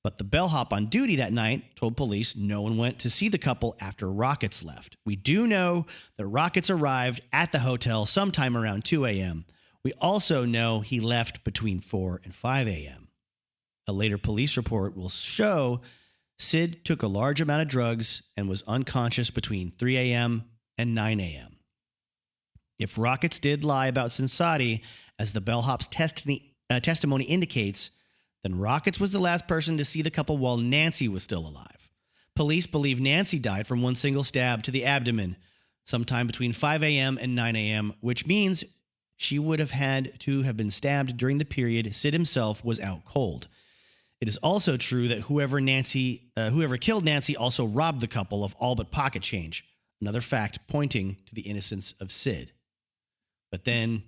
but the bellhop on duty that night told police no one went to see the couple after Rockets left. We do know that Rockets arrived at the hotel sometime around 2 a.m. We also know he left between 4 and 5 a.m. A later police report will show Sid took a large amount of drugs and was unconscious between 3 a.m. and 9 a.m. If Rockets did lie about Cinciotti, as the bellhop's testimony indicates, then Rockets was the last person to see the couple while Nancy was still alive. Police believe Nancy died from one single stab to the abdomen sometime between 5 a.m. and 9 a.m., which means she would have had to have been stabbed during the period Sid himself was out cold. It is also true that whoever killed Nancy also robbed the couple of all but pocket change, another fact pointing to the innocence of Sid. But then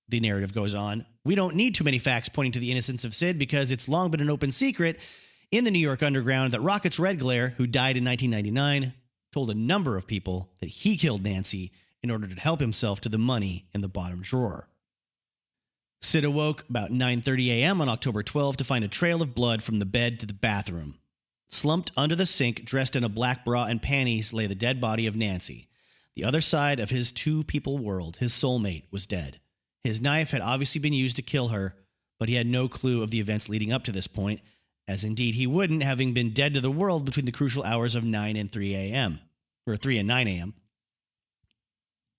the narrative goes on. We don't need too many facts pointing to the innocence of Sid because it's long been an open secret in the New York underground that Rockets Redglare, who died in 1999, told a number of people that he killed Nancy in order to help himself to the money in the bottom drawer. Sid awoke about 9:30 a.m. on October 12 to find a trail of blood from the bed to the bathroom. Slumped under the sink, dressed in a black bra and panties, lay the dead body of Nancy. The other side of his two-people world, his soulmate, was dead. His knife had obviously been used to kill her, but he had no clue of the events leading up to this point, as indeed he wouldn't, having been dead to the world between the crucial hours of 9 and 3 a.m., or 3 and 9 a.m.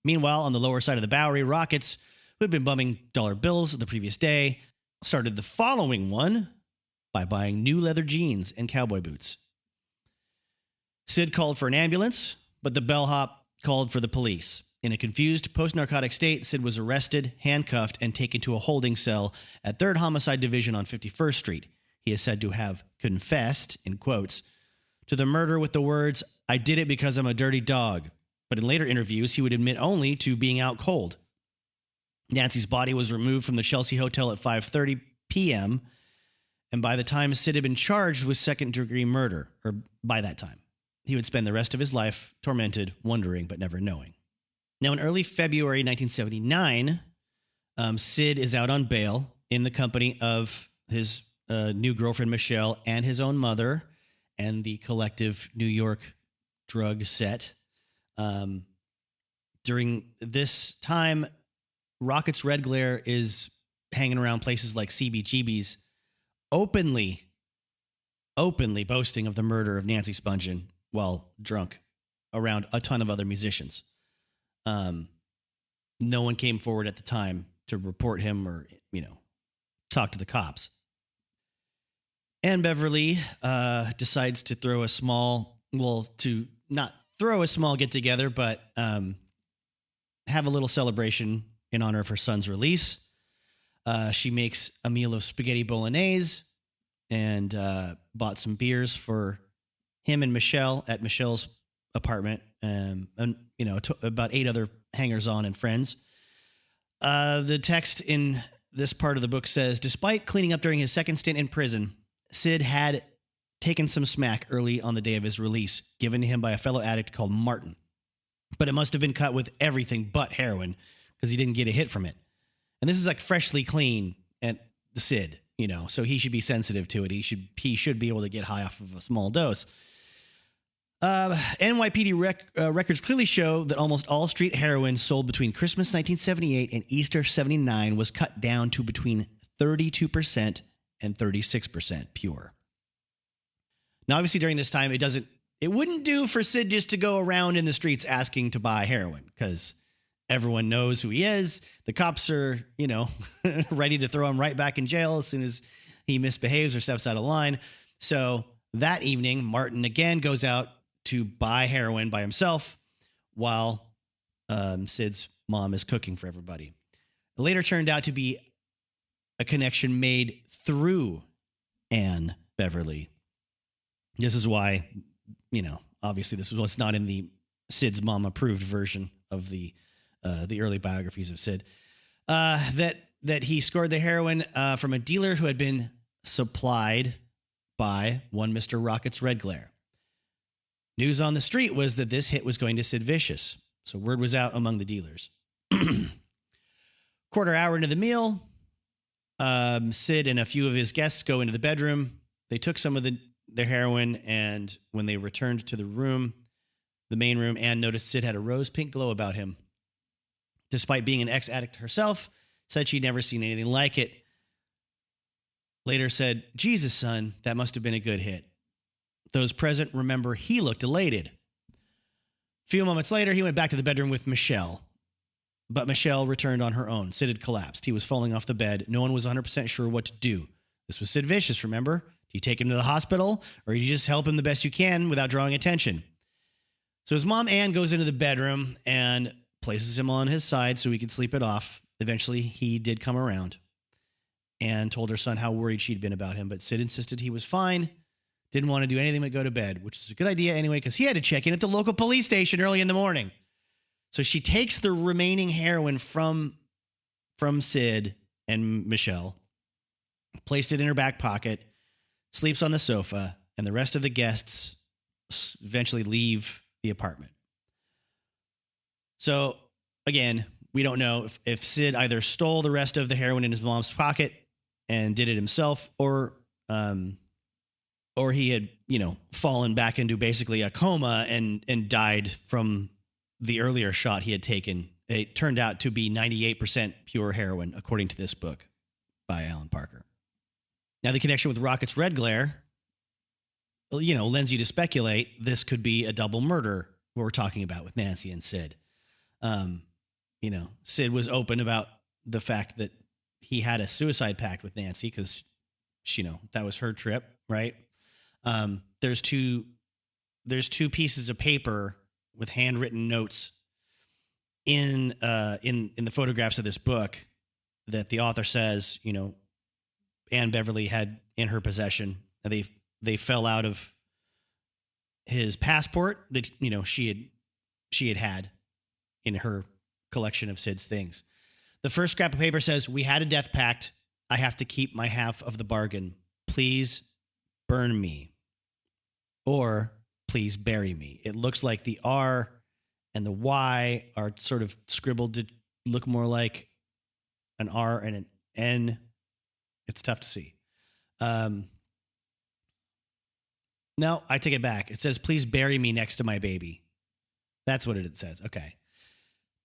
Meanwhile, on the lower side of the Bowery, Rockets, who had been bumming dollar bills the previous day, started the following one by buying new leather jeans and cowboy boots. Sid called for an ambulance, but the bellhop called for the police. In a confused post-narcotic state, Sid was arrested, handcuffed, and taken to a holding cell at 3rd Homicide Division on 51st Street. He is said to have confessed, in quotes, to the murder with the words, "I did it because I'm a dirty dog." But in later interviews, he would admit only to being out cold. Nancy's body was removed from the Chelsea Hotel at 5:30 p.m., and by the time Sid had been charged with second-degree murder, or by that time, he would spend the rest of his life tormented, wondering, but never knowing. Now, in early February 1979, Sid is out on bail in the company of his new girlfriend, Michelle, and his own mother, and the collective New York drug set. During this time, Rocket's Red Glare is hanging around places like CBGB's, openly boasting of the murder of Nancy Spungen while drunk around a ton of other musicians. No one came forward at the time to report him or, talk to the cops. And Beverly decides to throw not throw a small get-together, but have a little celebration in honor of her son's release. She makes a meal of spaghetti bolognese and bought some beers for him and Michelle at Michelle's apartment, and about 8 other hangers-on and friends. The text in this part of the book says, despite cleaning up during his second stint in prison, Sid had taken some smack early on the day of his release, given to him by a fellow addict called Martin. But it must have been cut with everything but heroin, because he didn't get a hit from it. And this is like freshly clean at the Sid, so he should be sensitive to it. He should be able to get high off of a small dose. NYPD records clearly show that almost all street heroin sold between Christmas 1978 and Easter 79 was cut down to between 32% and 36% pure. Now, obviously, during this time, it wouldn't do for Sid just to go around in the streets asking to buy heroin, because everyone knows who he is. The cops are, ready to throw him right back in jail as soon as he misbehaves or steps out of line. So that evening, Martin again goes out to buy heroin by himself while Sid's mom is cooking for everybody. It later turned out to be a connection made through Anne Beverly. This is why, obviously this was not in the Sid's mom approved version of the early biographies of Sid, that he scored the heroin from a dealer who had been supplied by one Mr. Rocket's Red Glare. News on the street was that this hit was going to Sid Vicious, so word was out among the dealers. Quarter hour into the meal, Sid and a few of his guests go into the bedroom. They took some of their heroin, and when they returned to the main room, Anne noticed Sid had a rose-pink glow about him. Despite being an ex-addict herself, said she'd never seen anything like it. Later said, "Jesus, son, that must have been a good hit." Those present remember he looked elated. A few moments later, he went back to the bedroom with Michelle. But Michelle returned on her own. Sid had collapsed. He was falling off the bed. No one was 100% sure what to do. This was Sid Vicious, remember? Do you take him to the hospital, or do you just help him the best you can without drawing attention? So his mom, Anne, goes into the bedroom and places him on his side so he could sleep it off. Eventually, he did come around and told her son how worried she'd been about him. But Sid insisted he was fine, didn't want to do anything but go to bed, which is a good idea anyway, because he had to check in at the local police station early in the morning. So she takes the remaining heroin from Sid and Michelle, placed it in her back pocket, sleeps on the sofa, and the rest of the guests eventually leave the apartment. So, again, we don't know if Sid either stole the rest of the heroin in his mom's pocket and did it himself, or he had, fallen back into basically a coma and died from the earlier shot he had taken. It turned out to be 98% pure heroin, according to this book by Alan Parker. Now, the connection with Rocket's Red Glare, lends you to speculate this could be a double murder, what we're talking about with Nancy and Sid. Sid was open about the fact that he had a suicide pact with Nancy because that was her trip, right? There's two pieces of paper with handwritten notes in the photographs of this book that the author says, Anne Beverly had in her possession. They fell out of his passport that she had in her collection of Sid's things. The first scrap of paper says, "We had a death pact. I have to keep my half of the bargain. Please burn me, or please bury me." It looks like the R and the Y are sort of scribbled to look more like an R and an N. It's tough to see. No, I take it back. It says, "Please bury me next to my baby." That's what it says. Okay.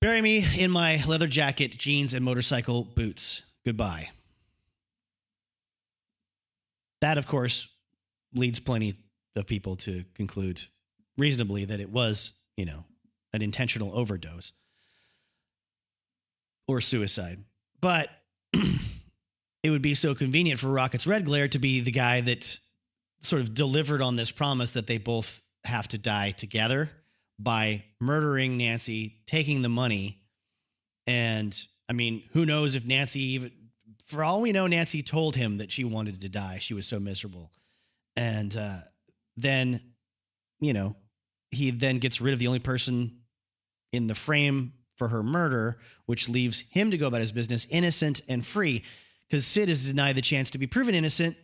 "Bury me in my leather jacket, jeans, and motorcycle boots. Goodbye." That, of course, leads plenty of people to conclude reasonably that it was, an intentional overdose or suicide. But it would be so convenient for Rocket's Red Glare to be the guy that sort of delivered on this promise that they both have to die together by murdering Nancy, taking the money. And who knows if Nancy even, for all we know, Nancy told him that she wanted to die. She was so miserable. And then, he then gets rid of the only person in the frame for her murder, which leaves him to go about his business innocent and free, because Sid is denied the chance to be proven innocent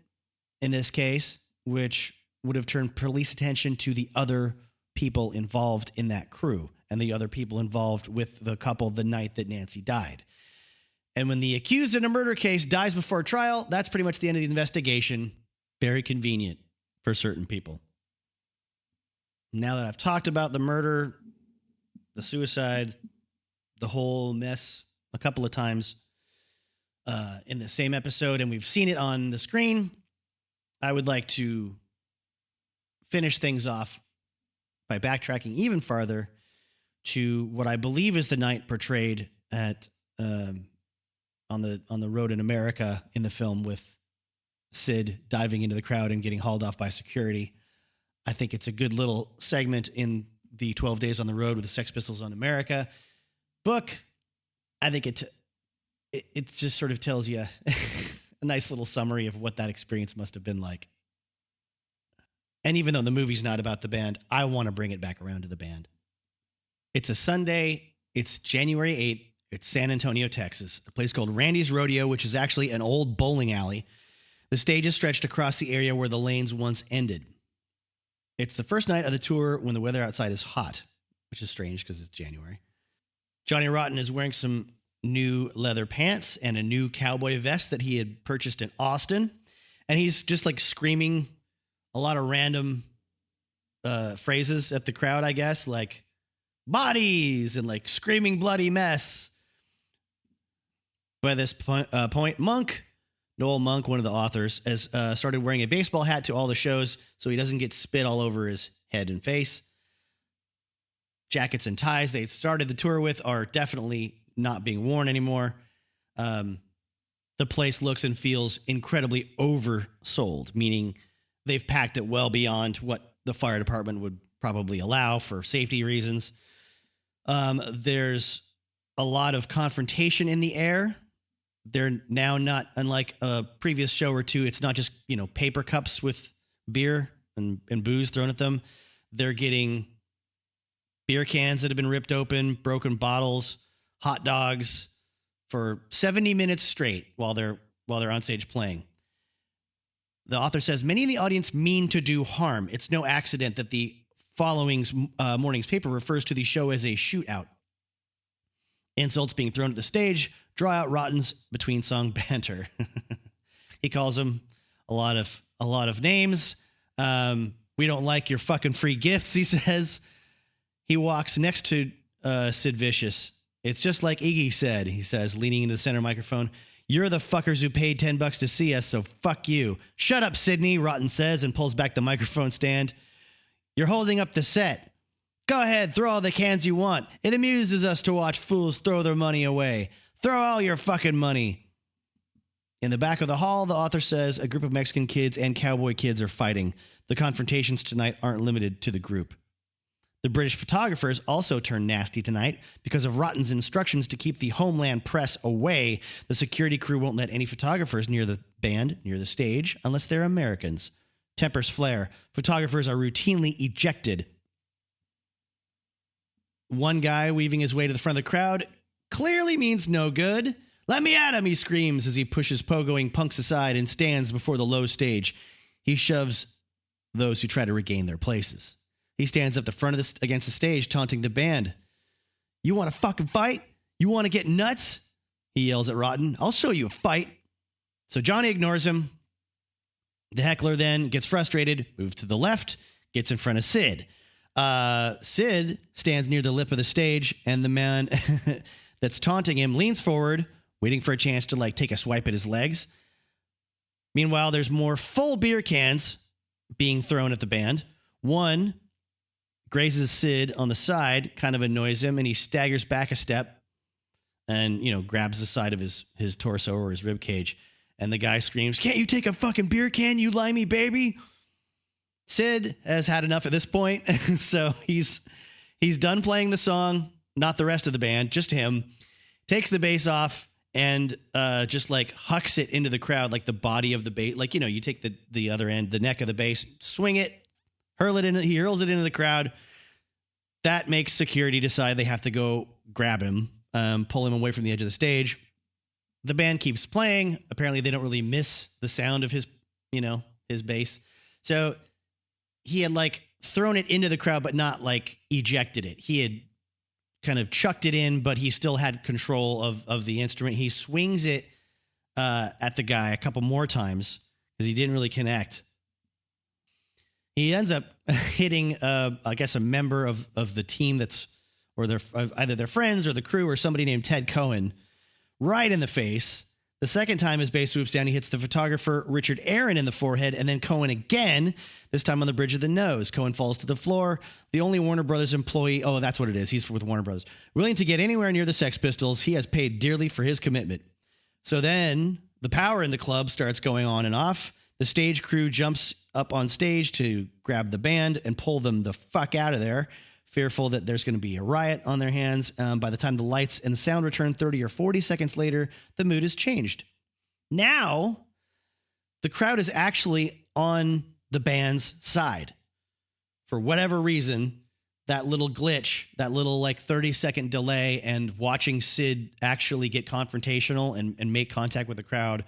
in this case, which would have turned police attention to the other people involved in that crew and the other people involved with the couple the night that Nancy died. And when the accused in a murder case dies before trial, that's pretty much the end of the investigation. Very convenient for certain people. Now that I've talked about the murder, the suicide, the whole mess a couple of times in the same episode, and we've seen it on the screen, I would like to finish things off by backtracking even farther to what I believe is the night portrayed at on the road in America in the film, with Sid diving into the crowd and getting hauled off by security. I think it's a good little segment in the 12 Days on the Road with the Sex Pistols on America book. I think it just sort of tells you a nice little summary of what that experience must have been like. And even though the movie's not about the band, I want to bring it back around to the band. It's a Sunday. It's January 8th. It's San Antonio, Texas, a place called Randy's Rodeo, which is actually an old bowling alley. The stage is stretched across the area where the lanes once ended. It's the first night of the tour when the weather outside is hot, which is strange because it's January. Johnny Rotten is wearing some new leather pants and a new cowboy vest that he had purchased in Austin. And he's just like screaming a lot of random phrases at the crowd, I guess, like bodies and like screaming bloody mess. By this point, Noel Monk, one of the authors, has started wearing a baseball hat to all the shows so he doesn't get spit all over his head and face. Jackets and ties they started the tour with are definitely not being worn anymore. The place looks and feels incredibly oversold, meaning they've packed it well beyond what the fire department would probably allow for safety reasons. There's a lot of confrontation in the air. They're now not unlike a previous show or two. It's not just, paper cups with beer and booze thrown at them. They're getting beer cans that have been ripped open, broken bottles, hot dogs for 70 minutes straight while they're on stage playing. The author says, many in the audience mean to do harm. It's no accident that the following morning's paper refers to the show as a shootout. Insults being thrown at the stage draw out Rotten's between song banter. He calls him a lot of names. We don't like your fucking free gifts, he says. He walks next to Sid Vicious. It's just like Iggy said, he says, leaning into the center microphone. You're the fuckers who paid $10 to see us, so fuck you. Shut up, Sydney, Rotten says, and pulls back the microphone stand. You're holding up the set. Go ahead, throw all the cans you want. It amuses us to watch fools throw their money away. Throw all your fucking money. In the back of the hall, the author says a group of Mexican kids and cowboy kids are fighting. The confrontations tonight aren't limited to the group. The British photographers also turn nasty tonight because of Rotten's instructions to keep the Homeland press away. The security crew won't let any photographers near the band, near the stage, unless they're Americans. Tempers flare. Photographers are routinely ejected. One guy weaving his way to the front of the crowd clearly means no good. Let me at him, he screams as he pushes pogoing punks aside and stands before the low stage. He shoves those who try to regain their places. He stands up the front of against the stage, taunting the band. You want to fucking fight? You want to get nuts? He yells at Rotten. I'll show you a fight. So Johnny ignores him. The heckler then gets frustrated, moves to the left, gets in front of Sid. Sid stands near the lip of the stage, and the man that's taunting him leans forward, waiting for a chance to like take a swipe at his legs. Meanwhile, there's more full beer cans being thrown at the band. One grazes Sid on the side, kind of annoys him, and he staggers back a step and, grabs the side of his torso or his rib cage. And the guy screams, "Can't you take a fucking beer can, you limey baby?" Sid has had enough at this point, so he's done playing the song, not the rest of the band, just him. Takes the bass off and just like hucks it into the crowd, like the body of the bass. Like, you take the other end, the neck of the bass, swing it, he hurls it into the crowd. That makes security decide they have to go grab him, pull him away from the edge of the stage. The band keeps playing. Apparently they don't really miss the sound of his bass. So he had like thrown it into the crowd, but not like ejected it. He had kind of chucked it in, but he still had control of the instrument. He swings it at the guy a couple more times because he didn't really connect. He ends up hitting, I guess, a member of the team or either their friends or the crew or somebody named Ted Cohen right in the face. The second time his bass swoops down, he hits the photographer Richard Aaron in the forehead, and then Cohen again, this time on the bridge of the nose. Cohen falls to the floor. The only Warner Brothers employee, that's what it is. He's with Warner Brothers. Willing to get anywhere near the Sex Pistols, he has paid dearly for his commitment. So then the power in the club starts going on and off. The stage crew jumps up on stage to grab the band and pull them the fuck out of there, fearful that there's going to be a riot on their hands. By the time the lights and sound return 30 or 40 seconds later, the mood has changed. Now, the crowd is actually on the band's side. For whatever reason, that little glitch, that little 30-second delay, and watching Sid actually get confrontational and make contact with the crowd,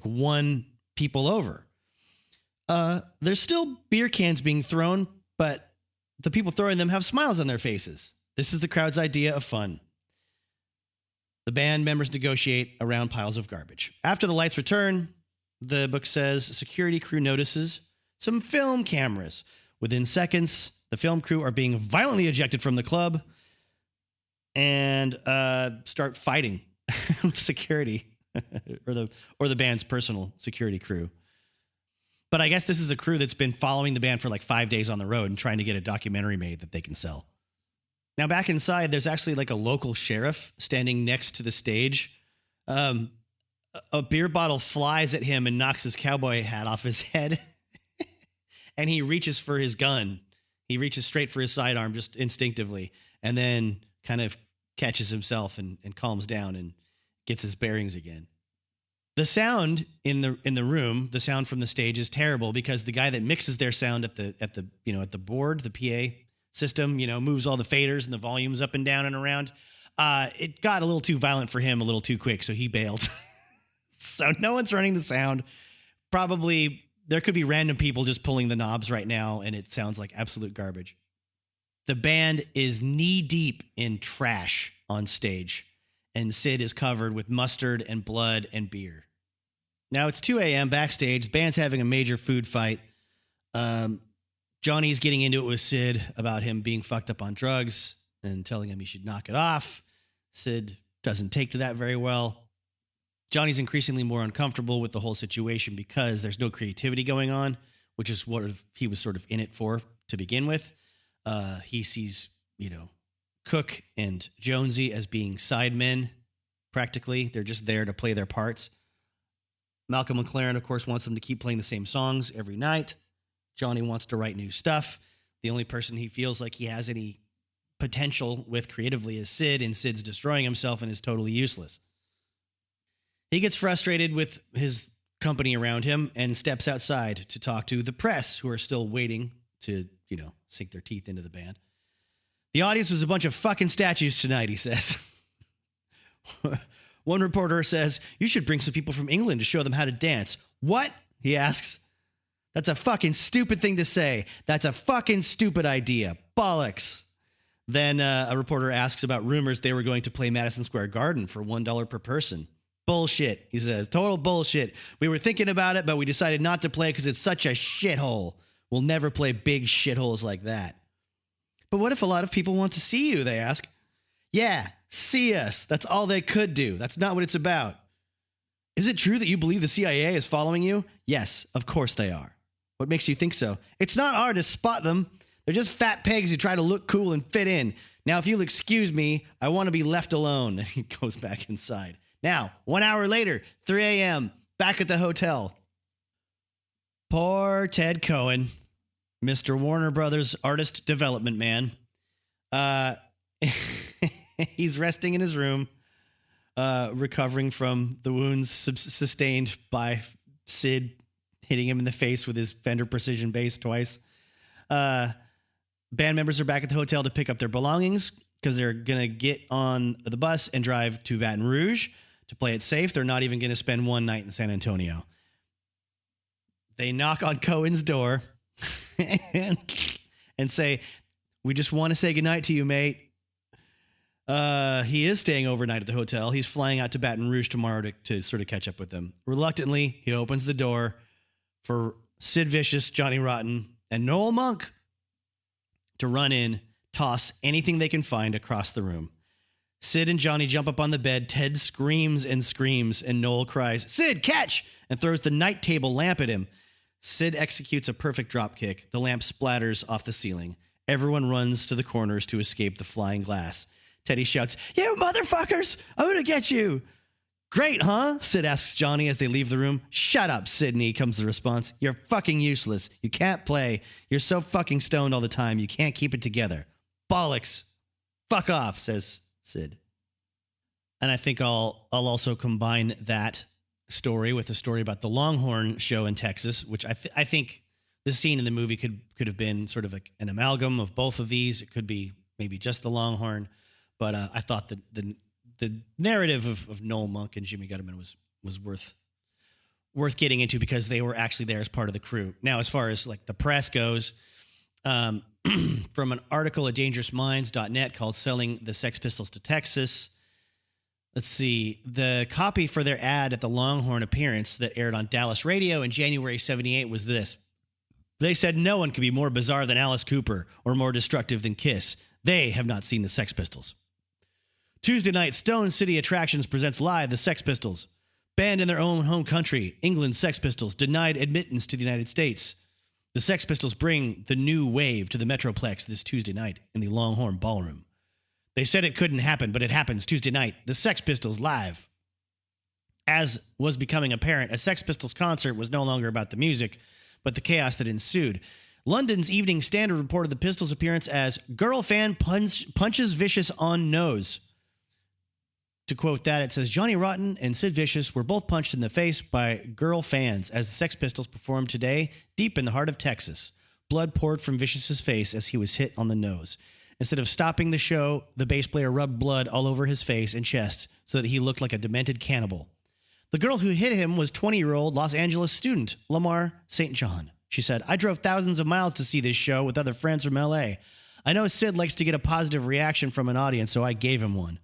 won people over. There's still beer cans being thrown, but the people throwing them have smiles on their faces. This is the crowd's idea of fun. The band members negotiate around piles of garbage. After the lights return, the book says security crew notices some film cameras. Within seconds, the film crew are being violently ejected from the club and start fighting with security or the band's personal security crew. But I guess this is a crew that's been following the band for 5 days on the road and trying to get a documentary made that they can sell. Now, back inside, there's actually a local sheriff standing next to the stage. A beer bottle flies at him and knocks his cowboy hat off his head. And he reaches for his gun. He reaches straight for his sidearm just instinctively, and then kind of catches himself and calms down and gets his bearings again. The sound in the room, the sound from the stage is terrible because the guy that mixes their sound at the board, the PA system, moves all the faders and the volumes up and down and around. It got a little too violent for him, a little too quick, so he bailed. So no one's running the sound. Probably there could be random people just pulling the knobs right now, and it sounds like absolute garbage. The band is knee deep in trash on stage, and Sid is covered with mustard and blood and beer. Now it's 2 a.m. backstage. The band's having a major food fight. Johnny's getting into it with Sid about him being fucked up on drugs and telling him he should knock it off. Sid doesn't take to that very well. Johnny's increasingly more uncomfortable with the whole situation because there's no creativity going on, which is what he was sort of in it for to begin with. He sees, Cook and Jonesy as being sidemen, practically. They're just there to play their parts. Malcolm Mclaren, of course, wants them to keep playing the same songs every night. Johnny wants to write new stuff. The only person he feels like he has any potential with creatively is Sid, and Sid's destroying himself and is totally useless. He gets frustrated with his company around him and steps outside to talk to the press, who are still waiting to, sink their teeth into the band. The audience was a bunch of fucking statues tonight, he says. One reporter says, you should bring some people from England to show them how to dance. What? He asks. That's a fucking stupid thing to say. That's a fucking stupid idea. Bollocks. Then a reporter asks about rumors they were going to play Madison Square Garden for $1 per person. Bullshit, he says. Total bullshit. We were thinking about it, but we decided not to play because it's such a shithole. We'll never play big shitholes like that. But what if a lot of people want to see you, they ask. Yeah, see us. That's all they could do. That's not what it's about. Is it true that you believe the CIA is following you? Yes, of course they are. What makes you think so? It's not hard to spot them. They're just fat pigs who try to look cool and fit in. Now, if you'll excuse me, I want to be left alone. And he goes back inside. Now, 1 hour later, 3 a.m., back at the hotel. Poor Ted Cohen, Mr. Warner Brothers artist development man. He's resting in his room, recovering from the wounds sustained by Sid hitting him in the face with his Fender Precision bass twice. Band members are back at the hotel to pick up their belongings because they're going to get on the bus and drive to Baton Rouge to play it safe. They're not even going to spend one night in San Antonio. They knock on Cohen's door and say, we just want to say goodnight to you, mate. He is staying overnight at the hotel. He's flying out to Baton Rouge tomorrow to sort of catch up with them. Reluctantly, he opens the door for Sid Vicious, Johnny Rotten, and Noel Monk to run in, toss anything they can find across the room. Sid and Johnny jump up on the bed. Ted screams and screams, and Noel cries, Sid, catch! And throws the night table lamp at him. Sid executes a perfect drop kick. The lamp splatters off the ceiling. Everyone runs to the corners to escape the flying glass. Teddy shouts, you motherfuckers! I'm gonna get you! Great, huh? Sid asks Johnny as they leave the room. Shut up, Sidney, comes the response. You're fucking useless. You can't play. You're so fucking stoned all the time. You can't keep it together. Bollocks. Fuck off, says Sid. And I think I'll also combine that story with a story about the Longhorn show in Texas, which I think the scene in the movie could have been sort of an amalgam of both of these. It could be maybe just the Longhorn, but I thought that the narrative of Noel Monk and Jimmy Gutterman was worth getting into because they were actually there as part of the crew. Now, as far as like the press goes, from an article at dangerousminds.net called Selling the Sex Pistols to Texas, let's see, the copy for their ad at the Longhorn appearance that aired on Dallas radio in January 78 was this. They said no one could be more bizarre than Alice Cooper or more destructive than Kiss. They have not seen the Sex Pistols. Tuesday night, Stone City Attractions presents live the Sex Pistols. Banned in their own home country, England's Sex Pistols denied admittance to the United States. The Sex Pistols bring the new wave to the Metroplex this Tuesday night in the Longhorn Ballroom. They said it couldn't happen, but it happens Tuesday night. The Sex Pistols live. As was becoming apparent, a Sex Pistols concert was no longer about the music, but the chaos that ensued. London's Evening Standard reported the Pistols' appearance as girl fan punches Vicious on nose. To quote that, it says, Johnny Rotten and Sid Vicious were both punched in the face by girl fans as the Sex Pistols performed today deep in the heart of Texas. Blood poured from Vicious's face as he was hit on the nose. Instead of stopping the show, the bass player rubbed blood all over his face and chest so that he looked like a demented cannibal. The girl who hit him was 20-year-old Los Angeles student Lamar St. John. She said, I drove thousands of miles to see this show with other friends from L.A. I know Sid likes to get a positive reaction from an audience, so I gave him one.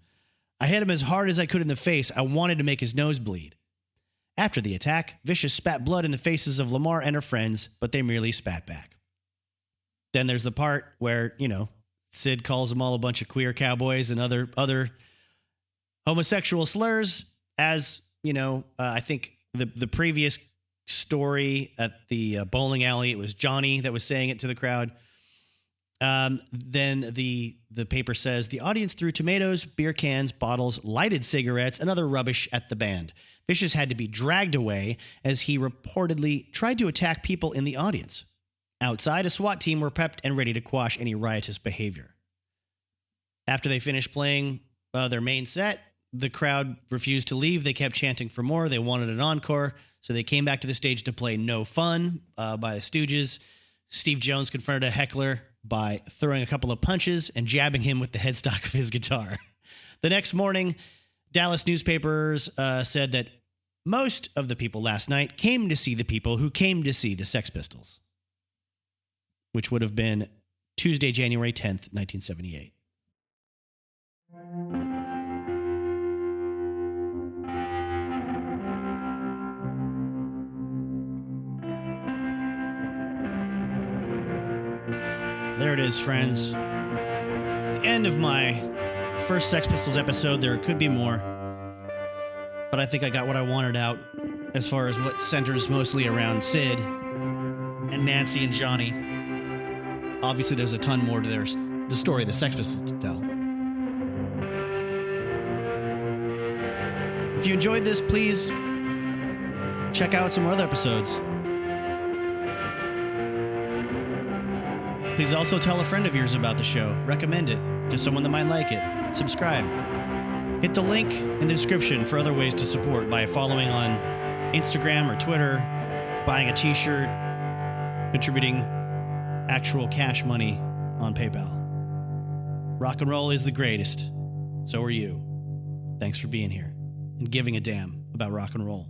I hit him as hard as I could in the face. I wanted to make his nose bleed. After the attack, Vicious spat blood in the faces of Lamar and her friends, but they merely spat back. Then there's the part where, Sid calls them all a bunch of queer cowboys and other homosexual slurs. As, I think the previous story at the bowling alley, it was Johnny that was saying it to the crowd. Then the the paper says the audience threw tomatoes, beer cans, bottles, lighted cigarettes, and other rubbish at the band. Vicious had to be dragged away as he reportedly tried to attack people in the audience. Outside, a SWAT team were prepped and ready to quash any riotous behavior. After they finished playing their main set, the crowd refused to leave. They kept chanting for more. They wanted an encore, so they came back to the stage to play No Fun by the Stooges. Steve Jones confronted a heckler by throwing a couple of punches and jabbing him with the headstock of his guitar. The next morning, Dallas newspapers said that most of the people last night came to see the people who came to see the Sex Pistols, which would have been Tuesday, January 10th, 1978. There it is, friends. The end of my first Sex Pistols episode. There could be more, but I think I got what I wanted out as far as what centers mostly around Sid and Nancy and Johnny. Obviously, there's a ton more to the story of the Sex Pistols to tell. If you enjoyed this, please check out some other episodes. Please also tell a friend of yours about the show. Recommend it to someone that might like it. Subscribe. Hit the link in the description for other ways to support by following on Instagram or Twitter, buying a t-shirt, contributing actual cash money on PayPal. Rock and roll is the greatest. So are you. Thanks for being here and giving a damn about rock and roll.